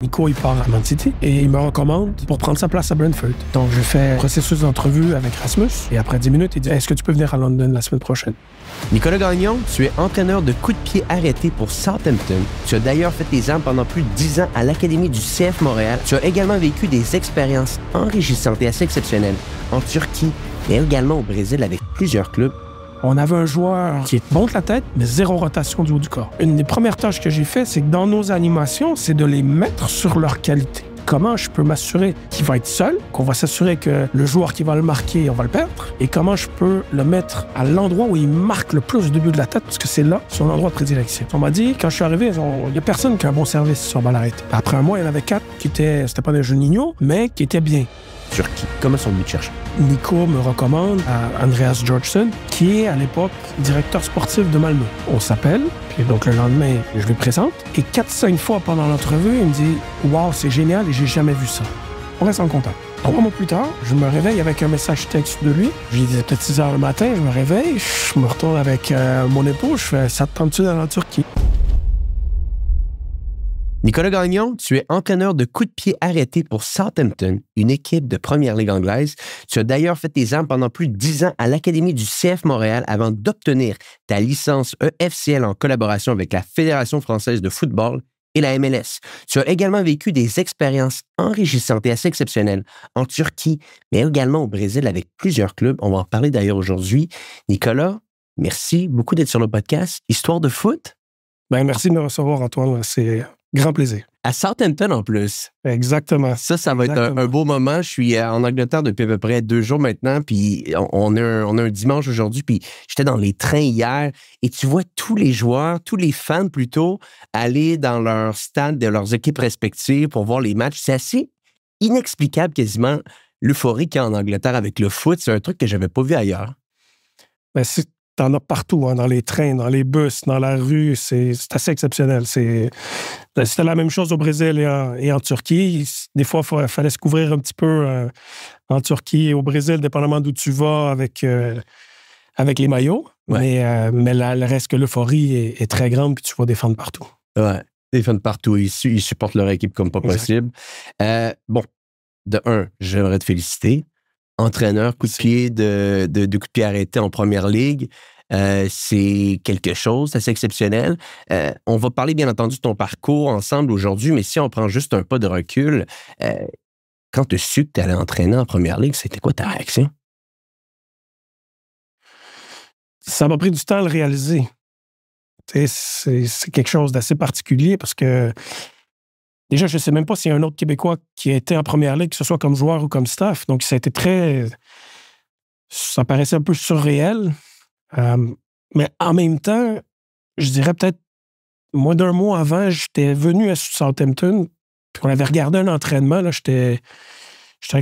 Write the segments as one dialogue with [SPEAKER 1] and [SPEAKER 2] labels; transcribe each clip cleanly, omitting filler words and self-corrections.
[SPEAKER 1] Nico, il part à Man City et il me recommande pour prendre sa place à Brentford. Donc, je fais un processus d'entrevue avec Rasmus et après 10 minutes, il dit « Est-ce que tu peux venir à London la semaine prochaine? »
[SPEAKER 2] Nicolas Gagnon, tu es entraîneur de coups de pied arrêtés pour Southampton. Tu as d'ailleurs fait tes armes pendant plus de 10 ans à l'Académie du CF Montréal. Tu as également vécu des expériences enrichissantes et assez exceptionnelles en Turquie, mais également au Brésil avec plusieurs clubs.
[SPEAKER 1] On avait un joueur qui monte la tête, mais zéro rotation du haut du corps. Une des premières tâches que j'ai fait, c'est que dans nos animations, c'est de les mettre sur leur qualité. Comment je peux m'assurer qu'il va être seul, qu'on va s'assurer que le joueur qui va le marquer, on va le perdre, et comment je peux le mettre à l'endroit où il marque le plus de buts de la tête, parce que c'est là, son endroit de prédilection. On m'a dit, quand je suis arrivé, il n'y a personne qui a un bon service sur balle arrêtée. Après un mois, il y en avait 4 qui étaient, c'était pas des Juninho, mais qui étaient bien.
[SPEAKER 2] Turquie, comment sont venus te chercher?
[SPEAKER 1] Nico me recommande à Andreas Georgsson, qui est à l'époque directeur sportif de Malmö. On s'appelle, puis donc le lendemain, je lui présente. Et 4-5 fois pendant l'entrevue, il me dit « Wow, c'est génial et j'ai jamais vu ça. » On reste en contact. 3 mois plus tard, je me réveille avec un message texte de lui. Il disait peut-être 6 heures le matin, je me réveille, je me retourne avec mon épouse, je fais « Ça te tente-tu d'aller en Turquie? »
[SPEAKER 2] Nicolas Gagnon, tu es entraîneur de coups de pied arrêtés pour Southampton, une équipe de première ligue anglaise. Tu as d'ailleurs fait tes armes pendant plus de 10 ans à l'Académie du CF Montréal avant d'obtenir ta licence EFCL en collaboration avec la Fédération française de football et la MLS. Tu as également vécu des expériences enrichissantes et assez exceptionnelles en Turquie, mais également au Brésil avec plusieurs clubs. On va en parler d'ailleurs aujourd'hui. Nicolas, merci beaucoup d'être sur le podcast Histoire de foot.
[SPEAKER 1] Ben, merci de me recevoir, Antoine. C'est grand plaisir.
[SPEAKER 2] À Southampton, en plus.
[SPEAKER 1] Exactement.
[SPEAKER 2] Ça va être un beau moment. Je suis en Angleterre depuis à peu près 2 jours maintenant, puis on a un dimanche aujourd'hui, puis j'étais dans les trains hier, et tu vois tous les joueurs, tous les fans plutôt, aller dans leur stade de leurs équipes respectives pour voir les matchs. C'est assez inexplicable quasiment, l'euphorie qu'il y a en Angleterre avec le foot. C'est un truc que j'avais pas vu ailleurs.
[SPEAKER 1] Ben, t'en as partout, hein, dans les trains, dans les bus, dans la rue. C'est assez exceptionnel. C'était la même chose au Brésil et en Turquie. Des fois, il fallait se couvrir un petit peu en Turquie et au Brésil, dépendamment d'où tu vas avec les maillots. Ouais. Mais le reste que l'euphorie est très grande, puis tu vois des fans partout.
[SPEAKER 2] Ouais, des fans partout. Ils supportent leur équipe comme pas possible. Bon, de un, j'aimerais te féliciter. Entraîneur, coup de pied de coup de pied arrêté en première ligue. C'est quelque chose d'assez exceptionnel. On va parler, bien entendu, de ton parcours ensemble aujourd'hui, mais si on prend juste un pas de recul, quand tu as su que tu allais entraîner en première ligue, c'était quoi ta réaction?
[SPEAKER 1] Ça m'a pris du temps à le réaliser. C'est quelque chose d'assez particulier parce que déjà, je ne sais même pas s'il y a un autre Québécois qui a été en première ligue, que ce soit comme joueur ou comme staff. Donc, ça a été ça paraissait un peu surréel. Mais en même temps, je dirais peut-être moins d'un mois avant, j'étais venu à Southampton, puis on avait regardé un entraînement. Là, j'étais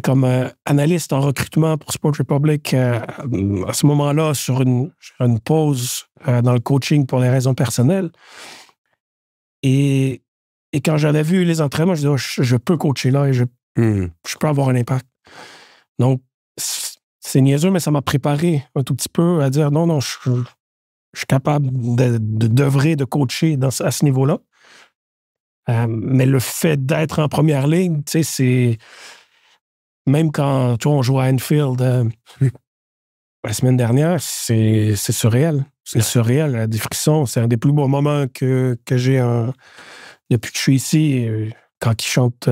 [SPEAKER 1] comme analyste en recrutement pour Sport Republic à ce moment-là, sur une pause dans le coaching pour des raisons personnelles. Et quand j'avais vu les entraînements, je disais, je peux coacher là et je peux avoir un impact. Donc, c'est niaiseux, mais ça m'a préparé un tout petit peu à dire non, je suis capable d'œuvrer, de coacher à ce niveau-là. Mais le fait d'être en première ligne, tu sais, c'est... Même quand on joue à Anfield la semaine dernière, c'est surréel. C'est surréel, des frissons. C'est un des plus beaux moments que j'ai depuis que je suis ici, quand ils chantent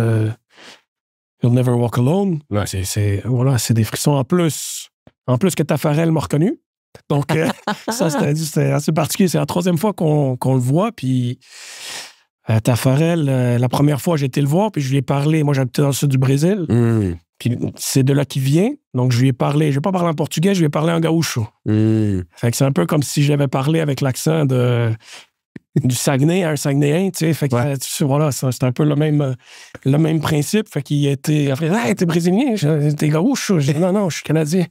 [SPEAKER 1] You'll Never Walk Alone. Ouais. C'est des frissons en plus. En plus que Taffarel m'a reconnu. Donc, ça, c'était assez particulier. C'est la 3e fois qu'on le voit. Puis, Taffarel, la première fois, j'ai été le voir, puis je lui ai parlé. Moi, j'habitais dans le sud du Brésil. Puis, c'est de là qu'il vient. Donc, je lui ai parlé. Je ne vais pas parler en portugais, je lui ai parlé en gaúcho. Fait que c'est un peu comme si j'avais parlé avec l'accent du Saguenay à un Saguenayen, tu sais. Fait que, voilà, c'est un peu le même principe. Fait qu'il était... Hey, t'es brésilien, t'es gaúcho. Je dis, non, je suis canadien.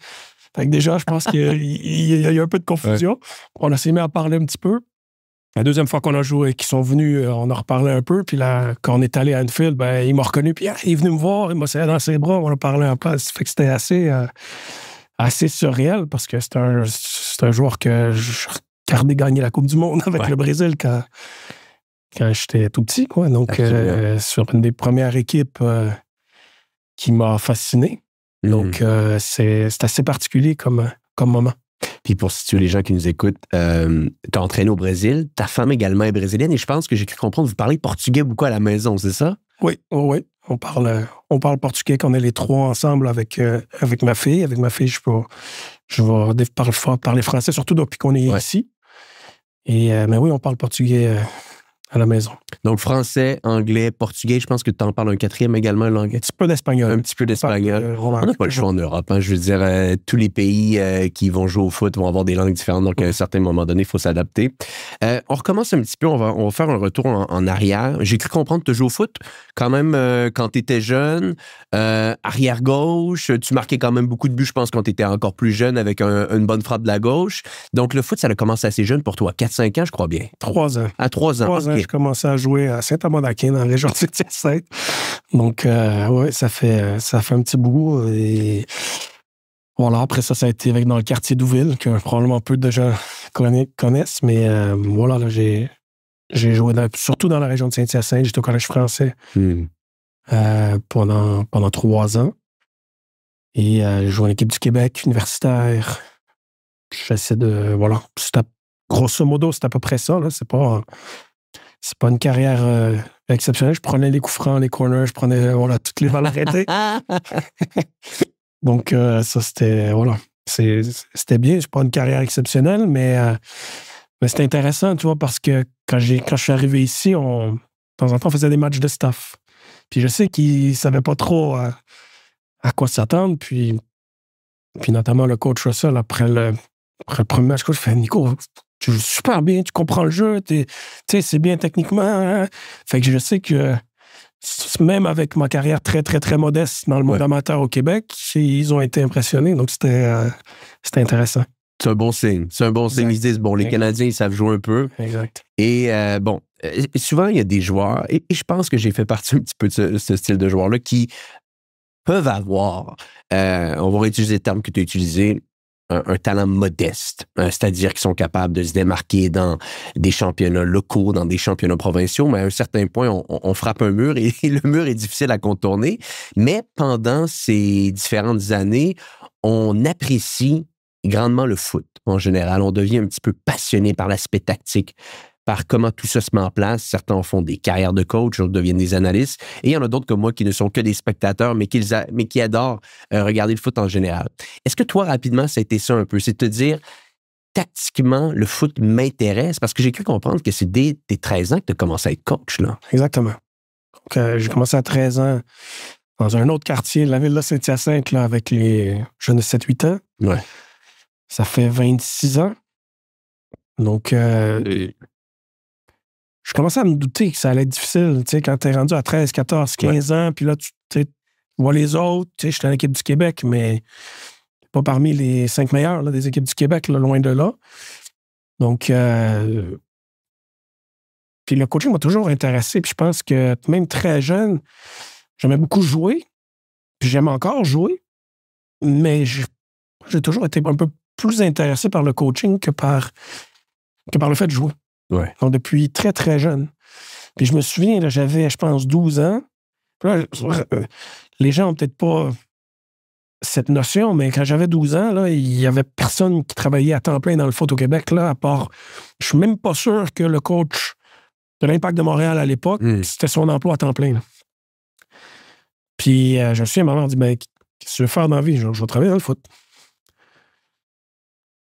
[SPEAKER 1] Fait que déjà, je pense qu'il y a eu un peu de confusion. On s'est mis à parler un petit peu. La 2e fois qu'on a joué, qu'ils sont venus, on a reparlé un peu. Puis là, quand on est allé à Anfield, il m'a reconnu. Puis il est venu me voir, il m'a serré dans ses bras, on a parlé en place. Fait que c'était assez surréel parce que c'est un joueur que je regardais gagner la Coupe du Monde avec le Brésil quand quand j'étais tout petit, quoi. Donc, sur une des premières équipes qui m'a fasciné. Donc, c'est assez particulier comme moment.
[SPEAKER 2] Puis pour situer les gens qui nous écoutent, tu as entraîné au Brésil, ta femme également est brésilienne et je pense que j'ai cru comprendre, vous parlez portugais beaucoup à la maison, c'est ça?
[SPEAKER 1] Oui. On parle portugais qu'on est les trois ensemble avec ma fille. Avec ma fille, je vais parler français, surtout depuis qu'on est ici. Mais oui, on parle portugais à la maison.
[SPEAKER 2] Donc, français, anglais, portugais, je pense que tu en parles un quatrième également, l'anglais.
[SPEAKER 1] Un petit peu d'espagnol.
[SPEAKER 2] Un petit peu d'espagnol. On n'a pas le choix en Europe. Hein. Je veux dire, tous les pays qui vont jouer au foot vont avoir des langues différentes. Donc, à un certain moment donné, il faut s'adapter. On recommence un petit peu. On va faire un retour en arrière. J'ai cru comprendre que tu joues au foot quand même quand tu étais jeune. Arrière gauche, tu marquais quand même beaucoup de buts, je pense, quand tu étais encore plus jeune avec une bonne frappe de la gauche. Donc, le foot, ça a commencé assez jeune pour toi. 4-5 ans, je crois bien.
[SPEAKER 1] 3 ans.
[SPEAKER 2] À 3 ans.
[SPEAKER 1] 3 ans, j'ai commencé à jouer à Saint-Amand-d'Aquin, dans la région de Saint-Hyacinthe. Donc, ça fait un petit bout. Et voilà, après ça a été dans le quartier d'Ouville, que probablement peu de gens connaissent. Mais voilà, là, j'ai joué surtout dans la région de Saint-Hyacinthe. J'étais au Collège français pendant 3 ans. Et j'ai joué en équipe du Québec universitaire. J'essaie de... Voilà. Grosso modo, c'est à peu près ça. Là. C'est pas une carrière exceptionnelle. Je prenais les coups francs, les corners, je prenais toutes les balles arrêtées. Donc, ça, c'était... Voilà. C'était bien. C'est pas une carrière exceptionnelle, mais c'était intéressant, tu vois, parce que quand je suis arrivé ici, de temps en temps, on faisait des matchs de staff. Puis je sais qu'ils savaient pas trop à quoi s'attendre. Puis notamment le coach Russell, après le premier match, je fais « Nico, tu joues super bien, tu comprends le jeu, c'est bien techniquement. Hein? » Fait que je sais que même avec ma carrière très, très, très modeste dans le monde amateur au Québec, ils ont été impressionnés. Donc, c'était intéressant.
[SPEAKER 2] C'est un bon signe. C'est un bon signe. Ils se disent, bon, les Canadiens, ils savent jouer un peu.
[SPEAKER 1] Exact.
[SPEAKER 2] Et souvent, il y a des joueurs, et je pense que j'ai fait partie un petit peu de ce style de joueur-là, qui peuvent avoir, on va réutiliser le terme que tu as utilisé, un talent modeste, c'est-à-dire qu'ils sont capables de se démarquer dans des championnats locaux, dans des championnats provinciaux, mais à un certain point, on frappe un mur et le mur est difficile à contourner. Mais pendant ces différentes années, on apprécie grandement le foot en général. On devient un petit peu passionné par l'aspect tactique, par comment tout ça se met en place. Certains en font des carrières de coach, d'autres deviennent des analystes. Et il y en a d'autres comme moi qui ne sont que des spectateurs, mais qui adorent regarder le foot en général. Est-ce que toi, rapidement, ça a été ça un peu? C'est de te dire, tactiquement, le foot m'intéresse? Parce que j'ai cru comprendre que c'est dès tes 13 ans que tu as commencé à être coach, là.
[SPEAKER 1] Exactement. Donc, j'ai commencé à 13 ans dans un autre quartier de la ville de Saint-Hyacinthe, là, avec les jeunes de 7-8 ans.
[SPEAKER 2] Ouais.
[SPEAKER 1] Ça fait 26 ans. Donc, je commençais à me douter que ça allait être difficile, tu sais, quand t'es rendu à 13, 14, 15 ans, puis là, tu vois les autres, tu sais, j'étais dans l'équipe du Québec, mais pas parmi les 5 meilleurs là, des équipes du Québec, là, loin de là. Donc, puis le coaching m'a toujours intéressé, puis je pense que même très jeune, j'aimais beaucoup jouer, puis j'aime encore jouer, mais j'ai toujours été un peu plus intéressé par le coaching que par le fait de jouer.
[SPEAKER 2] Ouais.
[SPEAKER 1] Donc, depuis très, très jeune. Puis je me souviens, là, j'avais, je pense, 12 ans. Puis là, les gens n'ont peut-être pas cette notion, mais quand j'avais 12 ans, là, il n'y avait personne qui travaillait à temps plein dans le foot au Québec, là, à part... Je suis même pas sûr que le coach de l'Impact de Montréal à l'époque, c'était son emploi à temps plein. Là. Puis je me souviens, ma mère dit, ben, qu'est-ce que tu veux faire dans la vie? Je vais travailler dans le foot.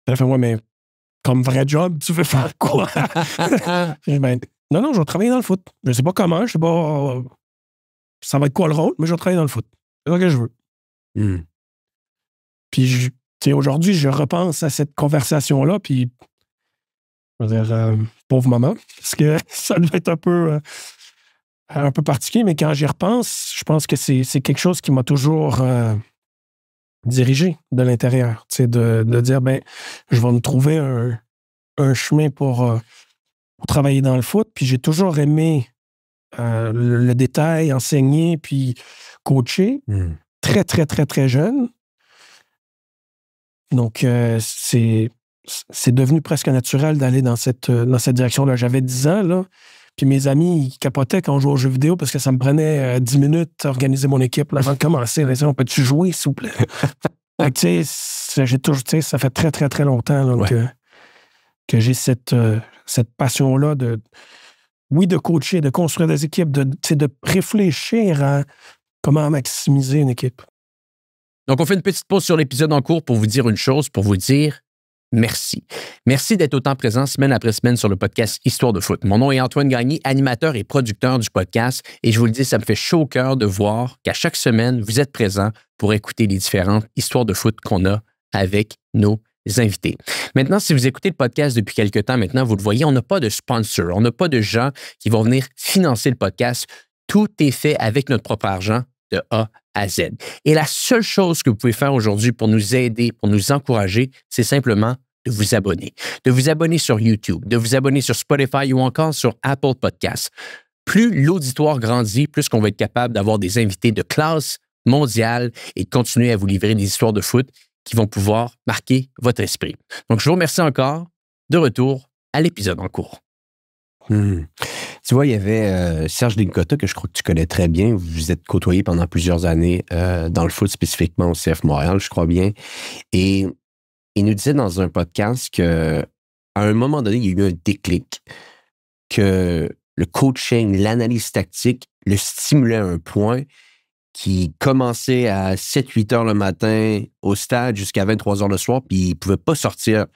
[SPEAKER 1] Elle a fait, ouais, mais comme vrai job, tu veux faire quoi? Ben, non, je vais travailler dans le foot. Je sais pas comment, je sais pas ça va être quoi le rôle, mais je vais travailler dans le foot. C'est ça que je veux. Puis, aujourd'hui, je repense à cette conversation-là, puis je veux dire, pauvre maman, parce que ça devait être un peu particulier, mais quand j'y repense, je pense que c'est quelque chose qui m'a toujours dirigé de l'intérieur, de dire, ben, je vais me trouver un chemin pour travailler dans le foot, puis j'ai toujours aimé le détail, enseigner, puis coacher, très, très, très, très jeune. Donc, c'est devenu presque naturel d'aller dans cette direction-là. J'avais 10 ans, là, Puis mes amis, ils capotaient quand on jouait aux jeux vidéo parce que ça me prenait 10 minutes à organiser mon équipe là, avant de commencer. Ils disaient, on peut-tu jouer, s'il vous plaît? Fait que, tu sais, j'ai toujours, tu sais, ça fait très, très, très longtemps là, que j'ai cette passion-là de coacher, de construire des équipes, de réfléchir à comment maximiser une équipe.
[SPEAKER 2] Donc, on fait une petite pause sur l'épisode en cours pour vous dire une chose, pour vous dire merci. Merci d'être autant présent semaine après semaine sur le podcast Histoire de foot. Mon nom est Antoine Gagné, animateur et producteur du podcast, et je vous le dis, ça me fait chaud au cœur de voir qu'à chaque semaine, vous êtes présent pour écouter les différentes histoires de foot qu'on a avec nos invités. Maintenant, si vous écoutez le podcast depuis quelque temps maintenant, vous le voyez, on n'a pas de sponsor, on n'a pas de gens qui vont venir financer le podcast. Tout est fait avec notre propre argent de A à Z. Et la seule chose que vous pouvez faire aujourd'hui pour nous aider, pour nous encourager, c'est simplement de vous abonner. De vous abonner sur YouTube, de vous abonner sur Spotify ou encore sur Apple Podcasts. Plus l'auditoire grandit, plus qu'on va être capable d'avoir des invités de classe mondiale et de continuer à vous livrer des histoires de foot qui vont pouvoir marquer votre esprit. Donc, je vous remercie encore. De retour à l'épisode en cours.
[SPEAKER 3] Tu vois, il y avait Serge Linkota, que je crois que tu connais très bien. Vous vous êtes côtoyés pendant plusieurs années dans le foot, spécifiquement au CF Montréal, je crois bien. Et il nous disait dans un podcast qu'à un moment donné, il y a eu un déclic, que le coaching, l'analyse tactique le stimulait à un point qui commençait à 7-8 heures le matin au stade jusqu'à 23 heures le soir, puis il ne pouvait pas sortir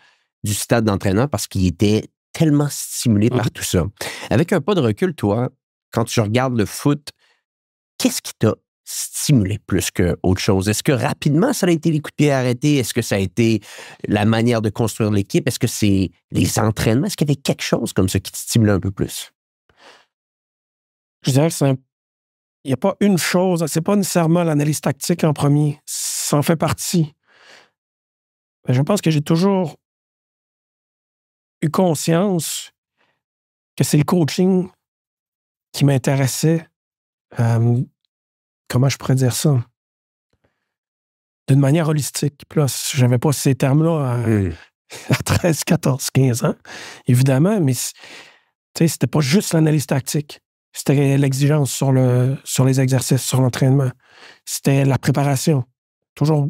[SPEAKER 3] du stade d'entraînement parce qu'il était tellement stimulé par tout ça. Avec un pas de recul, toi, quand tu regardes le foot, qu'est-ce qui t'a stimulé plus qu'autre chose? Est-ce que rapidement, ça a été les coups de pied arrêtés? Est-ce que ça a été la manière de construire l'équipe? Est-ce que c'est les entraînements? Est-ce qu'il y avait quelque chose comme ça qui te stimulait un peu plus?
[SPEAKER 1] Je dirais que il n'y a pas une chose, c'est pas nécessairement l'analyse tactique en premier, ça en fait partie. Mais je pense que j'ai toujours eu conscience que c'est le coaching qui m'intéressait. Comment je pourrais dire ça? D'une manière holistique. Puis là, je n'avais pas ces termes-là à 13, 14, 15 ans, évidemment, mais c'était pas juste l'analyse tactique. C'était l'exigence sur les exercices, sur l'entraînement. C'était la préparation. Toujours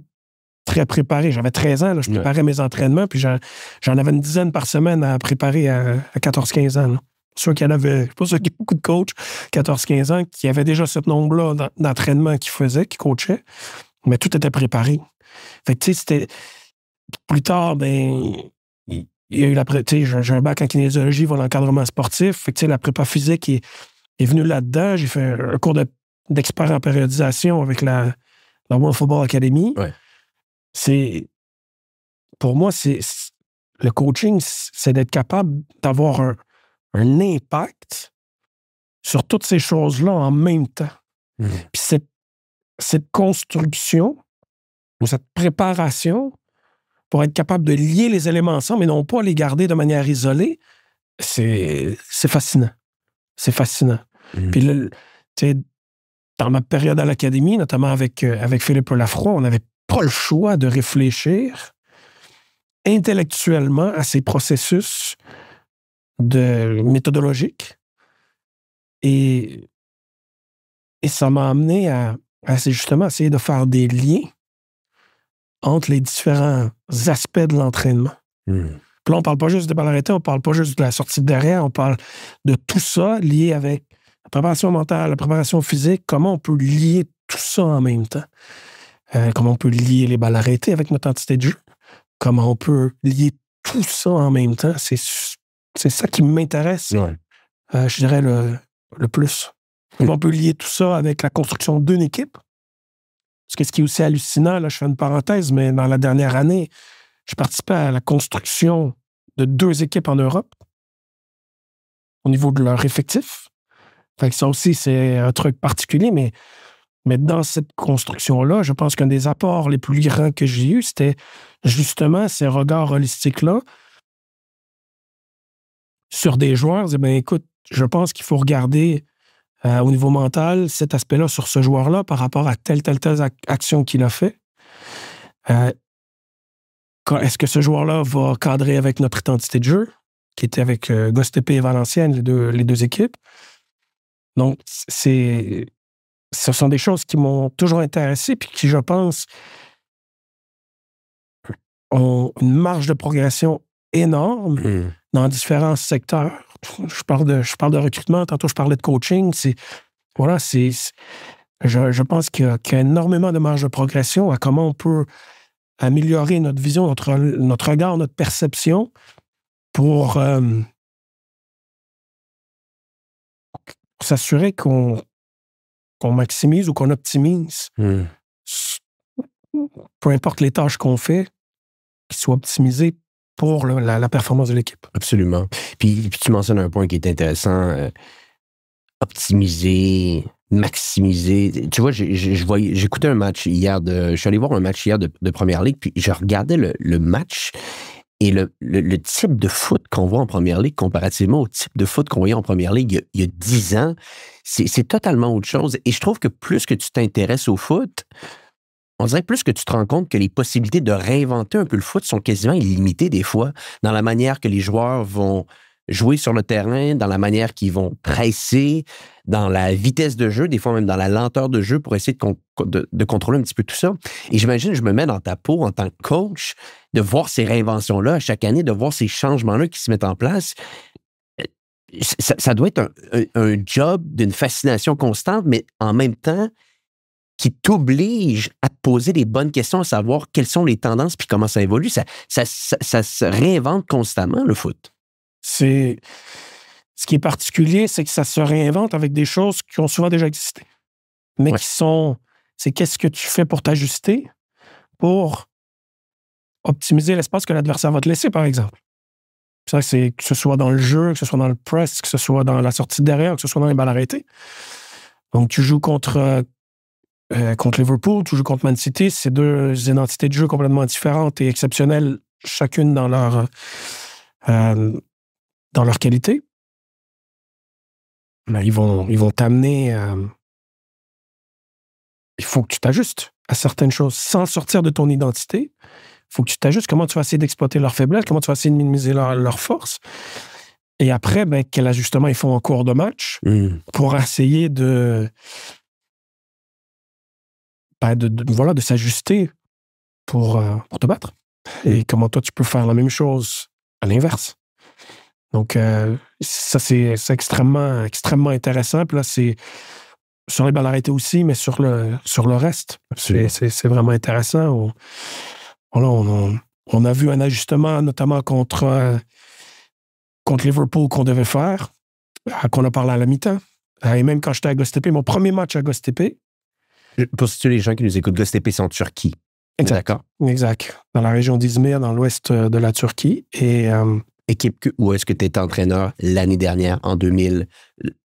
[SPEAKER 1] très préparé. J'avais 13 ans, là, je préparais mes entraînements, puis j'en avais une dizaine par semaine à préparer à 14-15 ans. Là. Sûr qu'il y en avait, pas sûr qu'il y a beaucoup de coachs, 14-15 ans, qui avaient déjà ce nombre-là d'entraînements qu'ils faisaient, qui coachaient, mais tout était préparé. Fait que, tu sais, c'était... Plus tard, il y a eu j'ai un bac en kinésiologie, pour l'encadrement sportif. Fait que, tu sais, la prépa physique est venue là-dedans. J'ai fait un cours d'expert en périodisation avec la World Football Academy.
[SPEAKER 3] Ouais.
[SPEAKER 1] Pour moi, le coaching, c'est d'être capable d'avoir un impact sur toutes ces choses-là en même temps. Puis cette construction ou cette préparation pour être capable de lier les éléments ensemble et non pas les garder de manière isolée, c'est fascinant. C'est fascinant. Puis là, tu sais, dans ma période à l'académie, notamment avec Philippe Lafroy, on n'avait pas le choix de réfléchir intellectuellement à ces processus méthodologiques. Et ça m'a amené à justement essayer de faire des liens entre les différents aspects de l'entraînement. Puis là, on ne parle pas juste des balles arrêtées, on ne parle pas juste de la sortie de derrière, on parle de tout ça lié avec la préparation mentale, la préparation physique, comment on peut lier tout ça en même temps. Comment on peut lier les balles arrêtées avec notre entité de jeu. Comment on peut lier tout ça en même temps. C'est ça qui m'intéresse, je dirais, le plus. Comment on peut lier tout ça avec la construction d'une équipe. Parce que ce qui est aussi hallucinant, là, je fais une parenthèse, mais dans la dernière année, j'ai participé à la construction de 2 équipes en Europe au niveau de leur effectif. Fait que ça aussi, c'est un truc particulier, mais dans cette construction-là, je pense qu'un des apports les plus grands que j'ai eu, c'était justement ces regards holistiques-là sur des joueurs. Eh bien, écoute, je pense qu'il faut regarder au niveau mental cet aspect-là sur ce joueur-là par rapport à telle action qu'il a fait. Est-ce que ce joueur-là va cadrer avec notre identité de jeu? qui était avec Gostepe et Valenciennes, les deux équipes. Donc, ce sont des choses qui m'ont toujours intéressé puis qui, je pense, ont une marge de progression énorme dans différents secteurs. Je parle de recrutement, tantôt je parlais de coaching. Je pense qu'il y a énormément de marge de progression à comment on peut améliorer notre vision, notre regard, notre perception pour s'assurer qu'on maximise ou qu'on optimise, peu importe les tâches qu'on fait, qu'ils soient optimisées pour la performance de l'équipe.
[SPEAKER 3] Absolument. Puis tu mentionnes un point qui est intéressant, optimiser, maximiser. Tu vois, j'écoutais un match hier je suis allé voir un match hier de Première Ligue, puis je regardais le match et le type de foot qu'on voit en Première Ligue comparativement au type de foot qu'on voyait en Première Ligue il y a 10 ans, c'est totalement autre chose. Et je trouve que plus que tu t'intéresses au foot, on dirait plus que tu te rends compte que les possibilités de réinventer un peu le foot sont quasiment illimitées des fois, dans la manière que les joueurs vont jouer sur le terrain, dans la manière qu'ils vont presser, dans la vitesse de jeu, des fois même dans la lenteur de jeu pour essayer de contrôler un petit peu tout ça. Et j'imagine, je me mets dans ta peau en tant que coach, de voir ces réinventions-là à chaque année, de voir ces changements-là qui se mettent en place. Ça doit être un job d'une fascination constante, mais en même temps, qui t'oblige à te poser les bonnes questions, à savoir quelles sont les tendances puis comment ça évolue. Ça se réinvente constamment, le foot.
[SPEAKER 1] Ce qui est particulier, c'est que ça se réinvente avec des choses qui ont souvent déjà existé. Mais c'est qu'est-ce que tu fais pour t'ajuster, pour optimiser l'espace que l'adversaire va te laisser, par exemple. Ça, c'est que ce soit dans le jeu, que ce soit dans le press, que ce soit dans la sortie de derrière, que ce soit dans les balles arrêtées. Donc, tu joues contre Liverpool, tu joues contre Man City, c'est deux identités de jeu complètement différentes et exceptionnelles, chacune dans leur qualité. Mais ils vont t'amener... il faut que tu t'ajustes à certaines choses sans sortir de ton identité. Il faut que tu t'ajustes. Comment tu vas essayer d'exploiter leurs faiblesses, comment tu vas essayer de minimiser leurs forces. Et après, quel ajustement ils font en cours de match pour essayer de s'ajuster pour te battre. Et comment toi, tu peux faire la même chose à l'inverse. Donc, ça, c'est extrêmement, extrêmement intéressant. Puis là, c'est sur les balles arrêtées aussi, mais sur le reste. C'est vraiment intéressant. On a vu un ajustement, notamment contre Liverpool qu'on devait faire, qu'on a parlé à la mi-temps. Et même quand j'étais à Gostepe, mon premier match à Gostepe.
[SPEAKER 3] Pour situer les gens qui nous écoutent, Gostepe, c'est en Turquie.
[SPEAKER 1] Exact.
[SPEAKER 3] D'accord.
[SPEAKER 1] Exact. Dans la région d'Izmir, dans l'ouest de la Turquie. Et...
[SPEAKER 3] équipe où est-ce que tu étais entraîneur l'année dernière, en 2000,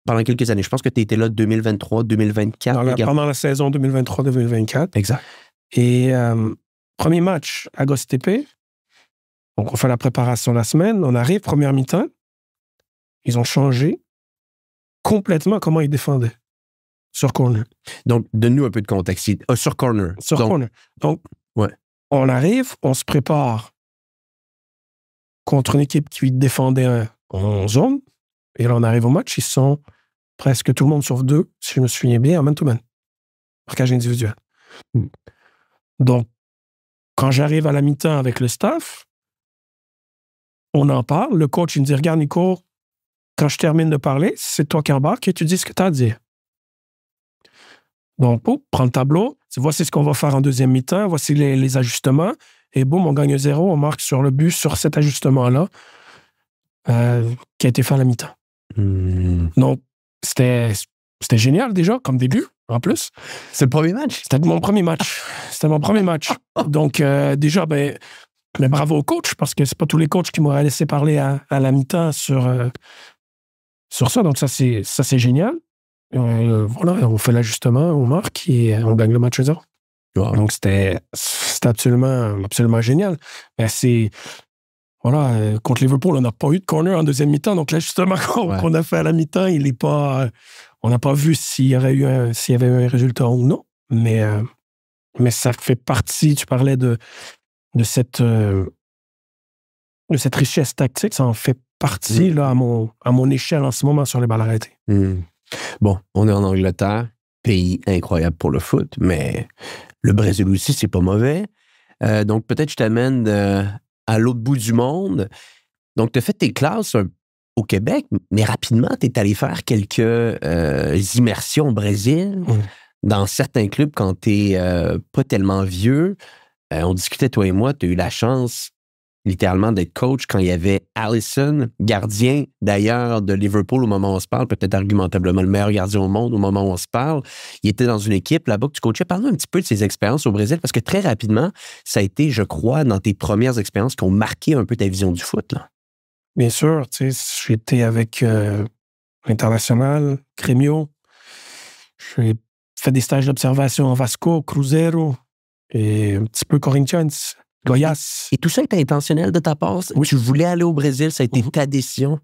[SPEAKER 3] pendant quelques années? Je pense que tu étais là 2023, 2024.
[SPEAKER 1] Pendant la saison 2023-2024.
[SPEAKER 3] Exact.
[SPEAKER 1] Et premier match à Gostepe. Donc, on fait la préparation la semaine. On arrive, première mi-temps. Ils ont changé complètement comment ils défendaient sur corner.
[SPEAKER 3] Donc, donne-nous un peu de contexte. Sur corner.
[SPEAKER 1] Corner. Donc, on arrive, on se prépare contre une équipe qui défendait en zone. Et là, on arrive au match. Ils sont presque tout le monde sauf deux, si je me souviens bien, en man-to-man. Marquage individuel. Donc, quand j'arrive à la mi-temps avec le staff, on en parle. Le coach, il me dit, regarde, Nico, quand je termine de parler, c'est toi qui embarques et tu dis ce que tu as à dire. Donc, prends le tableau. Voici ce qu'on va faire en deuxième mi-temps. Voici les ajustements. Et boum, on gagne 0. On marque sur le but, sur cet ajustement-là qui a été fait à la mi-temps. Donc, c'était génial déjà, comme début, en plus.
[SPEAKER 3] C'est le premier match?
[SPEAKER 1] C'était mon premier match. Donc, déjà, mais bravo au coach, parce que c'est pas tous les coachs qui m'auraient laissé parler à la mi-temps sur ça. Donc, ça, c'est génial. On fait l'ajustement, on marque et on gagne le match 0. Wow. Donc, c'était absolument, absolument génial. Mais contre Liverpool, on n'a pas eu de corner en deuxième mi-temps. Donc, l'ajustement qu'on a fait à la mi-temps, on n'a pas vu s'il y avait eu un résultat ou non. Mais ça fait partie, tu parlais de cette richesse tactique, ça en fait partie là, à mon échelle en ce moment sur les balles arrêtées.
[SPEAKER 3] Bon, on est en Angleterre, pays incroyable pour le foot, mais le Brésil aussi, c'est pas mauvais. Donc, peut-être je t'amène à l'autre bout du monde. Donc, tu as fait tes classes au Québec, mais rapidement, tu es allé faire quelques immersions au Brésil, dans certains clubs quand tu n'es pas tellement vieux. On discutait, toi et moi, tu as eu la chance littéralement d'être coach quand il y avait Alisson, gardien d'ailleurs de Liverpool au moment où on se parle, peut-être argumentablement le meilleur gardien au monde au moment où on se parle. Il était dans une équipe là-bas que tu coachais. Parle-nous un petit peu de ses expériences au Brésil, parce que très rapidement, ça a été, je crois, dans tes premières expériences qui ont marqué un peu ta vision du foot, là.
[SPEAKER 1] Bien sûr, tu sais, j'étais avec l'International, Grêmio. J'ai fait des stages d'observation en Vasco, Cruzeiro et un petit peu Corinthians, Goiás.
[SPEAKER 3] Et tout ça était intentionnel de ta part? Oui. Tu voulais aller au Brésil, ça a été ta décision?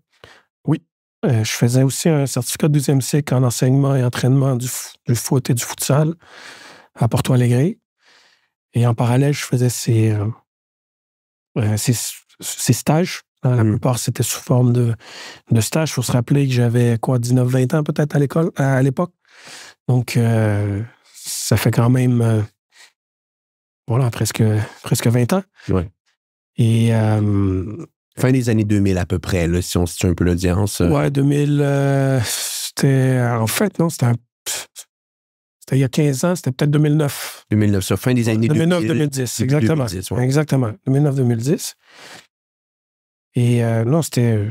[SPEAKER 1] Oui. Je faisais aussi un certificat de 2e cycle en enseignement et entraînement du foot et du futsal à Porto Alegre. Et en parallèle, je faisais ces stages. La plupart, c'était sous forme de stage. Il faut se rappeler que j'avais 19-20 ans peut-être à l'époque. Donc, ça fait quand même presque 20 ans.
[SPEAKER 3] Ouais.
[SPEAKER 1] Et
[SPEAKER 3] fin des années 2000 à peu près, là, si on situe un peu l'audience.
[SPEAKER 1] Ouais, 2000, c'était... En fait, non, c'était il y a 15 ans, c'était peut-être 2009.
[SPEAKER 3] 2009, ça, fin des années
[SPEAKER 1] 2009-2010, exactement.
[SPEAKER 3] 2010, ouais.
[SPEAKER 1] Exactement, 2009-2010. Et non, c'était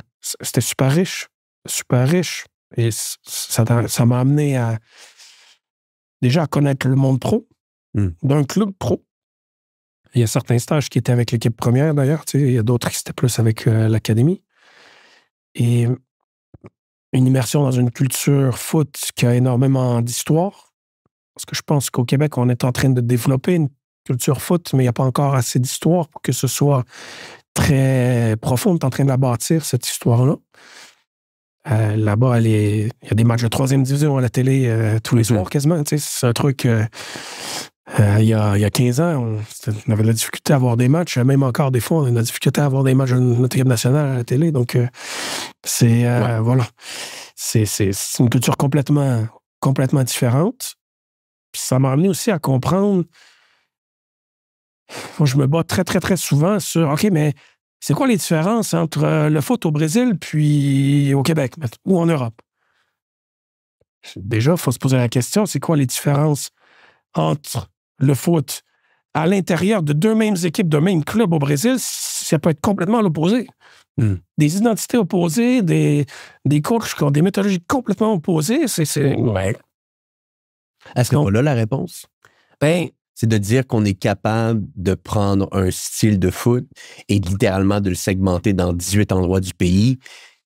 [SPEAKER 1] super riche. Super riche. Et ça m'a amené déjà à connaître le monde pro, d'un club pro. Il y a certains stages qui étaient avec l'équipe première, d'ailleurs. Tu sais, il y a d'autres qui étaient plus avec l'académie. Et une immersion dans une culture foot qui a énormément d'histoire. Parce que je pense qu'au Québec, on est en train de développer une culture foot, mais il n'y a pas encore assez d'histoire pour que ce soit très profond. On est en train de la bâtir, cette histoire-là. Là-bas, il y a des matchs de 3e division à la télé tous les soirs, quasiment. Tu sais, c'est un truc... il y a 15 ans, on avait de la difficulté à avoir des matchs. Même encore, des fois, on a de la difficulté à avoir des matchs de notre équipe nationale à la télé. Donc, voilà. C'est une culture complètement différente. Puis ça m'a amené aussi à comprendre... Moi, je me bats très, très, très souvent sur... OK, mais c'est quoi les différences entre le foot au Brésil puis au Québec ou en Europe? Déjà, il faut se poser la question, c'est quoi les différences entre le foot à l'intérieur de deux mêmes équipes, d'un même club au Brésil? Ça peut être complètement à l'opposé. Des identités opposées, des coachs qui ont des méthodologies complètement opposées. Ouais.
[SPEAKER 3] Est-ce que là la réponse?
[SPEAKER 1] Ben,
[SPEAKER 3] c'est de dire qu'on est capable de prendre un style de foot et littéralement de le segmenter dans 18 endroits du pays.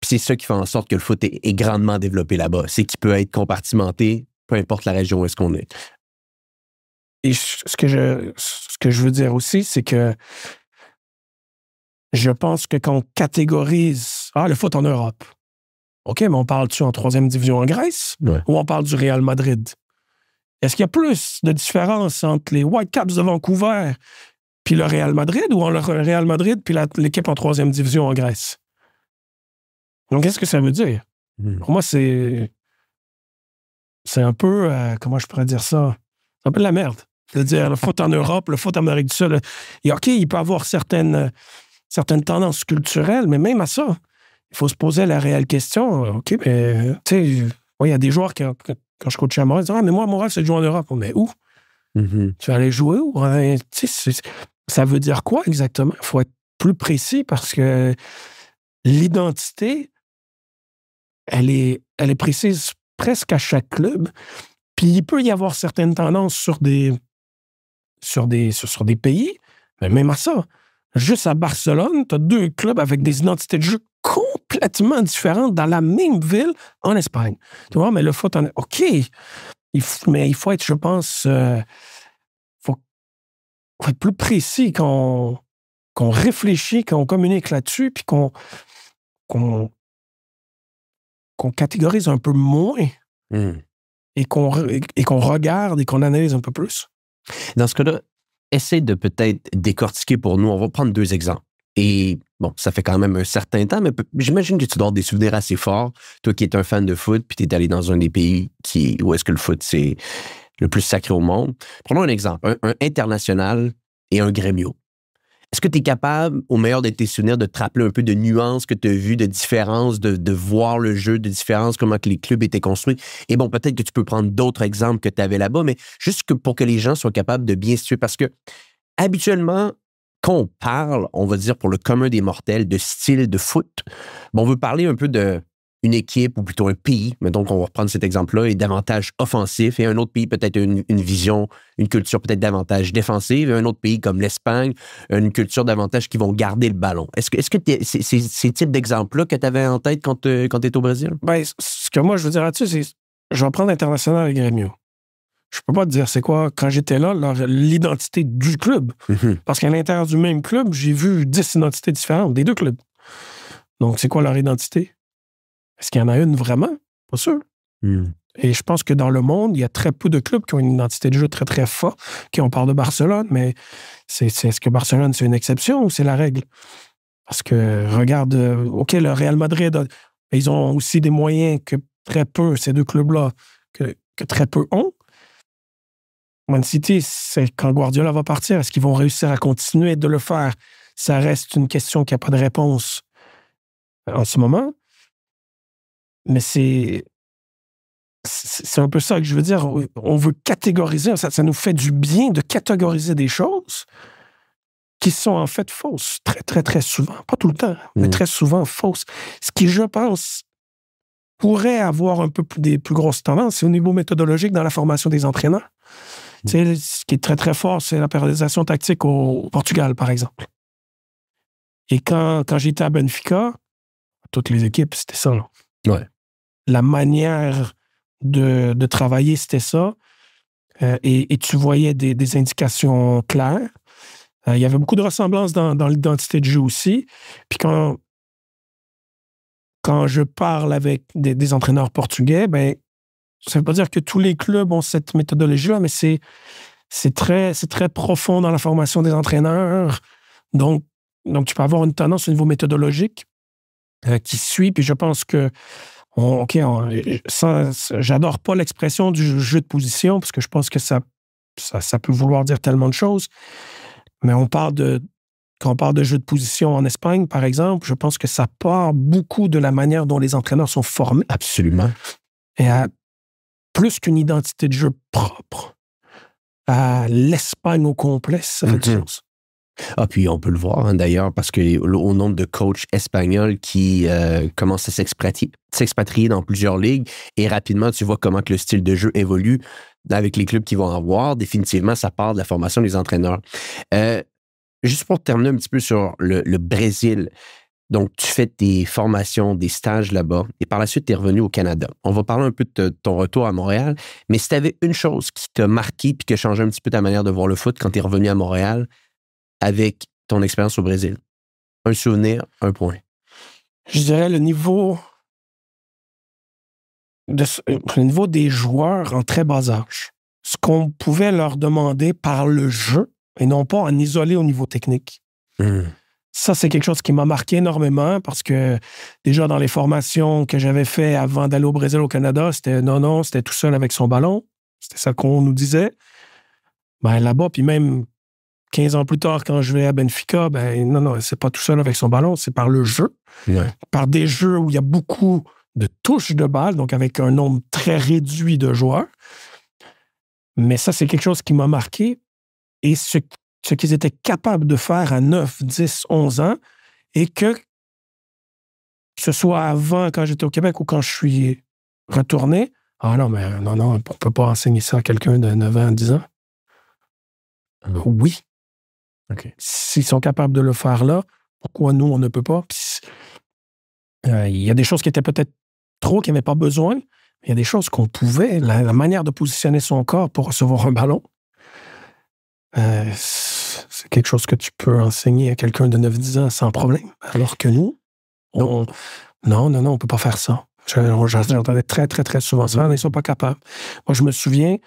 [SPEAKER 3] Puis c'est ça qui fait en sorte que le foot est grandement développé là-bas. C'est qu'il peut être compartimenté, peu importe la région où est-ce qu'on est.
[SPEAKER 1] Et ce que je veux dire aussi, c'est que je pense que quand on catégorise le foot en Europe, OK, mais on parle-tu en 3e division en Grèce ou on parle du Real Madrid? Est-ce qu'il y a plus de différence entre les Whitecaps de Vancouver puis le Real Madrid ou le Real Madrid puis l'équipe en 3e division en Grèce? Donc, qu'est-ce que ça veut dire? Pour moi, c'est un peu, comment je pourrais dire ça? C'est un peu de la merde. C'est-à-dire, le foot en Europe, le foot en Amérique du Sud, OK, il peut avoir certaines tendances culturelles, mais même à ça, il faut se poser la réelle question. OK, mais, tu sais, il y a des joueurs qui... Quand je coachais à Montréal, ils disaient « mais moi, mon rêve, c'est de jouer en Europe. » Mais où? Tu vas aller jouer où? Ça veut dire quoi exactement? Il faut être plus précis parce que l'identité, elle est précise presque à chaque club. Puis il peut y avoir certaines tendances sur des pays, mais même à ça. Juste à Barcelone, tu as 2 clubs avec des identités de jeu complètement différentes dans la même ville en Espagne. Tu vois, mais le foot OK, mais il faut être, je pense, faut être plus précis qu'on réfléchit, qu'on communique là-dessus, puis qu'on catégorise un peu moins et qu'on regarde et qu'on analyse un peu plus.
[SPEAKER 3] Dans ce cas-là, essaie de peut-être décortiquer pour nous. On va prendre 2 exemples. Et bon, ça fait quand même un certain temps, mais j'imagine que tu dois avoir des souvenirs assez forts. Toi qui es un fan de foot, puis tu es allé dans un des pays où est-ce que le foot, c'est le plus sacré au monde. Prenons un exemple, un international et un Grêmio. Est-ce que tu es capable, au meilleur de tes souvenirs, de te rappeler un peu de nuances que tu as vues, de différences, de voir le jeu, de différences, comment que les clubs étaient construits? Et bon, peut-être que tu peux prendre d'autres exemples que tu avais là-bas, mais juste pour que les gens soient capables de bien situer. Parce que, habituellement, quand on parle, on va dire pour le commun des mortels, de style de foot, on veut parler un peu d'une équipe ou plutôt un pays, mais donc on va reprendre cet exemple-là, est davantage offensif, et un autre pays peut-être une vision, une culture peut-être davantage défensive, et un autre pays comme l'Espagne, une culture davantage qui vont garder le ballon. Est-ce que c'est ces types d'exemples-là que tu avais en tête quand tu étais au Brésil?
[SPEAKER 1] Ben, ce que moi je veux dire là-dessus, c'est je vais prendre International et Grêmio. Je peux pas te dire c'est quoi, quand j'étais là, l'identité du club.
[SPEAKER 3] Mm-hmm.
[SPEAKER 1] Parce qu'à l'intérieur du même club, j'ai vu 10 identités différentes des deux clubs. Donc, c'est quoi leur identité? Est-ce qu'il y en a une vraiment? Pas sûr. Et je pense que dans le monde, il y a très peu de clubs qui ont une identité de jeu très, très forte. Okay, on parle de Barcelone, mais est-ce que Barcelone, c'est une exception ou c'est la règle? Parce que, regarde, OK, le Real Madrid, ils ont aussi des moyens que très peu, ces deux clubs-là, que très peu ont. Man City, c'est quand Guardiola va partir, est-ce qu'ils vont réussir à continuer de le faire? Ça reste une question qui n'a pas de réponse en ce moment. Mais c'est un peu ça que je veux dire. On veut catégoriser, ça nous fait du bien de catégoriser des choses qui sont en fait fausses, très, très, très souvent. Pas tout le temps, mais très souvent fausses. Ce qui, je pense, pourrait avoir un peu des plus grosses tendances, c'est au niveau méthodologique dans la formation des entraîneurs. Tu sais, ce qui est très, très fort, c'est la périodisation tactique au Portugal, par exemple. Et quand j'étais à Benfica, toutes les équipes, c'était ça. Là.
[SPEAKER 3] Ouais.
[SPEAKER 1] La manière de travailler, c'était ça. Et tu voyais des indications claires. Il y avait beaucoup de ressemblances dans l'identité de jeu aussi. Puis quand je parle avec des entraîneurs portugais, ben ça ne veut pas dire que tous les clubs ont cette méthodologie-là, mais c'est très profond dans la formation des entraîneurs. Donc, tu peux avoir une tendance au niveau méthodologique qui suit. Puis je pense que j'adore pas l'expression du jeu de position parce que je pense que ça peut vouloir dire tellement de choses. Mais quand on parle de jeu de position en Espagne, par exemple, je pense que ça part beaucoup de la manière dont les entraîneurs sont formés.
[SPEAKER 3] Absolument.
[SPEAKER 1] Et plus qu'une identité de jeu propre, à l'Espagne au complet, ça fait du sens.
[SPEAKER 3] Ah, puis on peut le voir, hein, d'ailleurs, parce qu'au nombre de coachs espagnols qui commencent à s'expatrier dans plusieurs ligues, et rapidement, tu vois comment que le style de jeu évolue avec les clubs qui vont avoir. Définitivement, ça part de la formation des entraîneurs. Juste pour terminer un petit peu sur le Brésil, donc tu fais des formations, des stages là-bas, et par la suite, tu es revenu au Canada. On va parler un peu de ton retour à Montréal, mais si tu avais une chose qui t'a marqué puis qui a changé un petit peu ta manière de voir le foot quand tu es revenu à Montréal, avec ton expérience au Brésil? Un souvenir, un point.
[SPEAKER 1] Je dirais le niveau des joueurs en très bas âge. Ce qu'on pouvait leur demander par le jeu et non pas en isolé au niveau technique. Ça, c'est quelque chose qui m'a marqué énormément parce que déjà dans les formations que j'avais fait avant d'aller au Brésil, au Canada, c'était c'était tout seul avec son ballon. C'était ça qu'on nous disait. Ben, là-bas, puis même 15 ans plus tard, quand je vais à Benfica, ben non, c'est pas tout seul avec son ballon, c'est par le jeu.
[SPEAKER 3] Ouais.
[SPEAKER 1] Par des jeux où il y a beaucoup de touches de balle, donc avec un nombre très réduit de joueurs. Mais ça, c'est quelque chose qui m'a marqué. Et ce qu'ils étaient capables de faire à 9, 10, 11 ans, et que ce soit avant, quand j'étais au Québec, ou quand je suis retourné, non, on ne peut pas enseigner ça à quelqu'un de 9 ans, 10 ans. Oui.
[SPEAKER 3] Okay.
[SPEAKER 1] S'ils sont capables de le faire là, pourquoi nous, on ne peut pas? Il y a des choses qui étaient peut-être trop, qui n'avaient pas besoin. Mais il y a des choses qu'on pouvait. La manière de positionner son corps pour recevoir un ballon, c'est quelque chose que tu peux enseigner à quelqu'un de 9-10 ans sans problème. Alors que nous, on ne peut pas faire ça. J'entendais très, très, très souvent ça. Ils ne sont pas capables. Moi, je me souviens...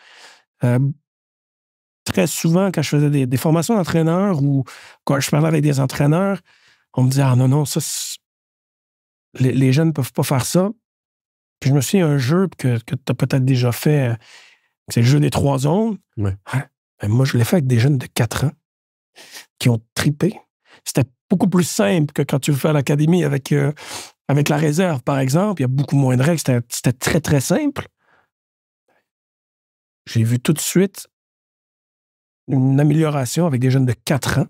[SPEAKER 1] très souvent, quand je faisais des formations d'entraîneurs ou quand je parlais avec des entraîneurs, on me disait, ah non, ça, les jeunes ne peuvent pas faire ça. Puis je me souviens un jeu que tu as peut-être déjà fait, c'est le jeu des 3 zones.
[SPEAKER 3] Ouais.
[SPEAKER 1] Moi, je l'ai fait avec des jeunes de 4 ans qui ont trippé. C'était beaucoup plus simple que quand tu le fais à l'académie avec la réserve, par exemple. Il y a beaucoup moins de règles. C'était très, très simple. J'ai vu tout de suite une amélioration avec des jeunes de 4 ans.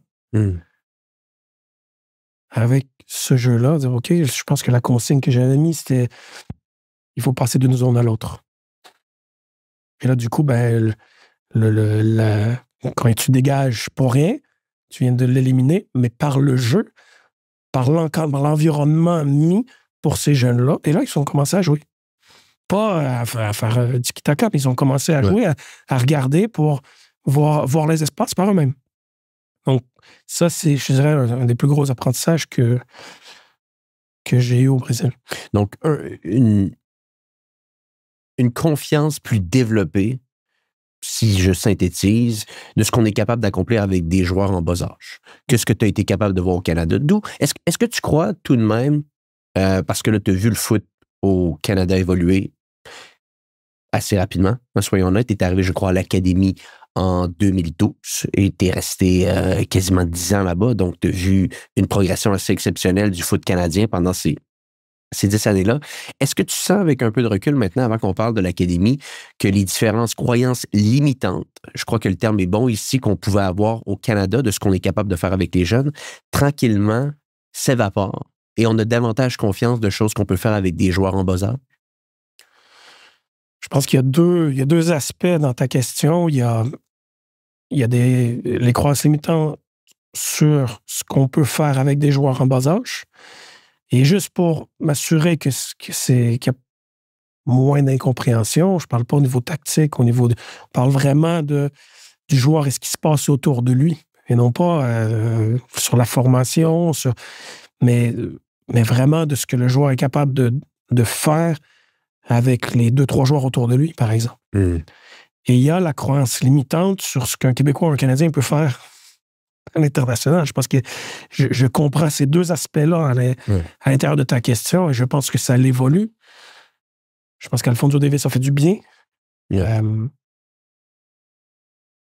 [SPEAKER 1] Avec ce jeu-là, dire, OK, je pense que la consigne que j'avais mise, c'était il faut passer d'une zone à l'autre. Et là, du coup, ben, quand tu dégages pour rien, tu viens de l'éliminer, mais par le jeu, par l'environnement mis pour ces jeunes-là. Et là, ils ont commencé à jouer. Pas à faire du tiki-taka, mais ils ont commencé à jouer, à regarder pour voir les espaces par eux-mêmes. Donc, ça, c'est, je dirais, un des plus gros apprentissages que j'ai eu au Brésil.
[SPEAKER 3] Donc, une confiance plus développée, si je synthétise, de ce qu'on est capable d'accomplir avec des joueurs en bas âge. Qu'est-ce que tu as été capable de voir au Canada? D'où? Est-ce que tu crois tout de même, parce que là, tu as vu le foot au Canada évoluer assez rapidement, soyons honnêtes, tu es arrivé, je crois, à l'académie en 2012 et tu es resté quasiment 10 ans là-bas, donc tu as vu une progression assez exceptionnelle du foot canadien pendant ces 10 années-là. Est-ce que tu sens, avec un peu de recul maintenant, avant qu'on parle de l'académie, que les différentes croyances limitantes, je crois que le terme est bon ici, qu'on pouvait avoir au Canada, de ce qu'on est capable de faire avec les jeunes, tranquillement s'évaporent et on a davantage confiance de choses qu'on peut faire avec des joueurs en bas âge?
[SPEAKER 1] Je pense qu'il y a deux aspects dans ta question. Il y a les croyances limitantes sur ce qu'on peut faire avec des joueurs en bas âge. Et juste pour m'assurer qu'il y a moins d'incompréhension, je ne parle pas au niveau tactique, on parle vraiment du joueur et ce qui se passe autour de lui, et non pas sur la formation, mais vraiment de ce que le joueur est capable de faire avec les 2-3 joueurs autour de lui, par exemple. Et il y a la croyance limitante sur ce qu'un Québécois ou un Canadien peut faire à l'international. Je pense que je comprends ces deux aspects-là à l'intérieur de ta question et je pense que ça l'évolue. Je pense qu'Alphonso Davies a fait du bien. Une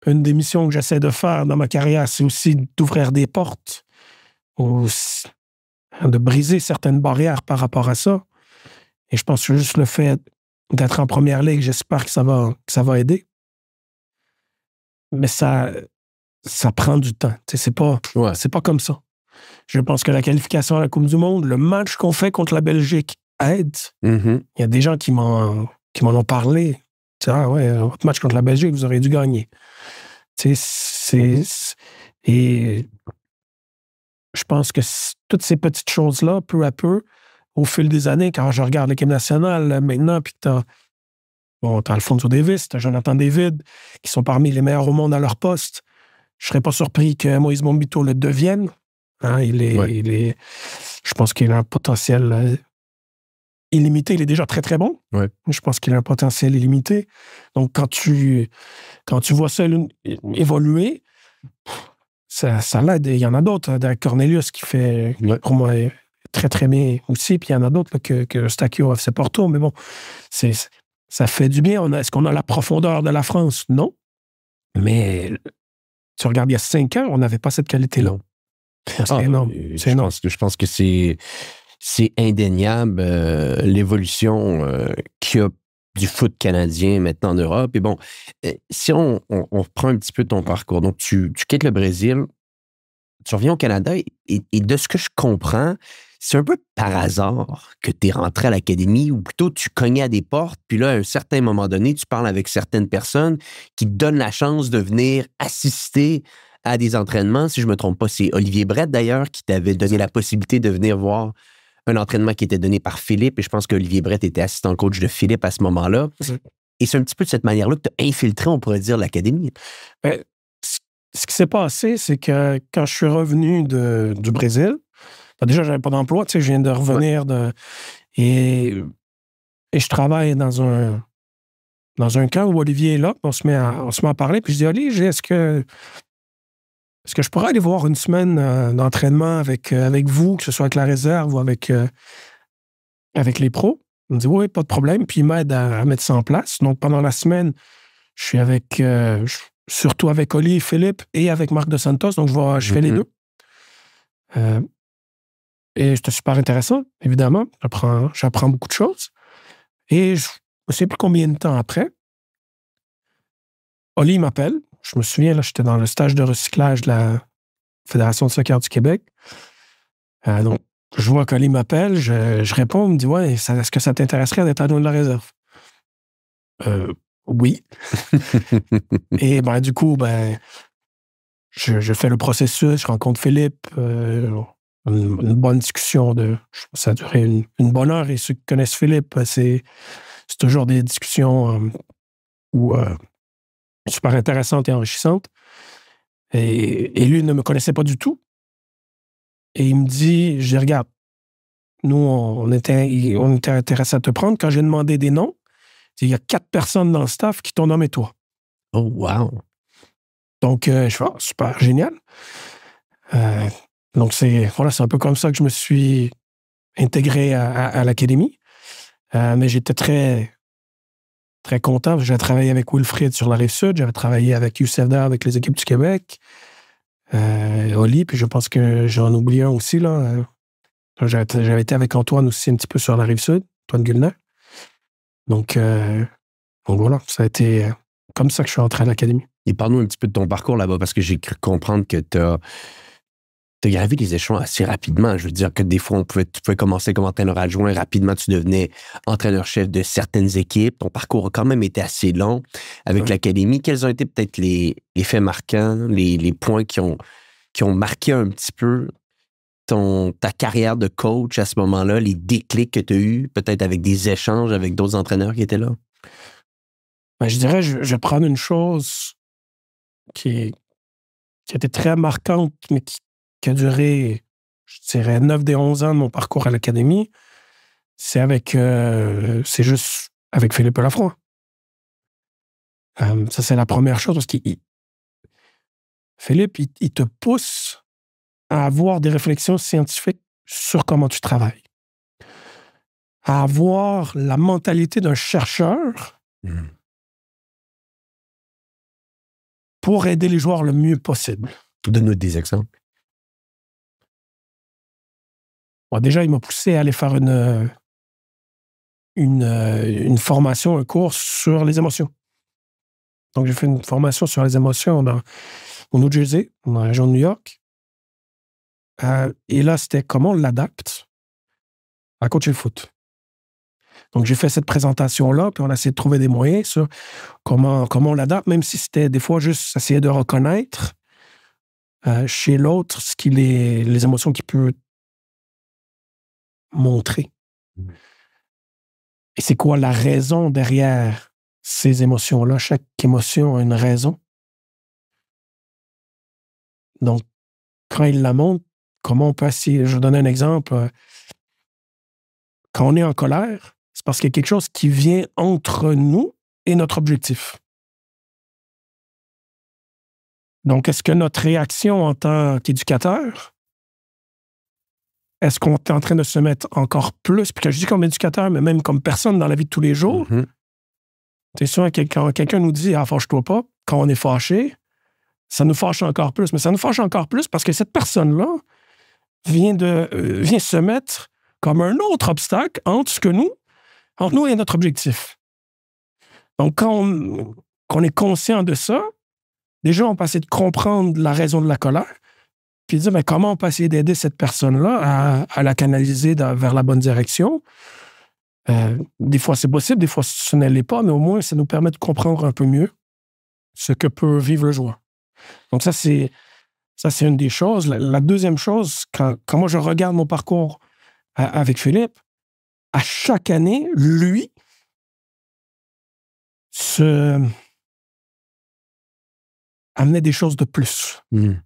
[SPEAKER 1] des missions que j'essaie de faire dans ma carrière, c'est aussi d'ouvrir des portes, de briser certaines barrières par rapport à ça. Et je pense que juste le fait d'être en première ligue, j'espère que ça va aider. Mais ça prend du temps. C'est pas comme ça. Je pense que la qualification à la Coupe du Monde, le match qu'on fait contre la Belgique aide. Il y a des gens qui m'en ont parlé. Votre match contre la Belgique, vous auriez dû gagner. Et je pense que toutes ces petites choses-là, peu à peu, au fil des années, quand je regarde l'équipe nationale maintenant, puis t'as Alphonso Davies, t'as Jonathan David, qui sont parmi les meilleurs au monde à leur poste. Je serais pas surpris que Moïse Bombito le devienne. Je pense qu'il a un potentiel illimité. Il est déjà très, très bon.
[SPEAKER 3] Ouais.
[SPEAKER 1] Je pense qu'il a un potentiel illimité. Donc, quand tu vois ça évoluer, ça l'aide. Il y en a d'autres. Cornelius qui fait, pour moi, très, très bien aussi. Puis il y en a d'autres là, que Stakio a fait Porto. Mais bon, ça fait du bien. Est-ce qu'on a la profondeur de la France? Non. Mais tu regardes, il y a 5 ans, on n'avait pas cette qualité-là. C'est énorme.
[SPEAKER 3] Je pense que c'est indéniable l'évolution qu'il y a du foot canadien maintenant en Europe. Et bon, si on reprend un petit peu ton parcours, donc tu quittes le Brésil, tu reviens au Canada et de ce que je comprends, c'est un peu par hasard que tu es rentré à l'académie ou plutôt tu cognais à des portes, puis là, à un certain moment donné, tu parles avec certaines personnes qui te donnent la chance de venir assister à des entraînements. Si je ne me trompe pas, c'est Olivier Brett d'ailleurs qui t'avait donné la possibilité de venir voir un entraînement qui était donné par Philippe et je pense qu'Olivier Brett était assistant coach de Philippe à ce moment-là. Et c'est un petit peu de cette manière-là que tu as infiltré, on pourrait dire, l'académie.
[SPEAKER 1] Ce qui s'est passé, c'est que quand je suis revenu du Brésil, déjà, je n'avais pas d'emploi, je viens de revenir et je travaille dans un camp où Olivier est là, on se met à parler, puis je dis, Olivier, est-ce que est-ce que je pourrais aller voir une semaine d'entraînement avec vous, que ce soit avec la réserve ou avec les pros? Il me dit, oui, pas de problème. Puis il m'aide à mettre ça en place. Donc, pendant la semaine, je suis surtout avec Oli, Philippe et avec Marc Dos Santos. Donc, je fais les deux. Et c'était super intéressant, évidemment. J'apprends beaucoup de choses. Et je ne sais plus combien de temps après, Oli m'appelle. Je me souviens, là, j'étais dans le stage de recyclage de la Fédération de soccer du Québec. Donc, je vois qu'Oli m'appelle, je réponds, il me dit « Ouais, est-ce que ça t'intéresserait d'être adjoint de la réserve? » Oui. Et du coup, je fais le processus, je rencontre Philippe, une bonne discussion ça a duré une bonne heure, et ceux qui connaissent Philippe, c'est toujours des discussions super intéressantes et enrichissantes. Et lui ne me connaissait pas du tout. Et il me dit, je dis, regarde, nous, on était intéressés à te prendre. Quand j'ai demandé des noms, il y a 4 personnes dans le staff qui t'ont nommé toi.
[SPEAKER 3] Oh, wow!
[SPEAKER 1] Donc, je fais, super, génial. Donc, c'est un peu comme ça que je me suis intégré à l'académie. Mais j'étais très, très content. J'avais travaillé avec Wilfried sur la Rive-Sud. J'avais travaillé avec Youssef Dar avec les équipes du Québec. Oli, puis je pense que j'en oublie un aussi, là. J'avais été avec Antoine aussi un petit peu sur la Rive-Sud, Antoine Guilner. Donc voilà, ça a été comme ça que je suis entré à l'académie.
[SPEAKER 3] Et parle-nous un petit peu de ton parcours là-bas, parce que j'ai cru comprendre que tu as gravi les échelons assez rapidement. Je veux dire que des fois, tu pouvais commencer comme entraîneur adjoint, rapidement tu devenais entraîneur-chef de certaines équipes. Ton parcours a quand même été assez long avec l'académie. Quels ont été peut-être les faits marquants, les points qui ont marqué un petit peu ta carrière de coach à ce moment-là, les déclics que tu as eus, peut-être avec des échanges avec d'autres entraîneurs qui étaient là?
[SPEAKER 1] Je dirais, je vais prendre une chose qui était très marquante, mais qui a duré, je dirais, 9 des 11 ans de mon parcours à l'académie. C'est juste avec Philippe Lafroy. Ça, c'est la première chose, parce Philippe, il te pousse à avoir des réflexions scientifiques sur comment tu travailles. À avoir la mentalité d'un chercheur pour aider les joueurs le mieux possible.
[SPEAKER 3] Donne-nous des exemples.
[SPEAKER 1] Bon, déjà, il m'a poussé à aller faire une formation, un cours sur les émotions. Donc, j'ai fait une formation sur les émotions au New Jersey, dans la région de New York. Et là, c'était comment on l'adapte à coacher le foot. Donc, j'ai fait cette présentation-là, puis on a essayé de trouver des moyens sur comment on l'adapte, même si c'était des fois juste essayer de reconnaître chez l'autre les émotions qu'il peut montrer. Et c'est quoi la raison derrière ces émotions-là? Chaque émotion a une raison. Donc, quand il la montre, comment on peut essayer? Je vais donner un exemple. Quand on est en colère, c'est parce qu'il y a quelque chose qui vient entre nous et notre objectif. Donc, est-ce que notre réaction en tant qu'éducateur, est-ce qu'on est en train de se mettre encore plus, puis que je dis comme éducateur, mais même comme personne dans la vie de tous les jours, c'est sûr que quand quelqu'un nous dit « Ah, fâche-toi pas », quand on est fâché, ça nous fâche encore plus. Mais ça nous fâche encore plus parce que cette personne-là vient se mettre comme un autre obstacle entre nous et notre objectif. Donc, quand on est conscient de ça, déjà, on peut essayer de comprendre la raison de la colère, puis dire, mais comment on peut essayer d'aider cette personne-là à la canaliser vers la bonne direction. Des fois, c'est possible, des fois, ce ne l'est pas, mais au moins, ça nous permet de comprendre un peu mieux ce que peut vivre le joueur. Donc, ça, c'est une des choses. La deuxième chose, quand moi, je regarde mon parcours avec Philippe, à chaque année, lui amenait des choses de plus. Il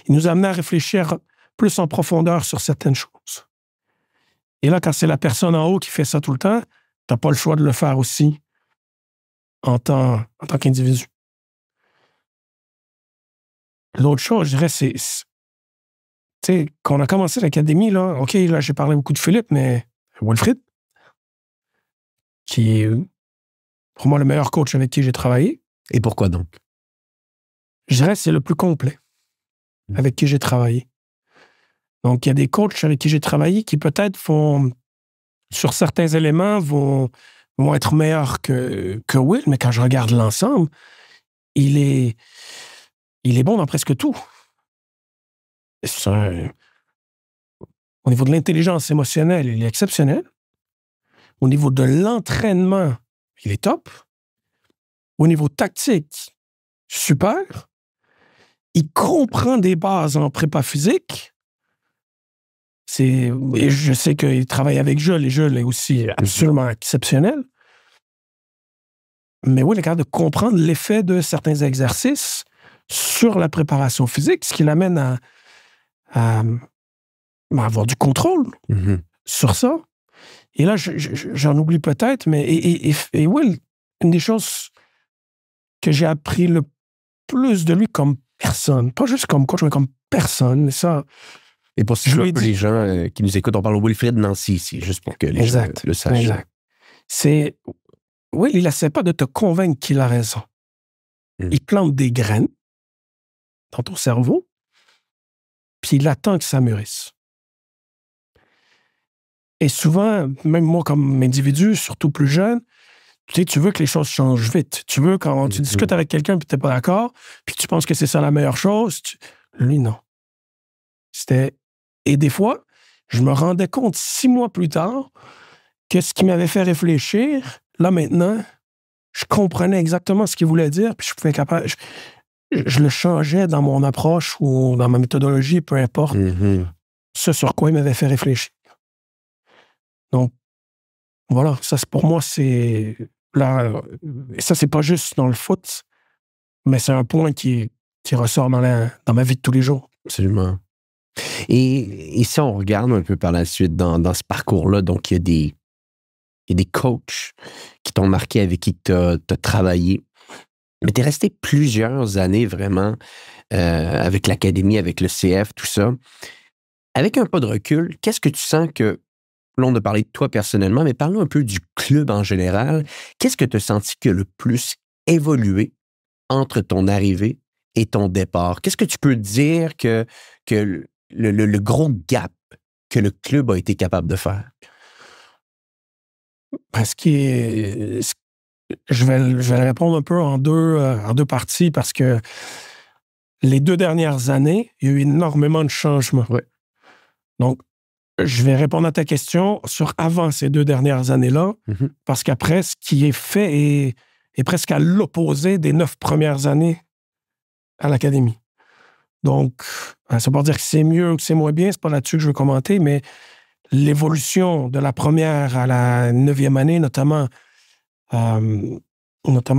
[SPEAKER 1] nous amenait à réfléchir plus en profondeur sur certaines choses. Et là, quand c'est la personne en haut qui fait ça tout le temps, tu n'as pas le choix de le faire aussi en tant qu'individu. l'autre chose, je dirais, c'est tu sais, quand on a commencé l'académie, là, OK, là, j'ai parlé beaucoup de Philippe, mais Wilfrid, qui est pour moi le meilleur coach avec qui j'ai travaillé.
[SPEAKER 3] Et pourquoi donc?
[SPEAKER 1] Je dirais que c'est le plus complet avec qui j'ai travaillé. Donc, il y a des coachs avec qui j'ai travaillé qui peut-être vont, sur certains éléments, vont être meilleurs que Will, mais quand je regarde l'ensemble, il est bon dans presque tout. Au niveau de l'intelligence émotionnelle, il est exceptionnel. Au niveau de l'entraînement, il est top. Au niveau tactique, super. Il comprend des bases en prépa physique. Et je sais qu'il travaille avec Jules, et Jules est aussi absolument exceptionnel. Mais oui, il est capable de comprendre l'effet de certains exercices sur la préparation physique, ce qui l'amène à avoir du contrôle sur ça. Et là, j'en oublie peut-être, mais et Will, une des choses que j'ai appris le plus de lui comme personne, pas juste comme coach, mais comme personne, ça...
[SPEAKER 3] Et pour les gens qui nous écoutent, on parle de Wilfrid Nancy ici, juste pour que les gens le sachent.
[SPEAKER 1] Exact. C'est... Will, il n'essaie pas de te convaincre qu'il a raison. Il plante des graines dans ton cerveau, puis il attend que ça mûrisse. Et souvent, même moi comme individu, surtout plus jeune, tu veux que les choses changent vite. Tu veux, quand tu discutes avec quelqu'un puis tu n'es pas d'accord, puis tu penses que c'est ça la meilleure chose, lui, non. Et des fois, je me rendais compte 6 mois plus tard que ce qui m'avait fait réfléchir, là maintenant, je comprenais exactement ce qu'il voulait dire, puis je pouvais capable... Je le changeais dans mon approche ou dans ma méthodologie, peu importe, ce sur quoi il m'avait fait réfléchir. Donc, voilà, ça, pour moi, c'est... Là, et ça, c'est pas juste dans le foot, mais c'est un point qui ressort dans ma vie de tous les jours.
[SPEAKER 3] Absolument. Et si on regarde un peu par la suite dans ce parcours-là, donc il y a des coachs qui t'ont marqué, avec qui tu as travaillé, mais tu es resté plusieurs années vraiment avec l'académie, avec le CF, tout ça. Avec un pas de recul, qu'est-ce que tu sens que, là, on a parlé de toi personnellement, mais parlons un peu du club en général. Qu'est-ce que tu as senti que le plus évolué entre ton arrivée et ton départ? Qu'est-ce que tu peux dire que le gros gap que le club a été capable de faire?
[SPEAKER 1] Parce que je vais répondre un peu en deux parties, parce que les 2 dernières années, il y a eu énormément de changements.
[SPEAKER 3] Ouais.
[SPEAKER 1] Donc, je vais répondre à ta question sur avant ces 2 dernières années-là, parce qu'après, ce qui est fait est presque à l'opposé des 9 premières années à l'académie. Donc, ça ne veut pas dire que c'est mieux ou que c'est moins bien, c'est pas là-dessus que je veux commenter, mais l'évolution de la première à la 9e année, notamment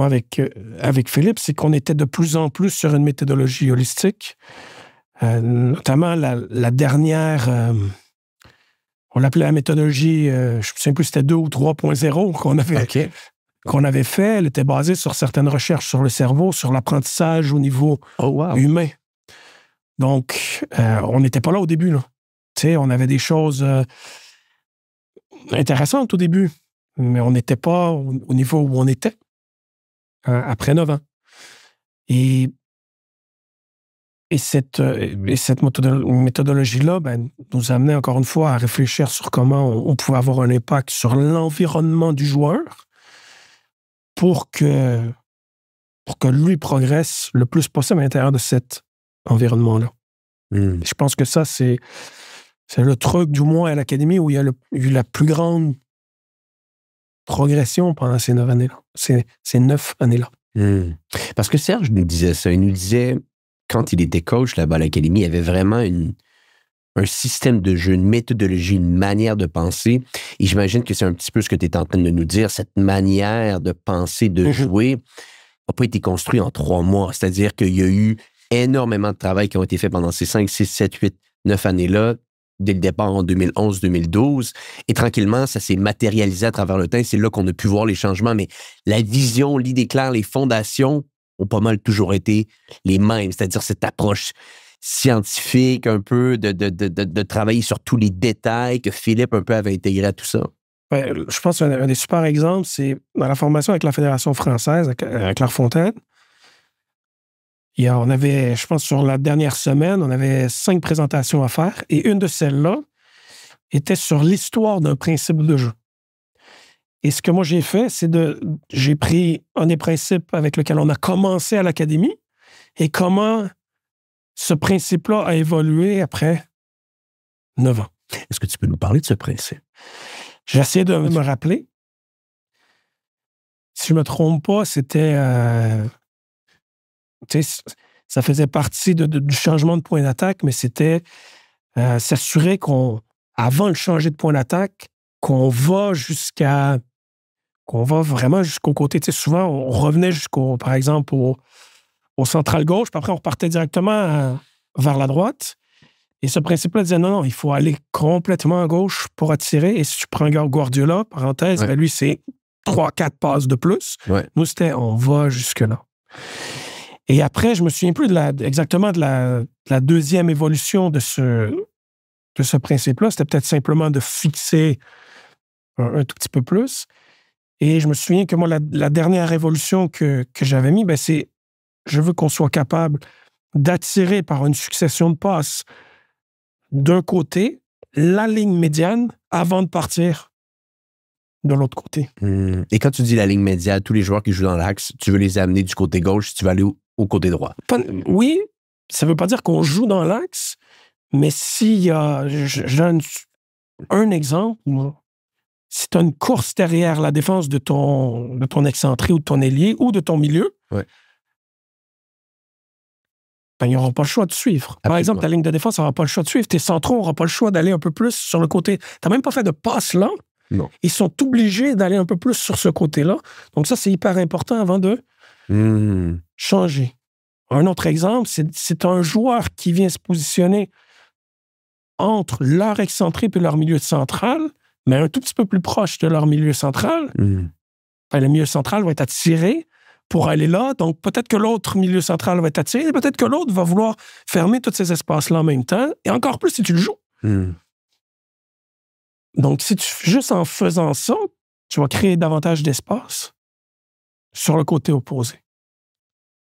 [SPEAKER 1] avec Philippe, c'est qu'on était de plus en plus sur une méthodologie holistique, notamment la dernière... on l'appelait la méthodologie, je ne me souviens plus, c'était 2 ou 3.0 qu'on avait fait. Elle était basée sur certaines recherches sur le cerveau, sur l'apprentissage au niveau humain. Donc, on n'était pas là au début, là. Tu sais, on avait des choses intéressantes au début, mais on n'était pas au niveau où on était après 9 ans. Et cette méthodologie-là nous amenait encore une fois à réfléchir sur comment on pouvait avoir un impact sur l'environnement du joueur pour que lui progresse le plus possible à l'intérieur de cet environnement-là. Je pense que ça, c'est le truc, du moins à l'académie, où il y a eu la plus grande progression pendant ces 9 années-là. Ces 9 années-là.
[SPEAKER 3] Parce que Serge nous disait ça. Il nous disait, quand il était coach là-bas à l'académie, il y avait vraiment un système de jeu, une méthodologie, une manière de penser. Et j'imagine que c'est un petit peu ce que tu es en train de nous dire. Cette manière de penser, de jouer, n'a pas été construite en 3 mois. C'est-à-dire qu'il y a eu énormément de travail qui ont été faits pendant ces 5, 6, 7, 8, 9 années-là, dès le départ en 2011-2012. Et tranquillement, ça s'est matérialisé à travers le temps. C'est là qu'on a pu voir les changements. Mais la vision, l'idée claire, les fondations ont pas mal toujours été les mêmes, c'est-à-dire cette approche scientifique un peu, de travailler sur tous les détails que Philippe un peu avait intégré à tout ça?
[SPEAKER 1] Ouais, je pense qu'un des super exemples, c'est dans la formation avec la Fédération française, à Clairefontaine. On avait, je pense, sur la dernière semaine, on avait 5 présentations à faire et une de celles-là était sur l'histoire d'un principe de jeu. Et ce que moi j'ai fait, j'ai pris un des principes avec lequel on a commencé à l'académie et comment ce principe-là a évolué après 9 ans.
[SPEAKER 3] Est-ce que tu peux nous parler de ce principe?
[SPEAKER 1] J'ai essayé de me rappeler. Si je ne me trompe pas, c'était... ça faisait partie du changement de point d'attaque, mais c'était s'assurer avant de changer de point d'attaque, qu'on va vraiment jusqu'au côté. Tu sais, souvent, on revenait par exemple, au central gauche, puis après, on repartait directement vers la droite. Et ce principe-là disait non, il faut aller complètement à gauche pour attirer. Et si tu prends Guardiola, parenthèse,
[SPEAKER 3] ouais.
[SPEAKER 1] Ben lui, c'est 3-4 passes de plus.
[SPEAKER 3] Ouais.
[SPEAKER 1] Nous, c'était on va jusque-là. Et après, je me souviens plus exactement de la deuxième évolution de ce principe-là. C'était peut-être simplement de fixer un tout petit peu plus. Et je me souviens que moi, la dernière évolution que j'avais mis, ben c'est je veux qu'on soit capable d'attirer par une succession de passes d'un côté la ligne médiane avant de partir de l'autre côté.
[SPEAKER 3] Et quand tu dis la ligne médiane, tous les joueurs qui jouent dans l'axe, tu veux les amener du côté gauche, tu vas aller au côté droit.
[SPEAKER 1] Oui, ça ne veut pas dire qu'on joue dans l'axe, mais s'il y a... Je donne un exemple. Si tu as une course derrière la défense de ton excentré ou de ton ailier ou de ton milieu,
[SPEAKER 3] ouais.
[SPEAKER 1] Ben, ils n'auront pas le choix de suivre. Absolument. Par exemple, ta ligne de défense n'aura pas le choix de suivre. Tes centraux n'auront pas le choix d'aller un peu plus sur le côté. Tu n'as même pas fait de passe là.
[SPEAKER 3] Non.
[SPEAKER 1] Ils sont obligés d'aller un peu plus sur ce côté-là. Donc ça, c'est hyper important avant de changer. Un autre exemple, c'est un joueur qui vient se positionner entre leur excentré et leur milieu central, mais un tout petit peu plus proche de leur milieu central. Ben, le milieu central va être attiré pour aller là. Donc, peut-être que l'autre milieu central va être attiré, peut-être que l'autre va vouloir fermer tous ces espaces-là en même temps, et encore plus si tu le joues. Donc, juste en faisant ça, tu vas créer davantage d'espace sur le côté opposé.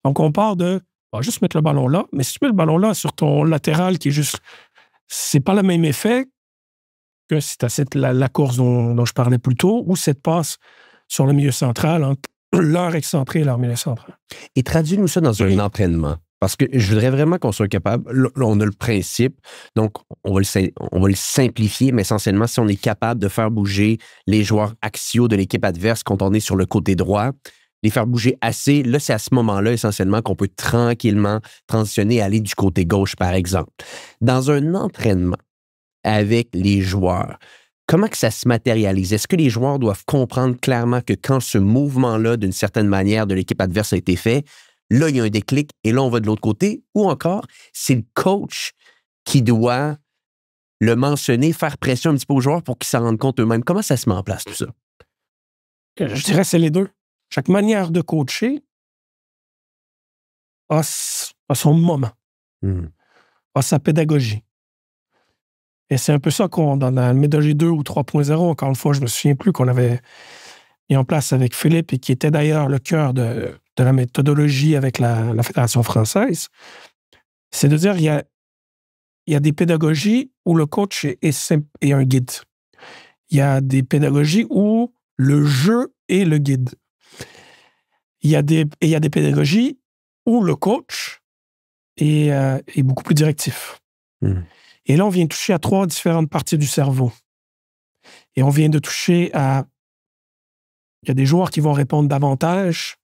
[SPEAKER 1] Donc, on part de, on va juste mettre le ballon là, mais si tu mets le ballon là sur ton latéral qui est juste... C'est pas le même effet que si tu as la course dont je parlais plus tôt, ou cette passe sur le milieu central entre leur excentré et leur milieu central.
[SPEAKER 3] Et traduis-nous ça dans un entraînement. Parce que je voudrais vraiment qu'on soit capable. Là, on a le principe, donc on va le simplifier, mais essentiellement, si on est capable de faire bouger les joueurs axiaux de l'équipe adverse quand on est sur le côté droit, les faire bouger assez, là, c'est à ce moment-là, essentiellement, qu'on peut tranquillement transitionner et aller du côté gauche, par exemple. Dans un entraînement avec les joueurs, comment que ça se matérialise? Est-ce que les joueurs doivent comprendre clairement que quand ce mouvement-là, d'une certaine manière, de l'équipe adverse a été fait, là, il y a un déclic et là, on va de l'autre côté? Ou encore, c'est le coach qui doit le mentionner, faire pression un petit peu aux joueurs pour qu'ils s'en rendent compte eux-mêmes? Comment ça se met en place, tout ça?
[SPEAKER 1] Je dirais que c'est les deux. Chaque manière de coacher a son moment, a sa pédagogie. Et c'est un peu ça dans la méthodologie 2 ou 3.0, encore une fois, je ne me souviens plus, qu'on avait mis en place avec Philippe et qui était d'ailleurs le cœur de la méthodologie avec la Fédération française. C'est de dire, il y a des pédagogies où le coach est un guide. Il y a des pédagogies où le jeu est le guide. Il y a des pédagogies où le coach est beaucoup plus directif. Et là, on vient toucher à 3 différentes parties du cerveau. Et on vient de toucher à... Il y a des joueurs qui vont répondre davantage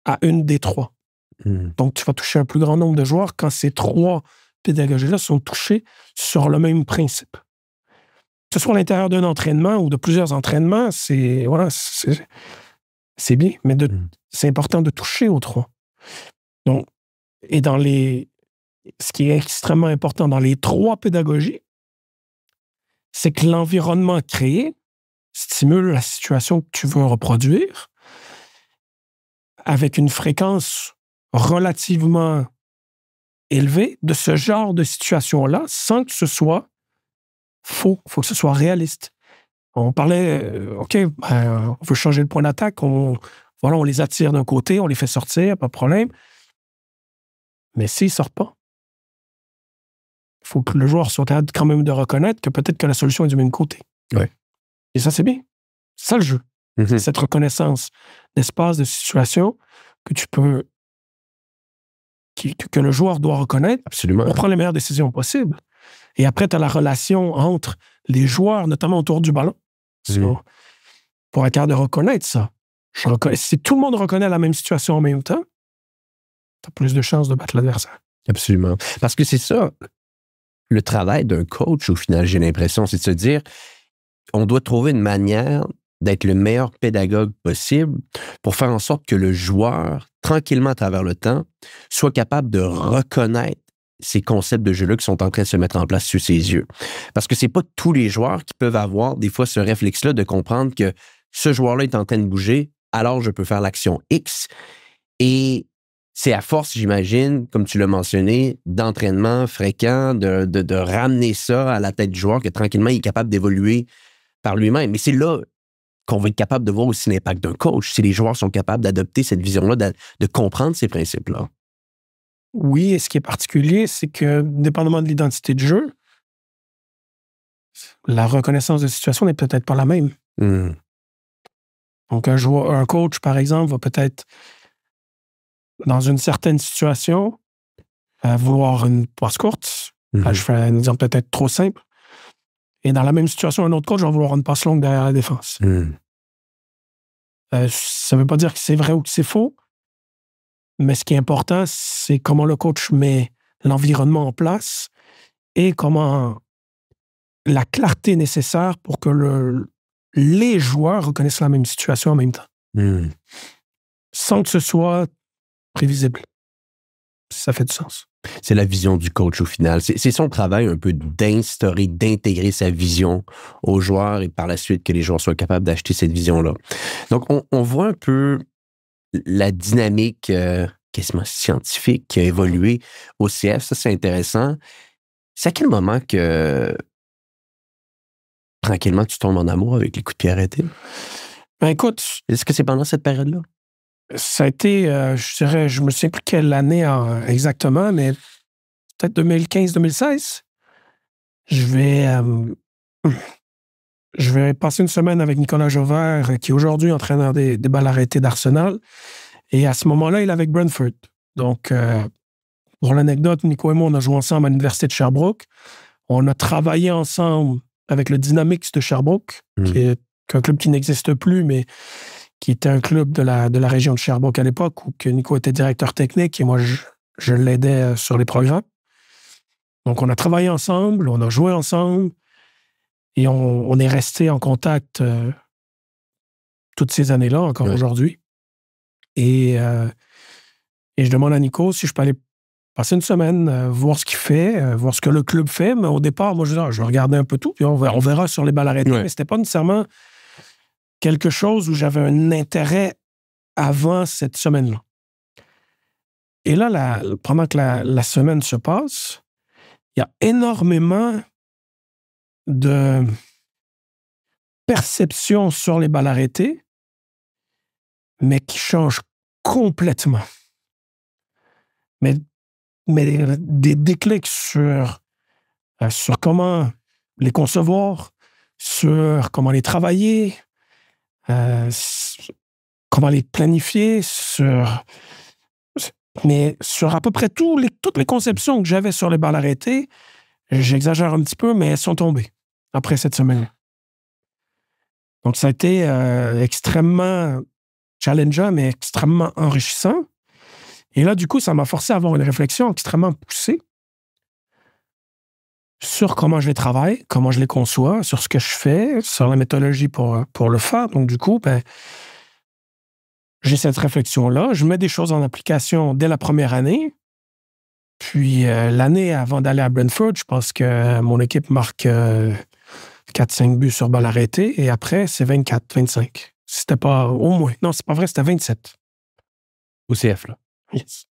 [SPEAKER 1] à une des 3. Donc, tu vas toucher un plus grand nombre de joueurs quand ces 3 pédagogies-là sont touchées sur le même principe. Que ce soit à l'intérieur d'un entraînement ou de plusieurs entraînements, c'est bien, mais c'est important de toucher aux 3. Donc, et ce qui est extrêmement important dans les 3 pédagogies, c'est que l'environnement créé stimule la situation que tu veux reproduire avec une fréquence relativement élevée de ce genre de situation-là sans que ce soit faux. Il faut que ce soit réaliste. On parlait, OK, on veut changer le point d'attaque, on les attire d'un côté, on les fait sortir, pas de problème. Mais s'ils ne sortent pas, il faut que le joueur soit capable quand même de reconnaître que peut-être que la solution est du même côté.
[SPEAKER 3] Ouais.
[SPEAKER 1] Et ça, c'est bien. C'est ça le jeu. C'est cette reconnaissance d'espace, de situation que tu peux... que le joueur doit reconnaître.
[SPEAKER 3] Absolument.
[SPEAKER 1] Pour prendre les meilleures décisions possibles. Et après, tu as la relation entre les joueurs, notamment autour du ballon. Pour être capable de reconnaître ça. Si tout le monde reconnaît la même situation en même temps, tu as plus de chances de battre l'adversaire.
[SPEAKER 3] Absolument. Parce que c'est ça, le travail d'un coach, au final, j'ai l'impression, c'est de se dire, on doit trouver une manière d'être le meilleur pédagogue possible pour faire en sorte que le joueur, tranquillement à travers le temps, soit capable de reconnaître ces concepts de jeu-là qui sont en train de se mettre en place sous ses yeux. Parce que c'est pas tous les joueurs qui peuvent avoir des fois ce réflexe-là de comprendre que ce joueur-là est en train de bouger, alors je peux faire l'action X. Et c'est à force, j'imagine, comme tu l'as mentionné, d'entraînement fréquent, de ramener ça à la tête du joueur, que tranquillement, il est capable d'évoluer par lui-même. Mais c'est là qu'on va être capable de voir aussi l'impact d'un coach, si les joueurs sont capables d'adopter cette vision-là, de comprendre ces principes-là.
[SPEAKER 1] Oui, et ce qui est particulier, c'est que, dépendamment de l'identité de jeu, la reconnaissance de situation n'est peut-être pas la même. Donc, un coach, par exemple, va peut-être, dans une certaine situation, vouloir une passe courte. Je fais un exemple peut-être trop simple. Et dans la même situation, un autre coach va vouloir une passe longue derrière la défense. Ça ne veut pas dire que c'est vrai ou que c'est faux, mais ce qui est important, c'est comment le coach met l'environnement en place et comment la clarté nécessaire pour que les joueurs reconnaissent la même situation en même temps. Sans que ce soit prévisible. Ça fait du sens.
[SPEAKER 3] C'est la vision du coach au final. C'est son travail un peu d'instaurer, d'intégrer sa vision aux joueurs et par la suite que les joueurs soient capables d'acheter cette vision-là. Donc, on voit un peu la dynamique quasiment scientifique qui a évolué au CF. Ça, c'est intéressant. C'est à quel moment que tranquillement tu tombes en amour avec les coups de pied arrêtés?
[SPEAKER 1] Ben écoute...
[SPEAKER 3] Est-ce que c'est pendant cette période-là?
[SPEAKER 1] Ça a été, je dirais, je me souviens plus quelle année exactement, mais peut-être 2015-2016. Je vais passer une semaine avec Nicolas Jauvert, qui est aujourd'hui entraîneur des balles arrêtées d'Arsenal. Et à ce moment-là, il est avec Brentford. Donc, pour l'anecdote, Nico et moi, on a joué ensemble à l'Université de Sherbrooke. On a travaillé ensemble avec le Dynamics de Sherbrooke, qui est un club qui n'existe plus, mais qui était un club de la région de Sherbrooke à l'époque, où que Nico était directeur technique et moi, je l'aidais sur les programmes. Donc, on a travaillé ensemble, on a joué ensemble et on est resté en contact toutes ces années-là, encore aujourd'hui. Et je demande à Nico si je peux aller passer une semaine, voir ce qu'il fait, voir ce que le club fait. Mais au départ, moi, je regardais un peu tout, puis on verra sur les balles arrêtées. Mais c'était pas nécessairement quelque chose où j'avais un intérêt avant cette semaine-là. Et là, pendant que la semaine se passe, il y a énormément de perceptions sur les balles arrêtées, mais qui changent complètement. Mais des déclics sur comment les concevoir, sur comment les travailler, comment les planifier, mais sur à peu près toutes les conceptions que j'avais sur les balles arrêtées, j'exagère un petit peu, mais elles sont tombées après cette semaine. Donc, ça a été extrêmement challengeant, mais extrêmement enrichissant. Et là, du coup, ça m'a forcé à avoir une réflexion extrêmement poussée sur comment je les travaille, comment je les conçois, sur ce que je fais, sur la méthodologie pour le faire. Donc, du coup, j'ai cette réflexion-là. Je mets des choses en application dès la première année. Puis, l'année avant d'aller à Brentford, je pense que mon équipe marque 4-5 buts sur balle arrêtée. Et après, c'est 24, 25. C'était pas au moins. Non, c'est pas vrai, c'était 27.
[SPEAKER 3] Au CF, là.
[SPEAKER 1] Yes.